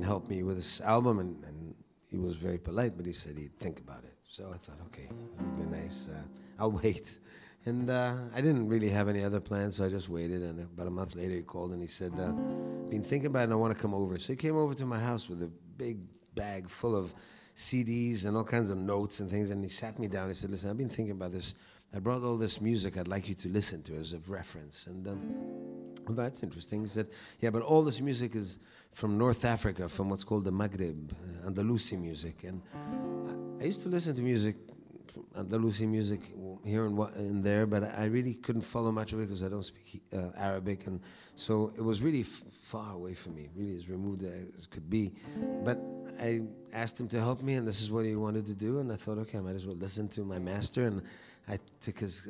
help me with this album, and he was very polite, but he said he'd think about it. So I thought, okay, it'd be nice. I'll wait. And I didn't really have any other plans, so I just waited. And about a month later, he called and he said, been thinking about it and I want to come over. So he came over to my house with a big bag full of CDs and all kinds of notes and things. And he sat me down. He said, listen, I've been thinking about this. I brought all this music I'd like you to listen to as a reference. And well, that's interesting. He said, yeah, but all this music is from North Africa, from what's called the Maghreb, Andalusi music. And I used to listen to music, Andalusi music, here and there, but I really couldn't follow much of it because I don't speak Arabic, and so it was really far away from me, really as removed as could be. But I asked him to help me, and this is what he wanted to do, and I thought, okay, I might as well listen to my master, and I took his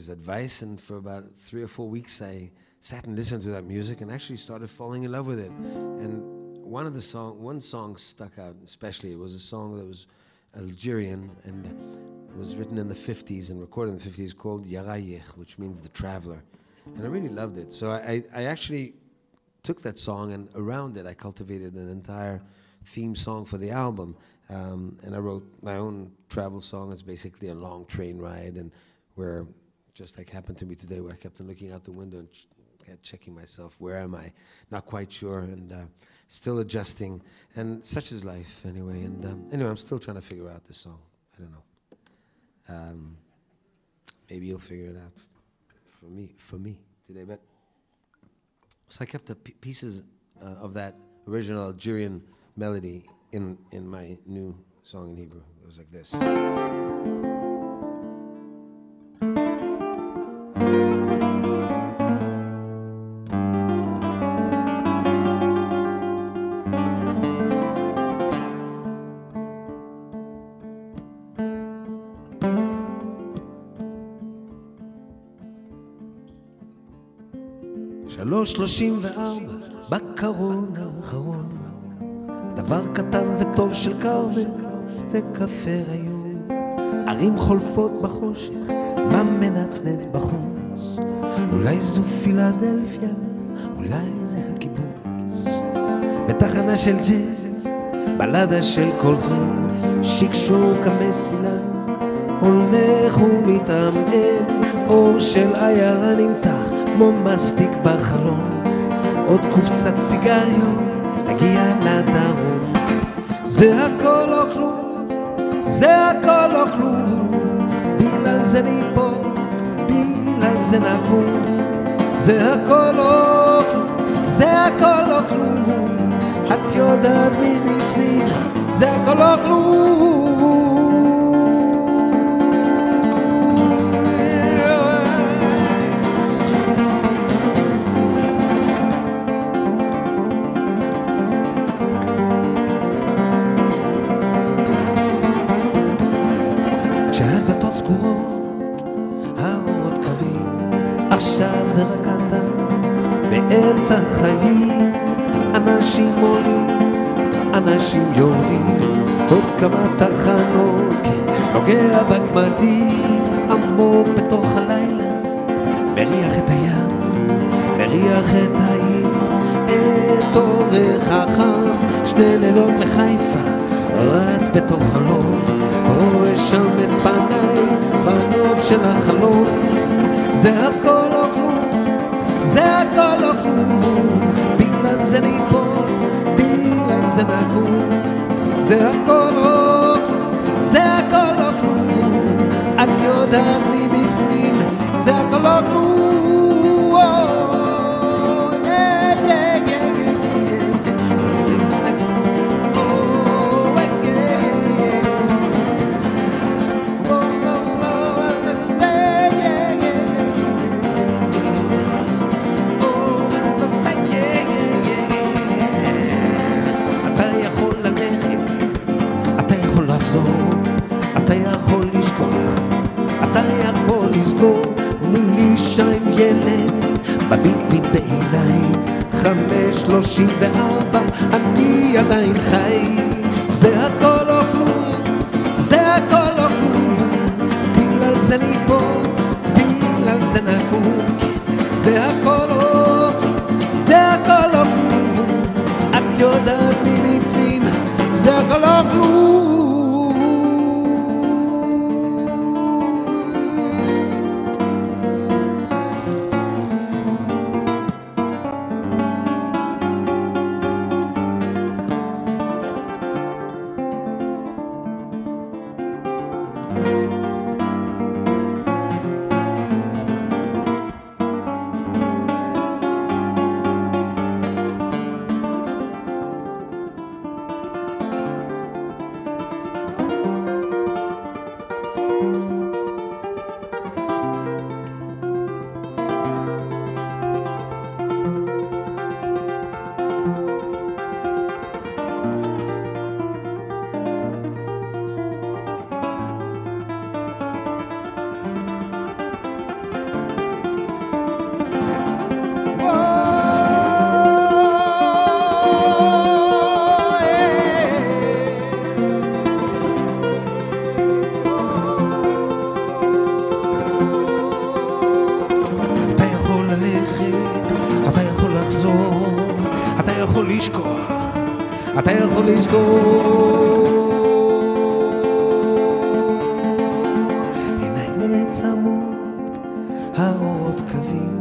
advice, and for about 3 or 4 weeks I sat and listened to that music and actually started falling in love with it. And one song stuck out especially. It was a song that was Algerian, and it was written in the 50s and recorded in the 50s, called Yarayech, which means the traveler. And I really loved it. So I actually took that song, and around it I cultivated an entire theme song for the album. And I wrote my own travel song. It's basically a long train ride, and where, just like happened to me today, where I kept on looking out the window and kept checking myself, where am I? Not quite sure, and still adjusting, and such is life anyway. And anyway, I'm still trying to figure out this song. I don't know. Maybe you'll figure it out for me today. But so I kept the pieces of that original Algerian melody in my new song in Hebrew. It was like this. שלושים וארבע בקרון האחרון, דבר קטן וטוב של קרבר וקפה היום, ערים חולפות בחושך, מה מנצנץ בחוץ, אולי זו פילדלפיה, אולי זה הקיבוץ, בתחנה של ג'אז, בלדה של קולטרן, שקשוק המסילה, הולך ומתעמעם, אור של עיירה נמתח כמו מסטיק בחלון, עוד קופסת סיגריות, נגיע לדרום. זה הכל או כלום, זה הכל או כלום, בגלל זה ניפול, בגלל זה נקום. זה הכל או כלום, זה הכל או כלום, את יודעת מבפנים, זה הכל או כלום. עכשיו זה רק אתה, באמצע החיים, אנשים עולים, אנשים יורדים, עוד כמה תחנות, כן, נוגע בגמדים, עמוק בתוך הלילה, מריח את הים, מריח את העיר, את אורך החם, 2 לילות לחיפה, רץ בתוך חלום, רואה שם את פניי, בנוף של החלום, זה הכל או כלום, זה הכל או כלום, בגלל זה ניפול, בגלל זה נקום, זה הכל או כלום, זה הכל או כלום, את יודעת לי בפנים, זה הכל או כלום. לבוא מולי שם ילד מביט בי בעיניים 5:34 אני עדיין חי זה הכל או כלום זה הכל או כלום בגלל זה אני פה בגלל זה נקום זה הכל או כלום זה הכל או כלום את יודעת מבפנים זה הכל או כלום אתה יכול לשכוח עיניים נעצמות האורות קווים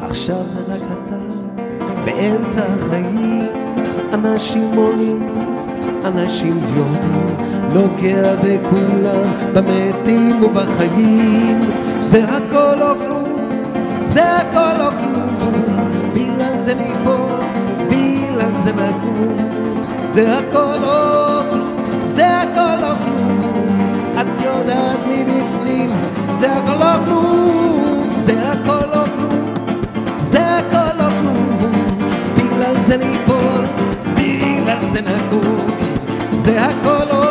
עכשיו זה רק אתה באמצע החיים אנשים עולים אנשים יורדים נוגע בכולם במתים ובחיים זה הכל או כלום זה הכל או כלום בגלל זה ניפול בגלל זה נקום זה הכל או כלום, זה הכל או כלום את יודעת מבפנים זה הכל או כלום, זה הכל או כלום זה הכל או כלום בגלל זה ניפול, בגלל זה נקום זה הכל או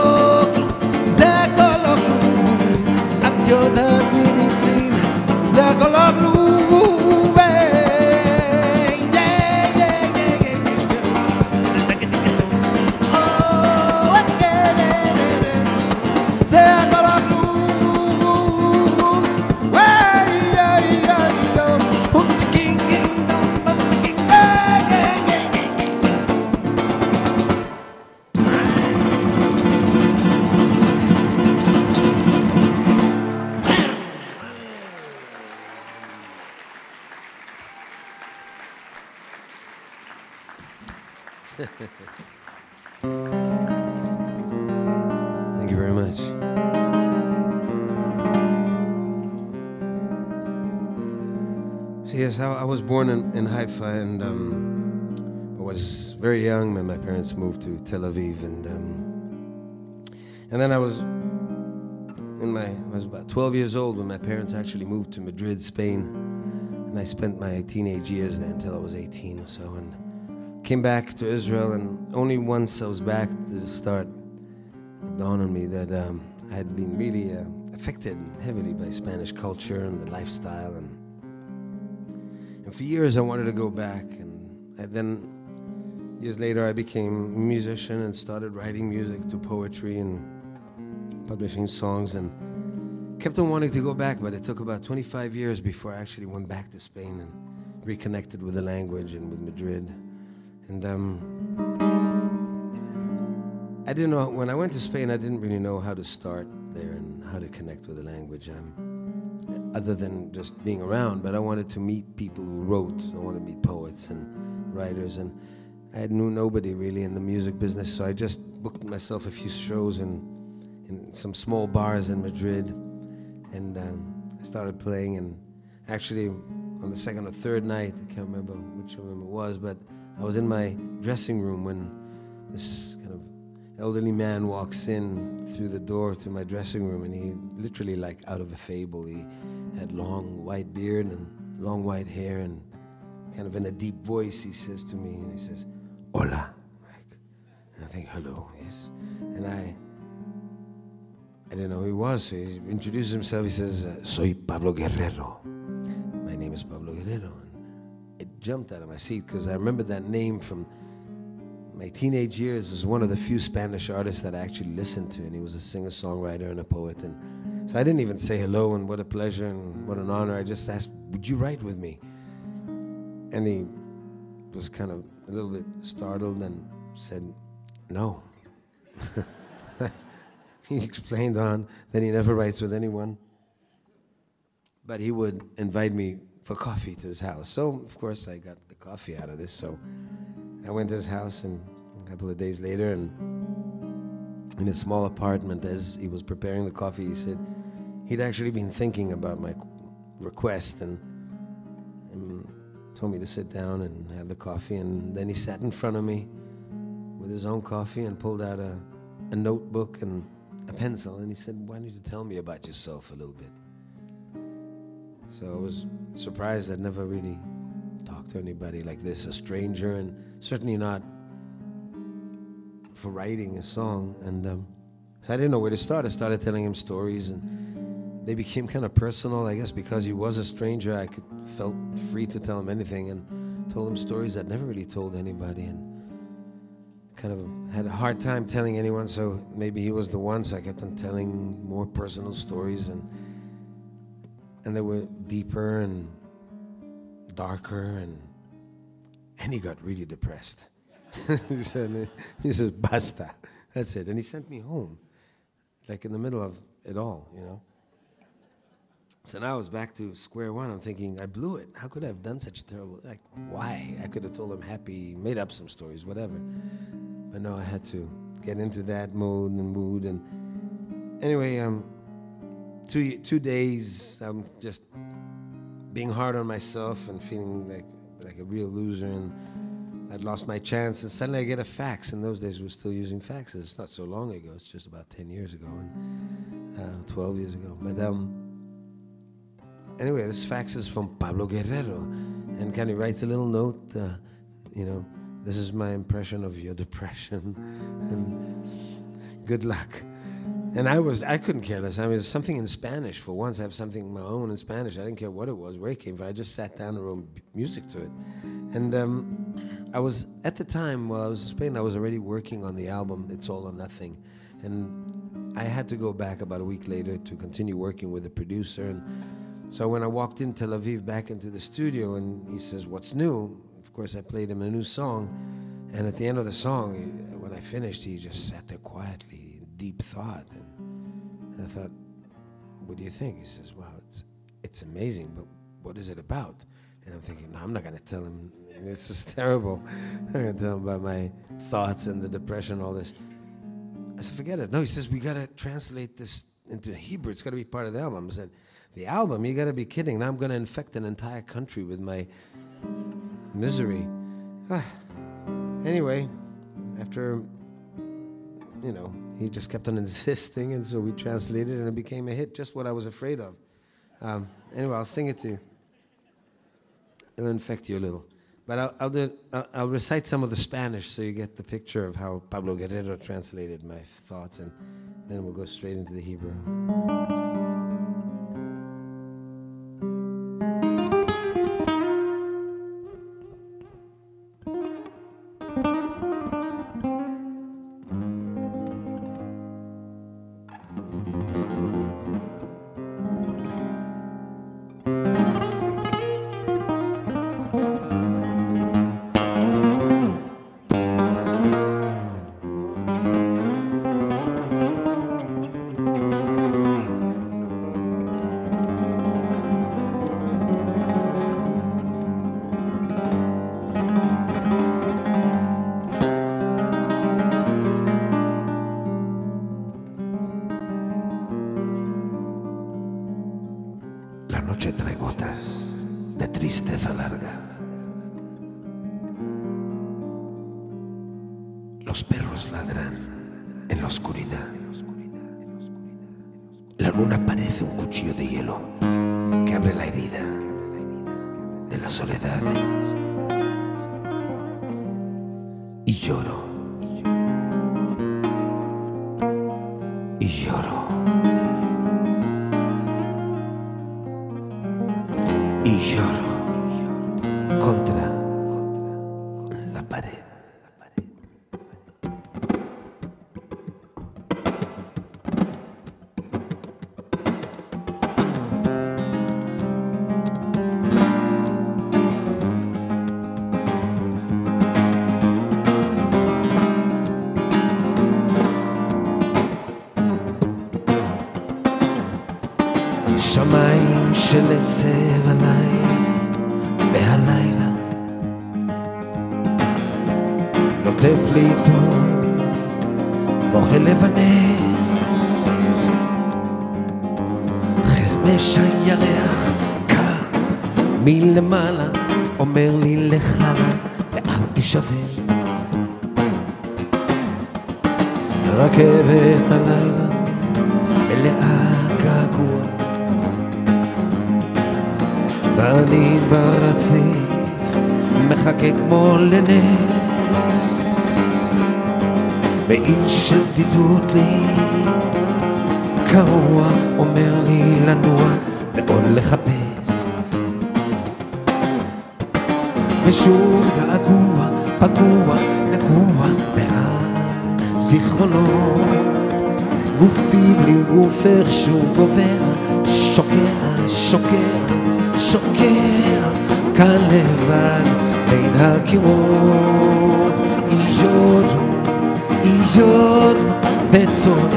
כלום, זה הכל או כלום את יודעת מבפנים זה הכל או כלום Thank you very much. So yes, I was born in Haifa, and I was very young when my parents moved to Tel Aviv, and then I was about 12 years old when my parents actually moved to Madrid, Spain, and I spent my teenage years there until I was 18 or so, and came back to Israel, and only once I was back did it start it dawned on me that I had been really affected heavily by Spanish culture and the lifestyle, and for years I wanted to go back, and then years later I became a musician and started writing music to poetry and publishing songs, and kept on wanting to go back, but it took about 25 years before I actually went back to Spain and reconnected with the language and with Madrid. And I didn't know, when I went to Spain, I didn't really know how to start there and how to connect with the language, other than just being around. But I wanted to meet people who wrote. I wanted to meet poets and writers, and I knew nobody really in the music business, so I just booked myself a few shows in some small bars in Madrid, and I started playing, and actually on the second or third night, I can't remember which of them it was, but I was in my dressing room when this kind of elderly man walks in through the door to my dressing room, and he literally, like out of a fable, he had long white beard and long white hair, and kind of in a deep voice he says to me, and he says, "Hola." And I think, hello, yes. And I didn't know who he was, so he introduces himself. He says, "Soy Pablo Guerrero. My name is Pablo Guerrero." And it jumped out of my seat because I remember that name from my teenage years. Was one of the few Spanish artists that I actually listened to, and he was a singer-songwriter and a poet. And so I didn't even say hello and what a pleasure and what an honor. I just asked, "Would you write with me?" And he was kind of a little bit startled and said, "No." He explained on that he never writes with anyone, but he would invite me for coffee to his house. So, of course, I got the coffee out of this. So I went to his house, and a couple of days later, and in his small apartment, as he was preparing the coffee, he said he'd actually been thinking about my request and told me to sit down and have the coffee. And then he sat in front of me with his own coffee and pulled out a notebook and a pencil, and he said, "Why don't you tell me about yourself a little bit?" So I was surprised. I'd never really talked to anybody like this, a stranger, and certainly not for writing a song. And so I didn't know where to start. I started telling him stories, and they became kind of personal, I guess, because he was a stranger. I felt free to tell him anything, and told him stories I'd never really told anybody, and kind of had a hard time telling anyone, so maybe he was the one, so I kept on telling more personal stories, and they were deeper and darker, and he got really depressed. he says, "Basta." That's it. And he sent me home, like in the middle of it all, you know. So now I was back to square one. I'm thinking, I blew it. How could I have done such a terrible, like, why? I could have told him happy, made up some stories, whatever. But no, I had to get into that mode and mood. And anyway, 2 days, I'm just being hard on myself and feeling like a real loser, and I'd lost my chance. And suddenly I get a fax. In those days, we were still using faxes. It's not so long ago. It's just about 10 years ago, and 12 years ago. But anyway, this fax is from Pablo Guerrero, and kind of writes a little note, you know, "This is my impression of your depression, and good luck." And I couldn't care less. I mean, it was something in Spanish for once. I have something of my own in Spanish. I didn't care what it was, where it came from. I just sat down and wrote music to it. And I was, at the time, while I was in Spain, I was already working on the album, It's All or Nothing. And I had to go back about a week later to continue working with the producer. And so when I walked in Tel Aviv back into the studio, and he says, "What's new?" Of course, I played him a new song. And at the end of the song, when I finished, he just sat there quietly in deep thought. And I thought, "What do you think?" He says, "Wow, it's amazing, but what is it about?" And I'm thinking, no, I'm not going to tell him. This is terrible. I'm going to tell him about my thoughts and the depression, all this. I said, "Forget it." No, he says, "We got to translate this into Hebrew. It's got to be part of the album." I said, "The album? You got to be kidding. Now I'm going to infect an entire country with my misery." Anyway, after, you know, he just kept on insisting, and so we translated it, and it became a hit, just what I was afraid of. Anyway, I'll sing it to you. It'll infect you a little. But I'll recite some of the Spanish so you get the picture of how Pablo Guerrero translated my thoughts, and then we'll go straight into the Hebrew. noche trae gotas de tristeza larga. Los perros ladran en la oscuridad. La luna parece un cuchillo de hielo que abre la herida de la soledad. Y lloro. Y lloro. y lloro contra la pared. שמיים של עצב עליי והלילה נוטף לי איתו מוכל לבנה חרמש הירח קר מלמעלה אומר לי לחלה ואל תישבר רכבת הלילה מלאה געגוע ואני ברציף מחכה כמו לנס בעין של בדידות לי קרוע אומר לי לנוע ועוד לחפש ושוב געגוע פגוע נגוע ברעל זיכרונות גופי בלי גוף איכשהו גובר שוקע שוקע שוקע כאן לבד בין הקירות איור וצועק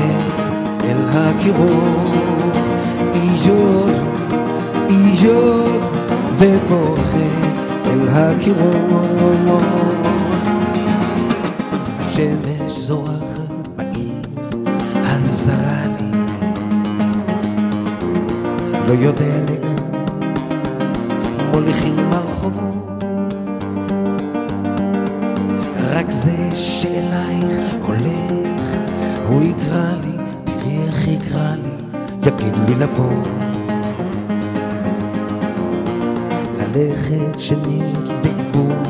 אל הקירות איור ובוכה אל הקירות שמש זורחת בעיר הזרה לי לא יודע לאן מוליכים ברחובות רק זה שאלייך הולך הוא יקרא לי תראי איך יקרא לי יגיד לי לבוא ללכת שנית בעיבון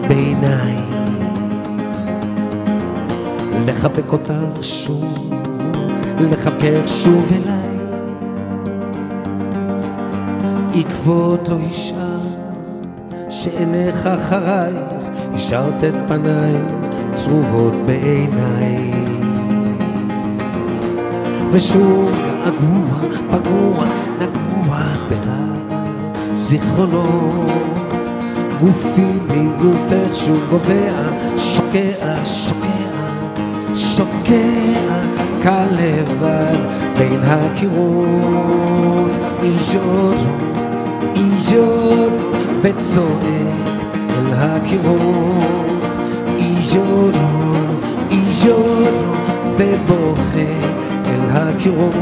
בעינייך לחבק אותך שוב לחבקך שוב אליי עקבות לא השאר שעיניך אחרייך השארת את פנייך צרובות בעיניי ושוב געגוע פגוע נגוע ברעל זיכרונות גופי בלי גוף איכשהו גובע שוקע שוקע שוקע קל לבד בין הקירות איור וצועק אל הקירות איור ובוכה אל הקירות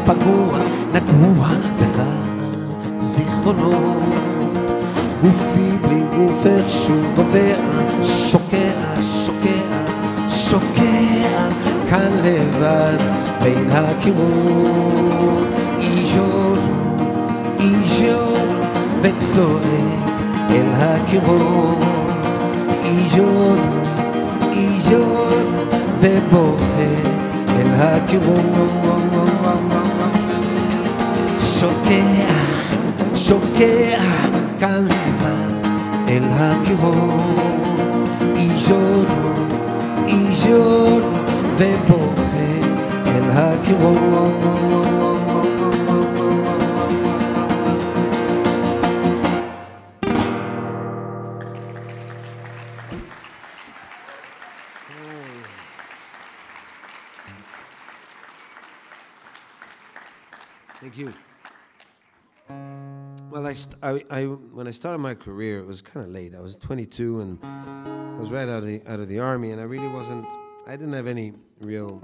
פגוע, נגוע ברעל זיכרונות גופי בלי גוף איכשהו גובע שוקע, שוקע, שוקע כאן לבד בין הקירות איור וצועק אל הקירות איור ובוכה אל הקירות שוקע, שוקע כאן לבד אל הקירות איור ובוכה אל הקירות Thank you. Well, when I started my career, it was kind of late. I was 22, and I was right out of the army, and I really wasn't. I didn't have any real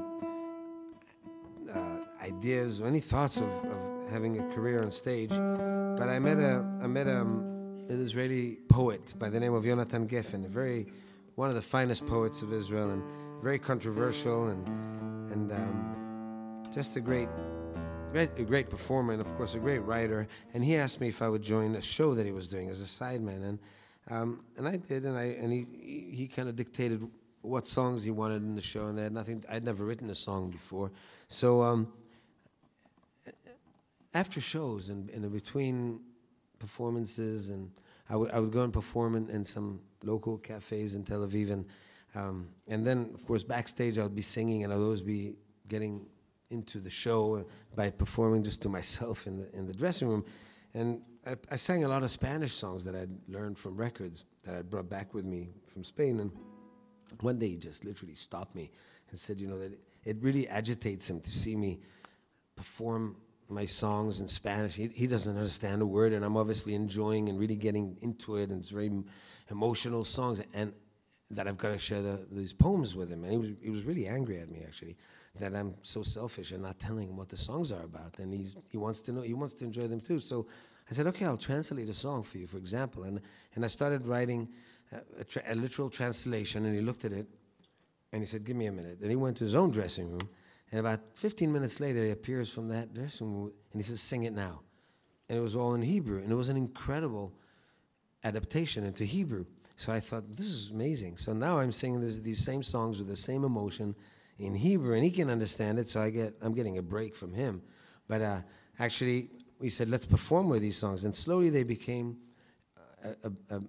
ideas or any thoughts of having a career on stage. But I met an Israeli poet by the name of Yonatan Geffen, one of the finest poets of Israel, and very controversial and just a great performer, and of course a great writer. And he asked me if I would join a show that he was doing as a sideman, and I did, and he kind of dictated what songs he wanted in the show, and they had nothing. I'd never written a song before, so after shows and in between performances, and I would go and perform in some local cafes in Tel Aviv, and then of course backstage I would be singing, and I'd always be getting into the show by performing just to myself in the dressing room. And I sang a lot of Spanish songs that I'd learned from records that I'd brought back with me from Spain. And one day he just literally stopped me and said, you know, that it really agitates him to see me perform my songs in Spanish. He doesn't understand a word, and I'm obviously enjoying and really getting into it, and it's very emotional songs, and that I've got to share these poems with him. And he was really angry at me, actually, that I'm so selfish and not telling him what the songs are about. And he wants to know, he wants to enjoy them too. So I said, okay, I'll translate a song for you, for example. And I started writing a literal translation, and he looked at it, and he said, give me a minute. Then he went to his own dressing room, and about 15 minutes later, he appears from that dressing room, and he says, sing it now. And it was all in Hebrew, and it was an incredible adaptation into Hebrew. So I thought, this is amazing. So now I'm singing these same songs with the same emotion in Hebrew, and he can understand it, so I'm getting a break from him. But actually, we said, let's perform with these songs. And slowly they became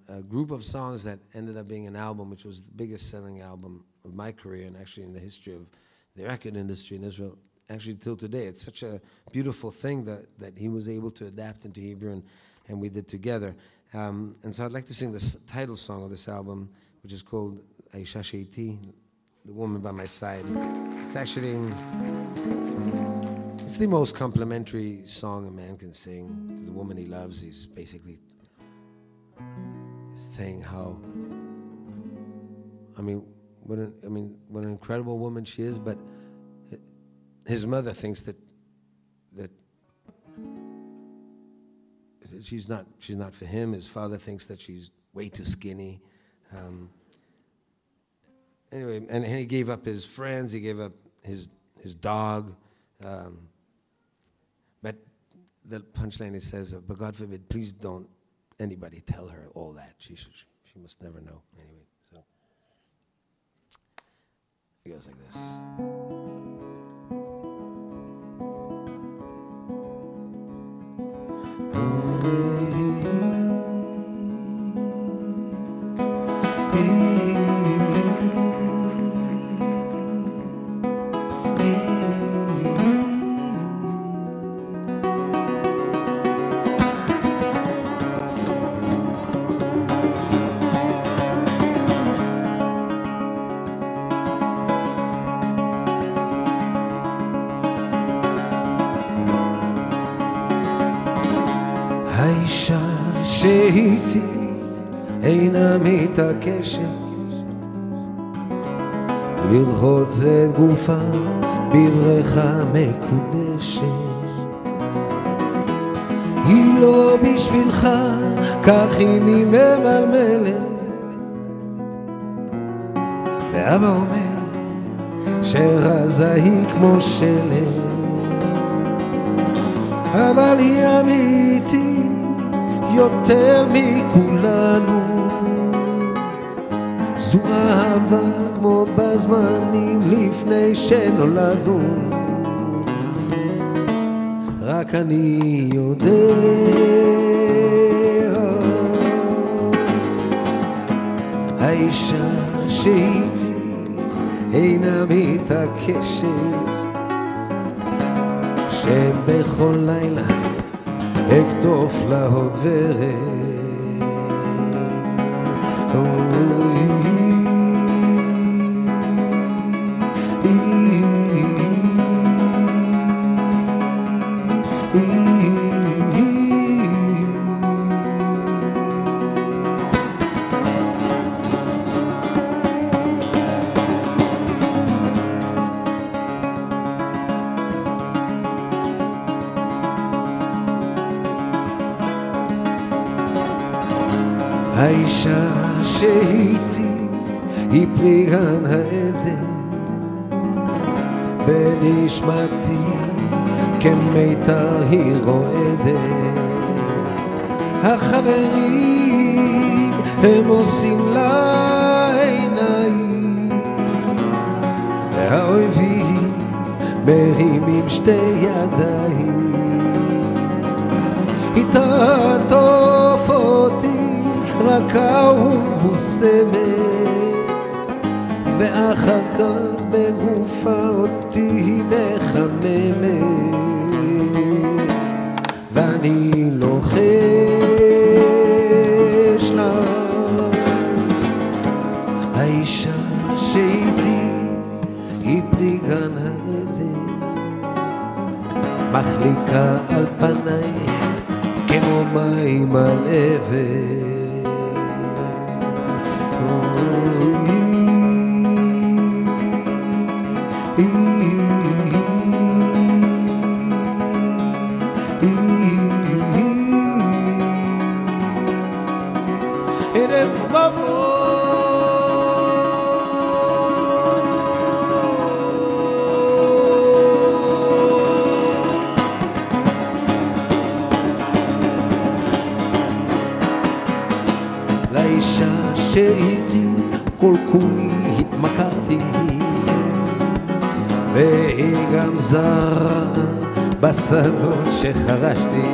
a group of songs that ended up being an album, which was the biggest selling album of my career, and actually in the history of the record industry in Israel, actually till today. It's such a beautiful thing that he was able to adapt into Hebrew, and we did together. And so I'd like to sing the title song of this album, which is called Aisha Sheiti, the woman by my side. It's actually, it's the most complimentary song a man can sing to the woman he loves. He's basically saying how, what an incredible woman she is, but his mother thinks that she's not for him. His father thinks that she's way too skinny. Anyway, and he gave up his friends, he gave up his dog. But the punchline, he says, but God forbid, please don't anybody tell her all that. She must never know. Anyway, so it goes like this. האישה שהייתי אינה מתעקשת לרחוץ את גופה בבריכה מקודשת. היא לא בשבילך, כך היא ממלמלת. ואבא אומר שרזה היא כמו שלג, אבל היא אמיתית יותר מכולנו. זו אהבה כמו בזמנים לפני שנולדנו. רק אני יודע, האישה שהייתי אינה מתעקשת, שבכל לילה אקטוף לה עוד ורד. האישה שהייתי היא פרי גן העדן, בנשמתי כמיתר היא רועדת. החברים הם עושים לה עיניים, והאויבים מרימים שתי ידיים. היא תעטוף אותי רק אהוב וסמל, ואחר כך בגופה אותי היא מחממת, ואני לוחש לה. האישה שאיתי היא פרי גן העדן, מחליקה על פניי כמו מים על אבן. לאישה שהייתי כל כולי התמכרתי, והיא גם זרה בשדות שחרשתי.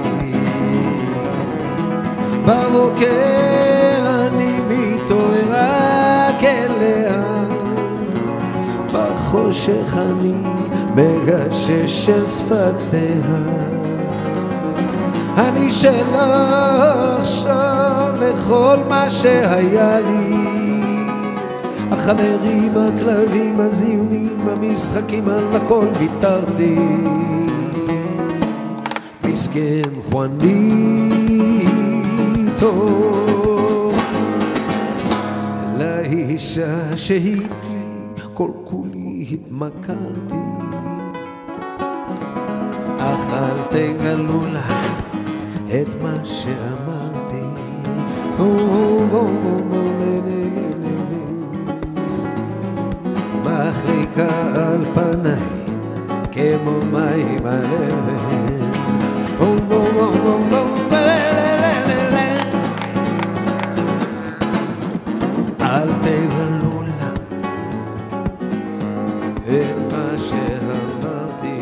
בבוקר אני מתעורר רק אליה, בחושך אני מגשש של שפתיה. אני שלה עכשיו וכל מה שהיה לי, החברים, הכלבים, הזיונים, המשחקים, על הכל ויתרתי. מסכן חואניטו, לאישה שהייתי כל כולי התמכרתי, אך אל תגלו לך את מה שאמרתי. מחליקה על פניי כמו מים על אבן. אל תגלו לה את מה שאמרתי.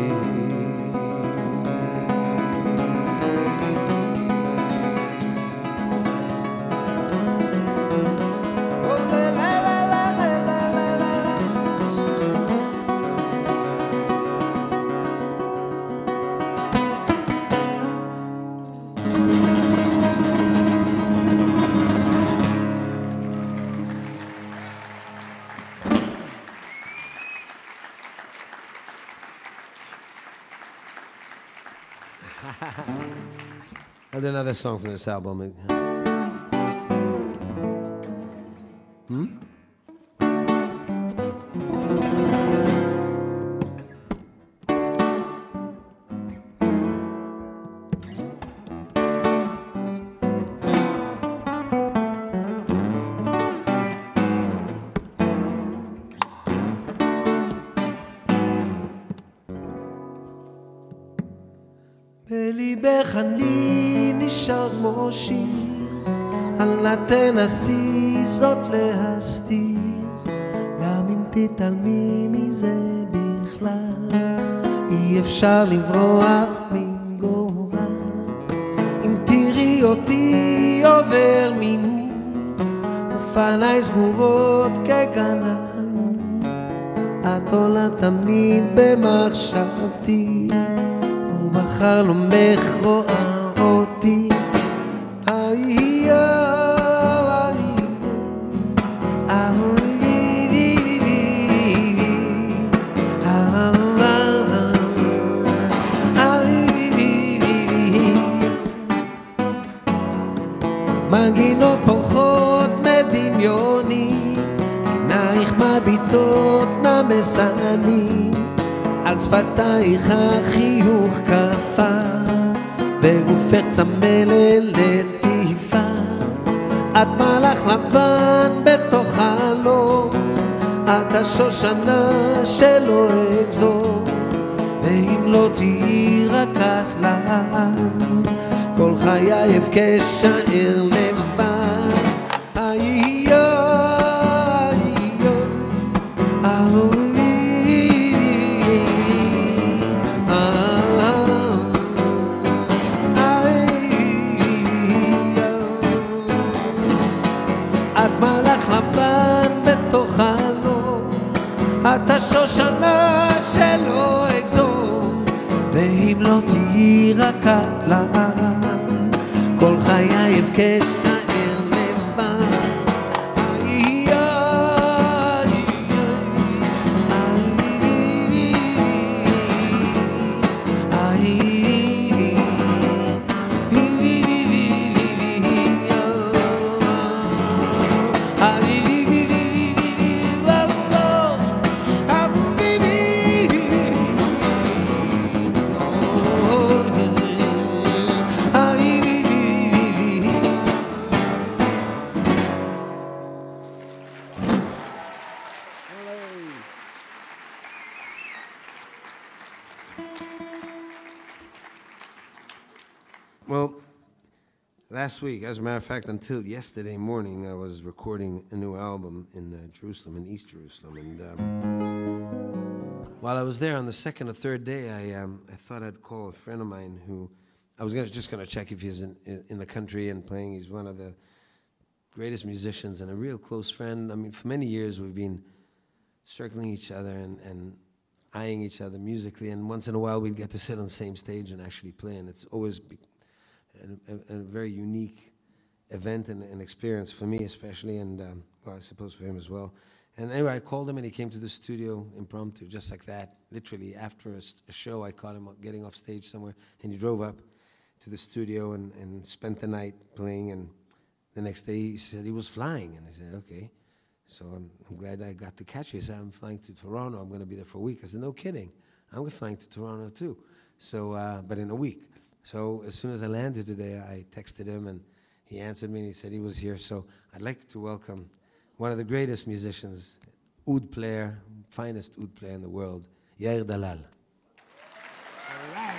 I'll do another song from this album. בליבך אני נשאר כמו שיר, אל תנסי זאת להסתיר, גם אם תתעלמי מזה בכלל, אי אפשר לברוח מגורל. אם תראי אותי עובר מינון, ופניי סגורות כגנן, את עולה תמיד במחשבתי, בחלומך רואה אותי. מנגינות פורחות מדמיוני, עינייך מביטות נמסני, על שפתייך החיוך קפה, וגופך צמא ללטיפה. את מלאך לבן בתוך חלום, את השושנה שלא אגזור, ואם לא תהי רק כחלן, כל חיי אבכה שער לבן. איי את מלאך לבן בתוך חלום, את השושנה שלא אגזור, ואם לא תהי רק קטלן, כל חיי אבכה שער לבן. Well, last week, as a matter of fact, until yesterday morning, I was recording a new album in Jerusalem, in East Jerusalem. And while I was there on the second or third day, I thought I'd call a friend of mine who I was just going to check if he's in the country and playing. He's one of the greatest musicians and a real close friend. I mean, for many years, we've been circling each other and eyeing each other musically. And once in a while, we'd get to sit on the same stage and actually play. And it's always a very unique event and experience for me especially, and well, I suppose for him as well. And anyway, I called him and he came to the studio impromptu, just like that. Literally after a show, I caught him getting off stage somewhere, and he drove up to the studio and spent the night playing. And the next day he said he was flying, and I said, okay. So I'm glad I got to catch you. He said, I'm flying to Toronto. I'm going to be there for a week. I said, no kidding. I'm flying to Toronto too. So, but in a week. So as soon as I landed today, I texted him, and he answered me, and he said he was here. So I'd like to welcome one of the greatest musicians, oud player, finest oud player in the world, Yair Dalal. All right.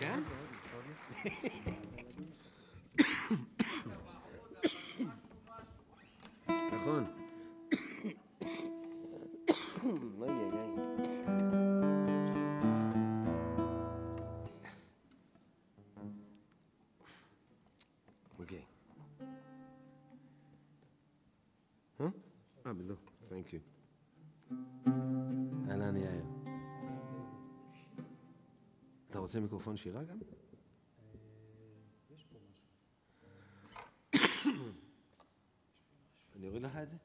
Can? נכון. Okay. Huh? בדיוק. Thank you. אהלן יאיר. אתה רוצה מיקרופון שירה גם? אני אוריד לך את זה?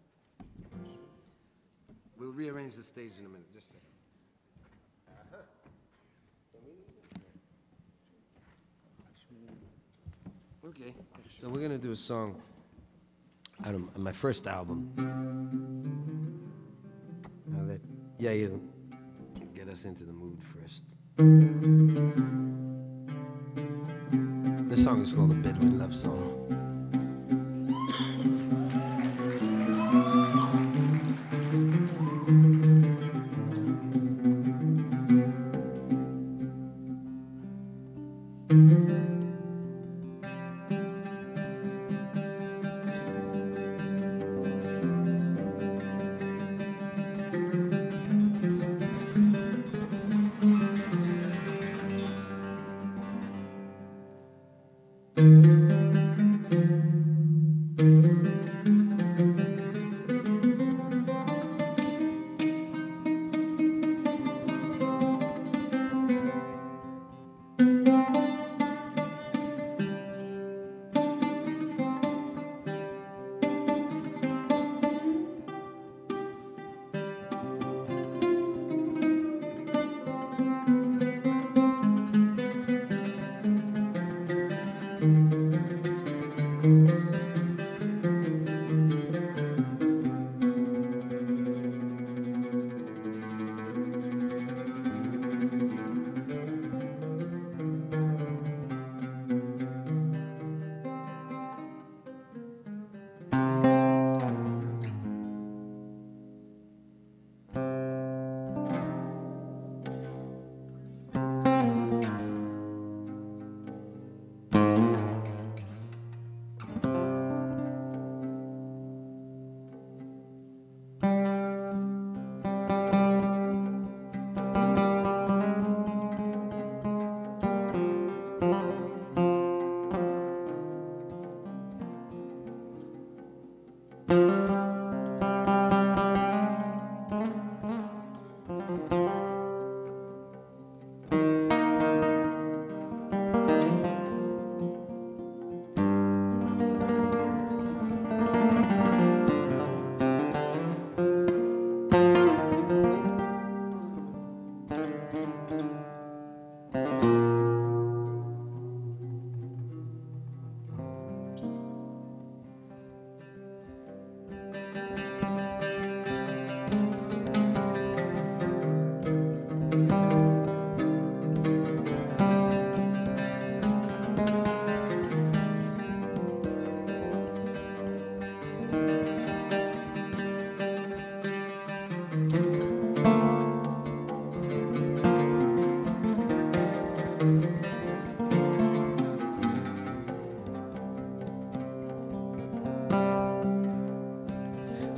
We'll rearrange the stage in a minute. Just a second. Okay, so we're going to do a song out of my first album. I'll let Yair get us into the mood first. This song is called a Bedouin Love Song.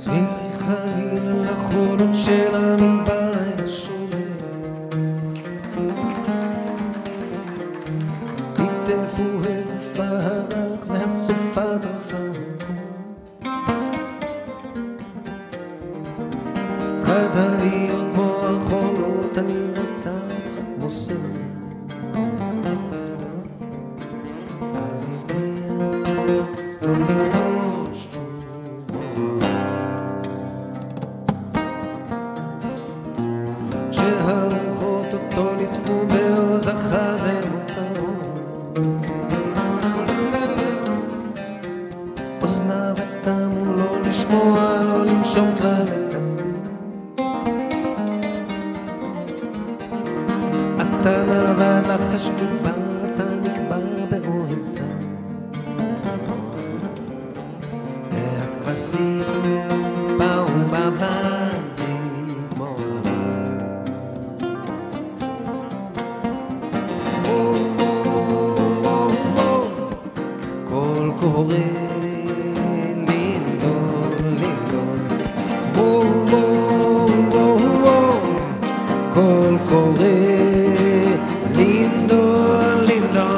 צלילי חלילה לחולות של המדבר השומם כתפו הגופה הרך והסופה דרפה חדה להיות כמו החולות אני רוצה אותך כמו סלע אז הבקיע לא לראות שוב כשהרוחות אותו ליטפו בעוז החזה מותר אוזניו התמו לא לשמוע לא לנשום כלל את עצמי אתה נעבד לחש מדבר אתה נקבר באוהל צר והכבשים באו בוואדי כמו קול קורא לינדון לינדון קול קורא לינדון לינדון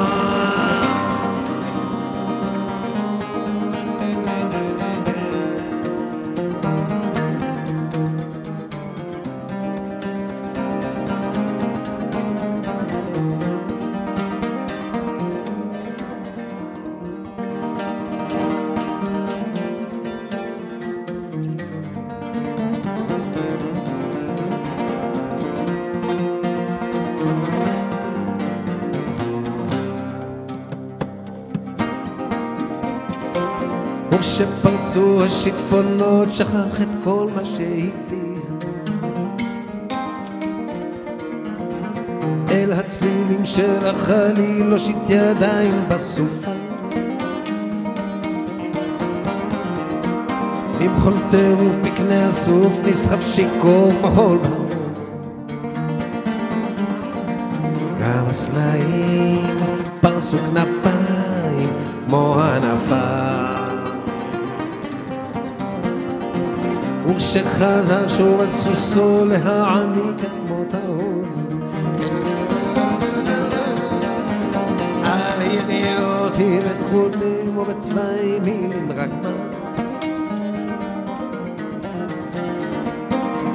וכשפרצו השיטפונות שכח את כל מה שהבטיח אל הצלילים של החליל הושיט ידיים בסופה עם חול טירוף בקנה הסוף נסחף שיכור מחול באור גם הסלעים פרסו כנפיים כמו הנפה וכשחזר שוב על סוסו להעניק את מות האוהל על יריות ובחוטים ובצבעים מילים רק מה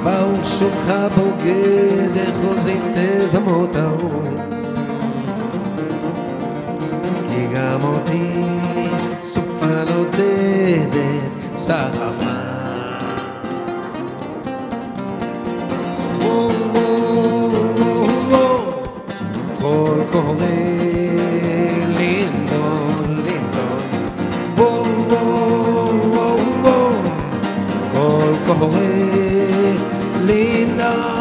ברוך שובך בוגד אחוז היטב במות האוהל כי גם אותי סופה נודדת סחפה קול קורא לינדון לינדון קול קורא לינדון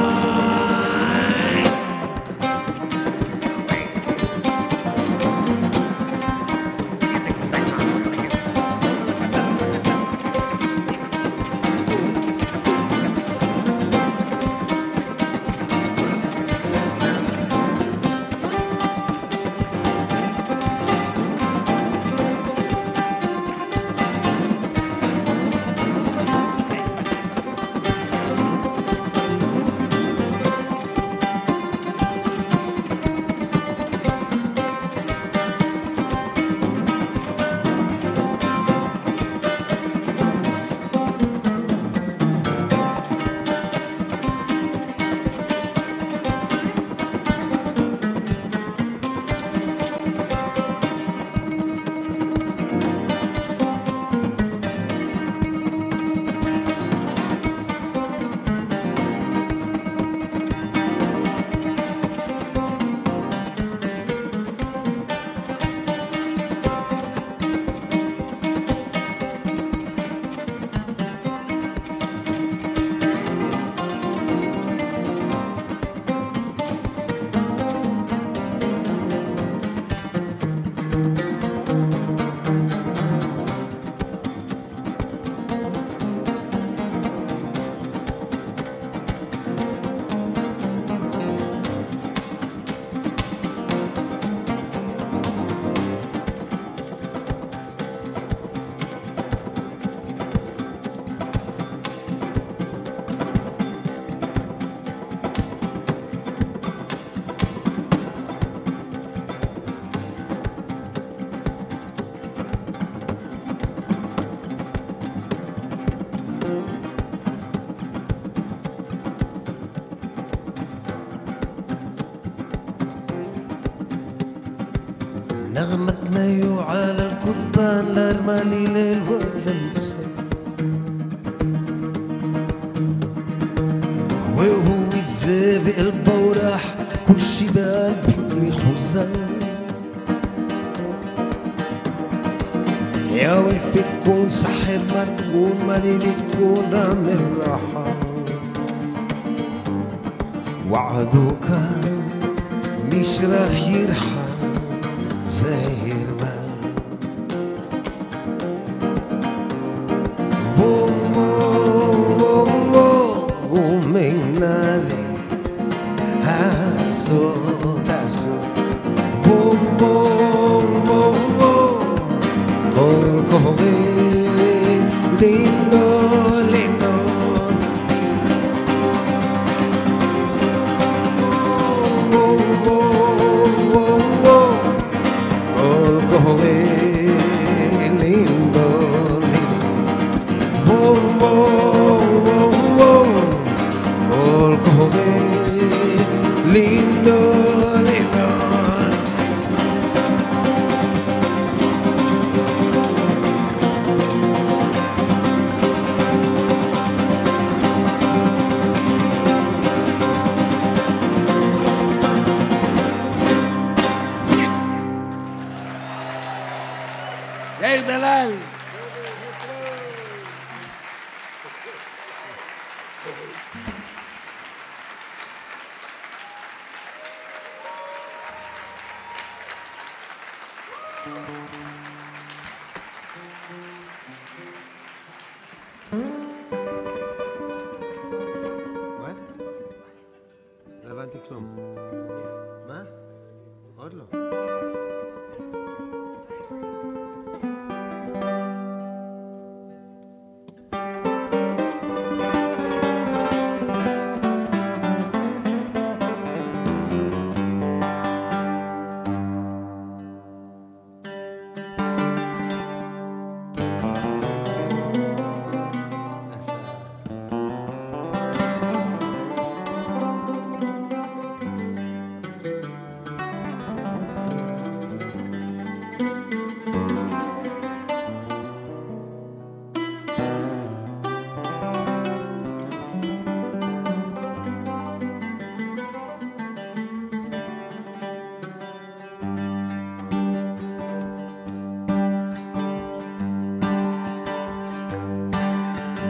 نيو على الكثبان لارمالي للوذن وهو الذئب البورح كل شبال بطري حزان يا ويلفي تكون سحر ما تكون مريض تكون رامي الراحة وعدوك مش راح يرحم زي رمال ومن نادي هاسود هاسود col cove lindo lindo col cove lindo col cove lindo lindo Yair Dalal. לא הבנתי כלום. מה? עוד לא.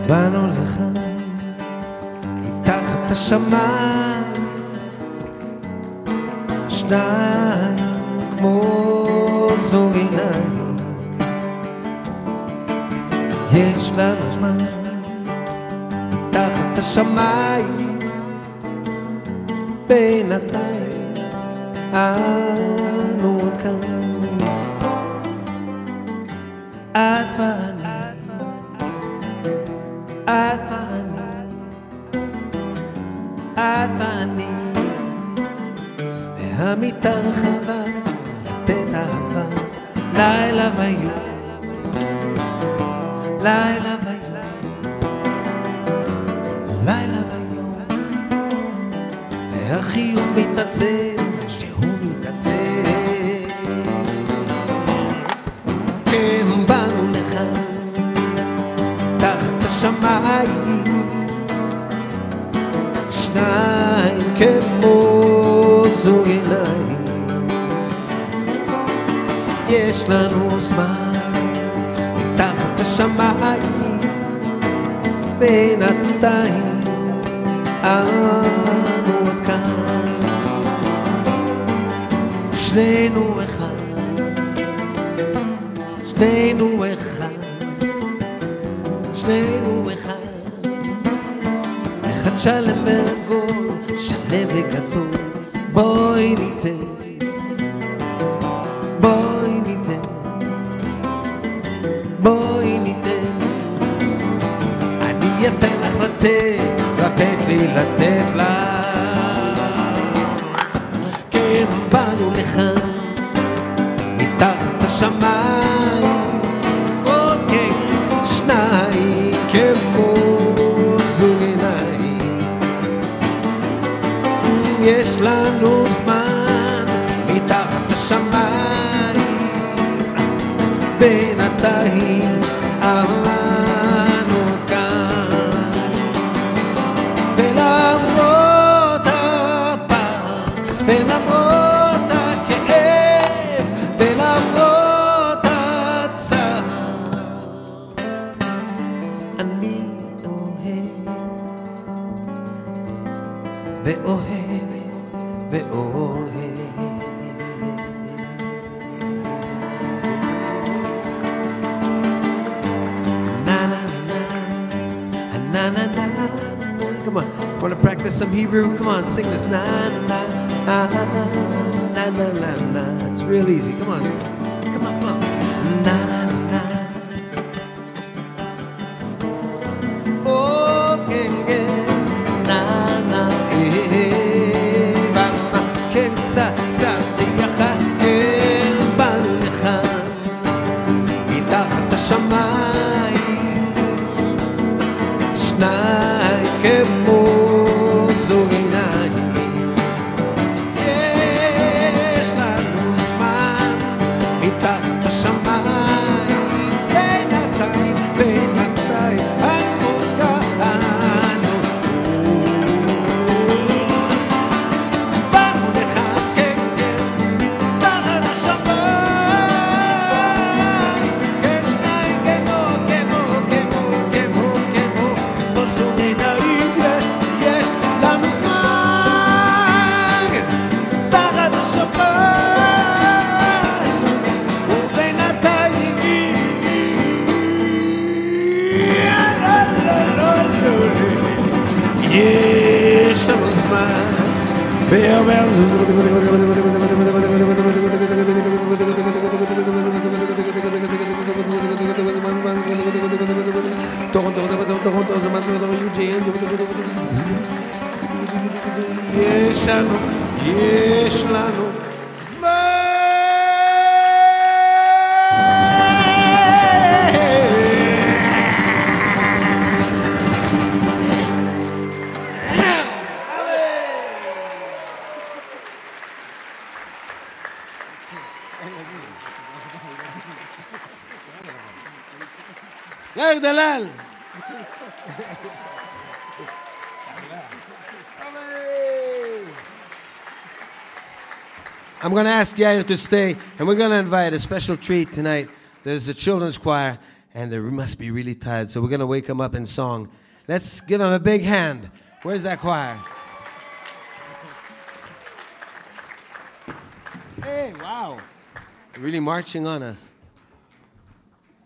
באנו לך מתחת השמיים שניים כמו זוג עיניים יש לנו זמן מתחת השמיים בינתיים אנו עוד כאן את ואני את ואני והמיטה רחבה לתת אהבה לילה ויום לילה ויום לילה ויום והחיוך מתנצל שהוא מתעצל כן באנו לכאן תחת השמיים שניים כמו זוג עיניים יש לנו זמן מתחת השמיים בינתיים אנו עוד כאן שנינו אחד שנינו אחד שנינו אחד אחד שלם ועגול שלם וגדול בואי ניתן בואי ניתן בואי ניתן אני אתן לך לתת לי לתת לך כן באנו לכאן מתחת השמיים אוקיי שניים כמו זוג עיניים יש לנו זמן מתחת השמיים בינתיים אנו כאן. ולמרות הפער, ולמרות הכאב, ולמרות הצער, אני אוהב ואוהב ואוהב. Come on, want to practice some Hebrew? Come on, sing this. Na na na na na na na na. It's real easy. Come on, come on, come on. Na na na. Oh, genge. Na na. Baba, kenza za yacha. Banu lechan. מתחת השמיים. שניים כמו זוג עיניים. יש לנו זמן מתחת השמיים. בינתיים, בינתיים, אנו כאן. באנו לכאן, כן, כן, תחת השמיים. כן, שניים כמו, כמו, כמו, כמו, כמו, בזוג עיניים. יש לנו זמן תחת השמיים. ובינתיים יש לנו זמן. יש לנו זמן. יאיר דלל. I'm going to ask Yair to stay, and we're going to invite a special treat tonight. There's a children's choir, and they must be really tired, so we're going to wake them up in song. Let's give them a big hand. Where's that choir? Hey, wow. They're really marching on us.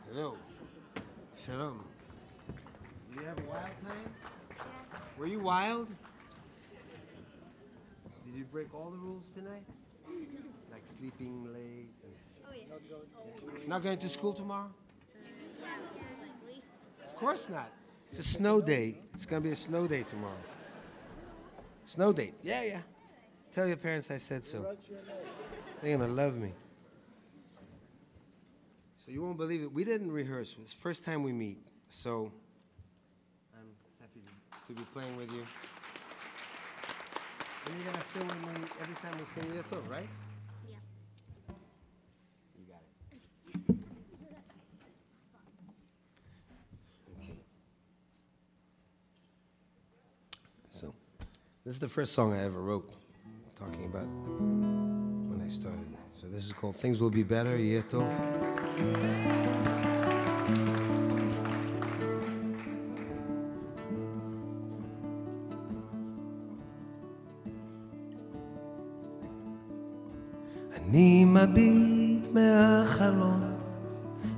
Hello. Shalom. Did you have a wild time? Yeah. Were you wild? Did you break all the rules tonight? Like sleeping late? Oh, yeah. Not going to school tomorrow? Of course not. It's a snow day. It's going to be a snow day tomorrow. Snow date. Yeah, yeah. Tell your parents I said so. They're going to love me. So you won't believe it. We didn't rehearse. It's the first time we meet. So I'm happy to be playing with you. And you're going to sing with me every time we sing Yatov, right? Yeah. You got it. Okay. So this is the first song I ever wrote, talking about when I started. So this is called Things Will Be Better, Yatov. אני מביט מהחלון,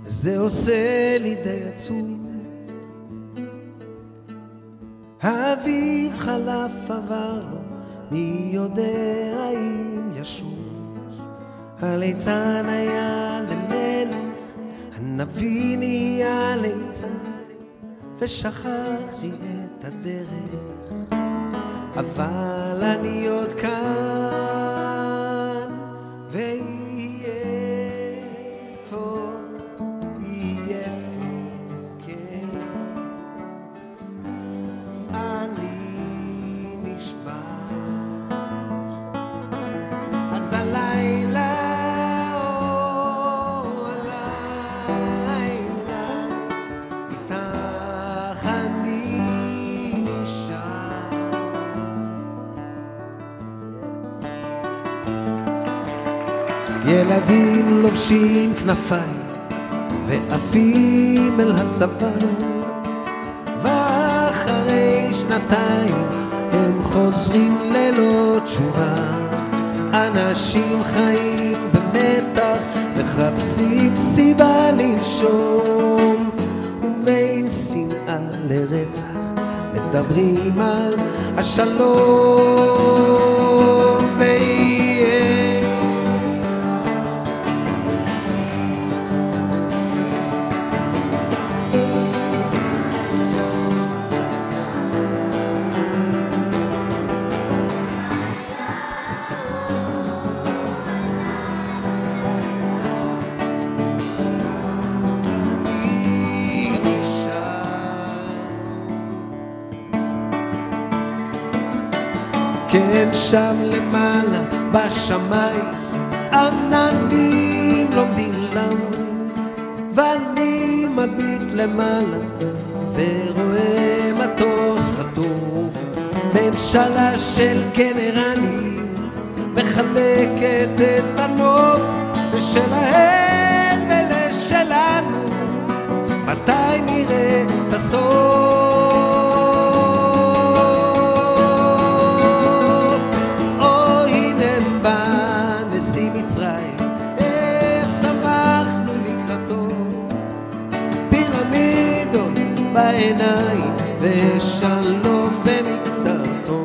זה עושה לי די עצוב. האביב חלף עבר לו, מי יודע אם ישוב. הליצן היה למלך, הנביא נהיה ליצן, ושכחתי את הדרך, אבל אני עוד כאן, ויהיה טוב, יהיה טוב, כן. אני נשבע, אז הלילה, או הלילה, ילדים לובשים כנפיים ועפים אל הצבא, ואחרי שנתיים הם חוזרים ללא תשובה. אנשים חיים במתח, מחפשים סיבה לנשום, ובין שנאה לרצח מדברים על השלום. ויהיה כן, שם למעלה בשמיים עננים לומדים לעוף, ואני מביט למעלה ורואה מטוס חטוף. ממשלה של גנרלים מחלקת את הנוף לשלהם ולשלנו. מתי נראה את הסוף? בעיניים ושלום במקטרתו,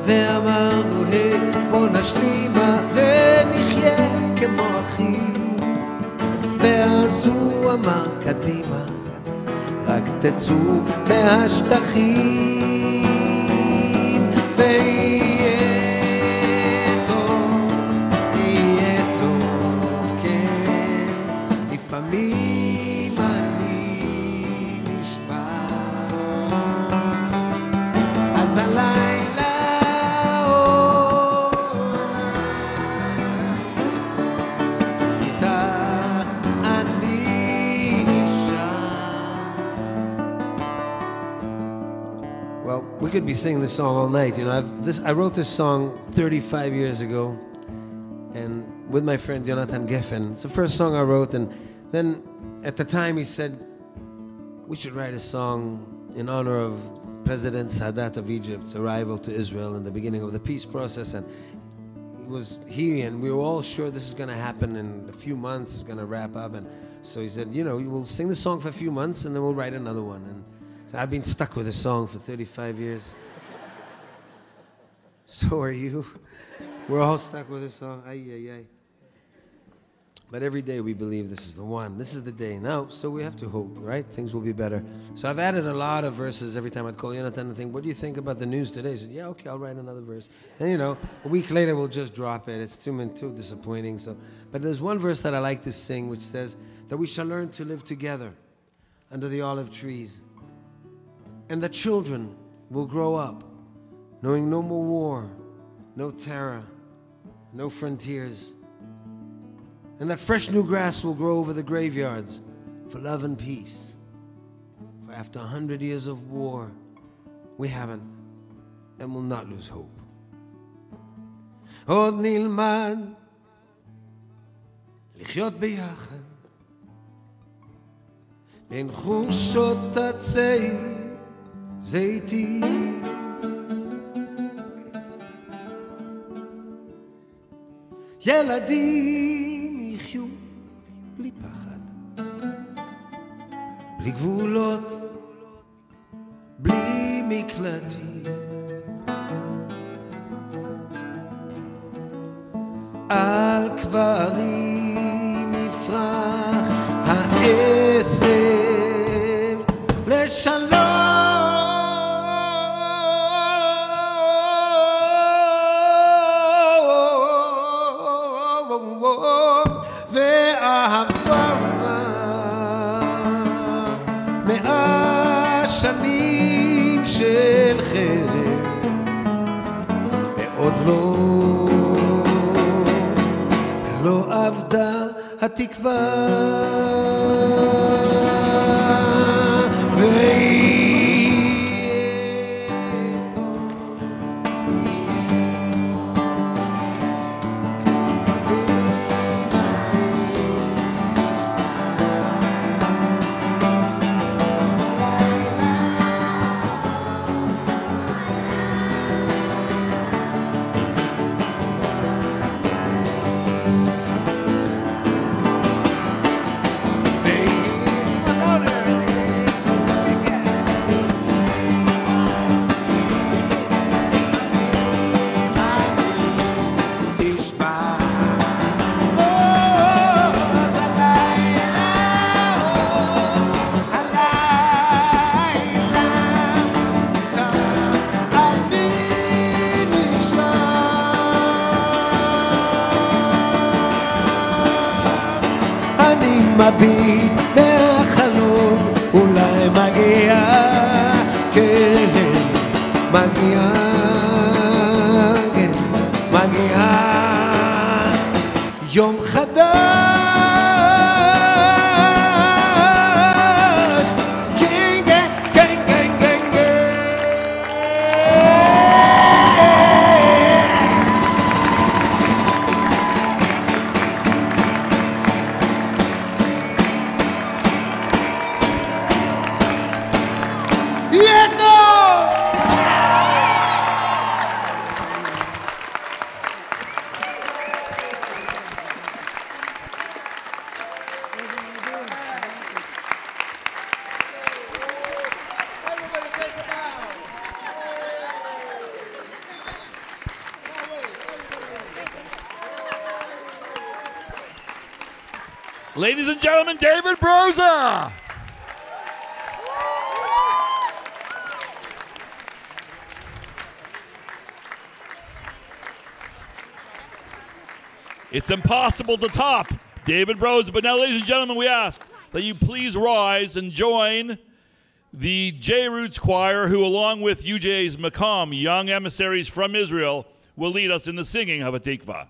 ואמרנו היי בוא נשלימה ונחיה כמו אחים. ואז הוא אמר קדימה רק תצאו מהשטחים, ויהיה טוב, יהיה טוב, כן, לפעמים אז הלילה איתך אני נשאר. Well, we could be singing this song all night. You know, I wrote this song 35 years ago, and with my friend Jonathan Geffen. It's the first song I wrote, and then at the time he said we should write a song in honor of President Sadat of Egypt's arrival to Israel in the beginning of the peace process. And we were all sure this is going to happen in a few months, it's going to wrap up. And so he said, you know, we'll sing the song for a few months and then we'll write another one. And so I've been stuck with this song for 35 years. So are you. We're all stuck with this song. Ay, ay, ay. But every day we believe this is the one. This is the day. Now, so we have to hope, right? Things will be better. So I've added a lot of verses every time I'd call Jonathan and think, what do you think about the news today? He said, yeah, okay, I'll write another verse. And, you know, a week later we'll just drop it. It's too disappointing. So, but there's one verse that I like to sing which says that we shall learn to live together under the olive trees. And the children will grow up knowing no more war, no terror, no frontiers. And that fresh new grass will grow over the graveyards for love and peace. For after 100 years of war, we haven't and will not lose hope. עוד נלמד לחיות ביחד בין חורשות עצי זיתים. ילדים יחיו בלי פחד, בלי גבולות, בלי מקלטים. על קברים יפרח העשב לשלום, ואהבה 100 שנים של חרב, ועוד לא אבדה התקווה. מביט מהחלון, אולי מגיע, כן, מגיע, כן, מגיע יום חדש. Ladies and gentlemen, David Broza. It's impossible to top David Broza. But now, ladies and gentlemen, we ask that you please rise and join the J Roots Choir, who, along with UJA's Makam, young emissaries from Israel, will lead us in the singing of Hatikvah.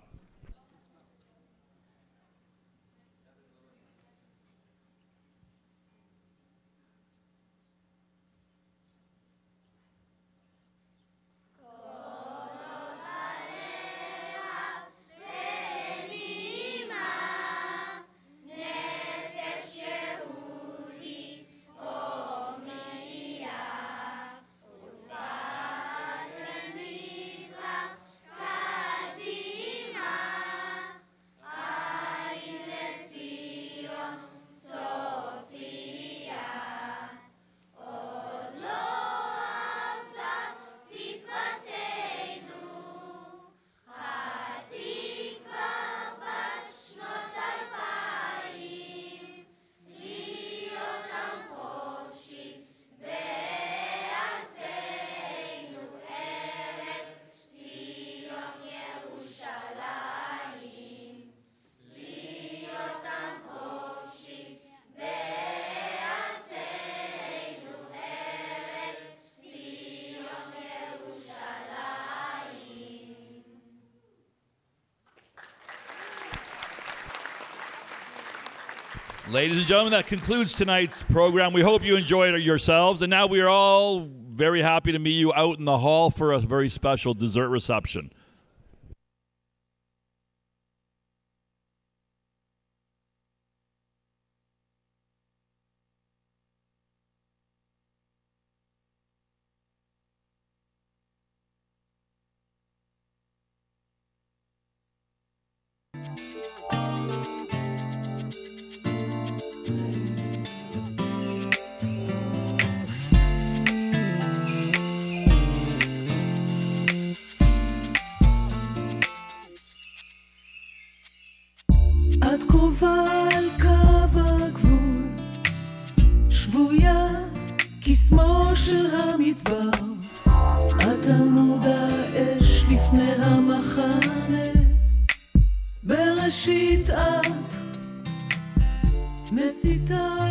Ladies and gentlemen, that concludes tonight's program. We hope you enjoyed it yourselves. And now we are all very happy to meet you out in the hall for a very special dessert reception. את קרובה על קו הגבול, שבויה קסמו של המדבר, את עמוד האש לפני המחנה, בראשית את מסיתה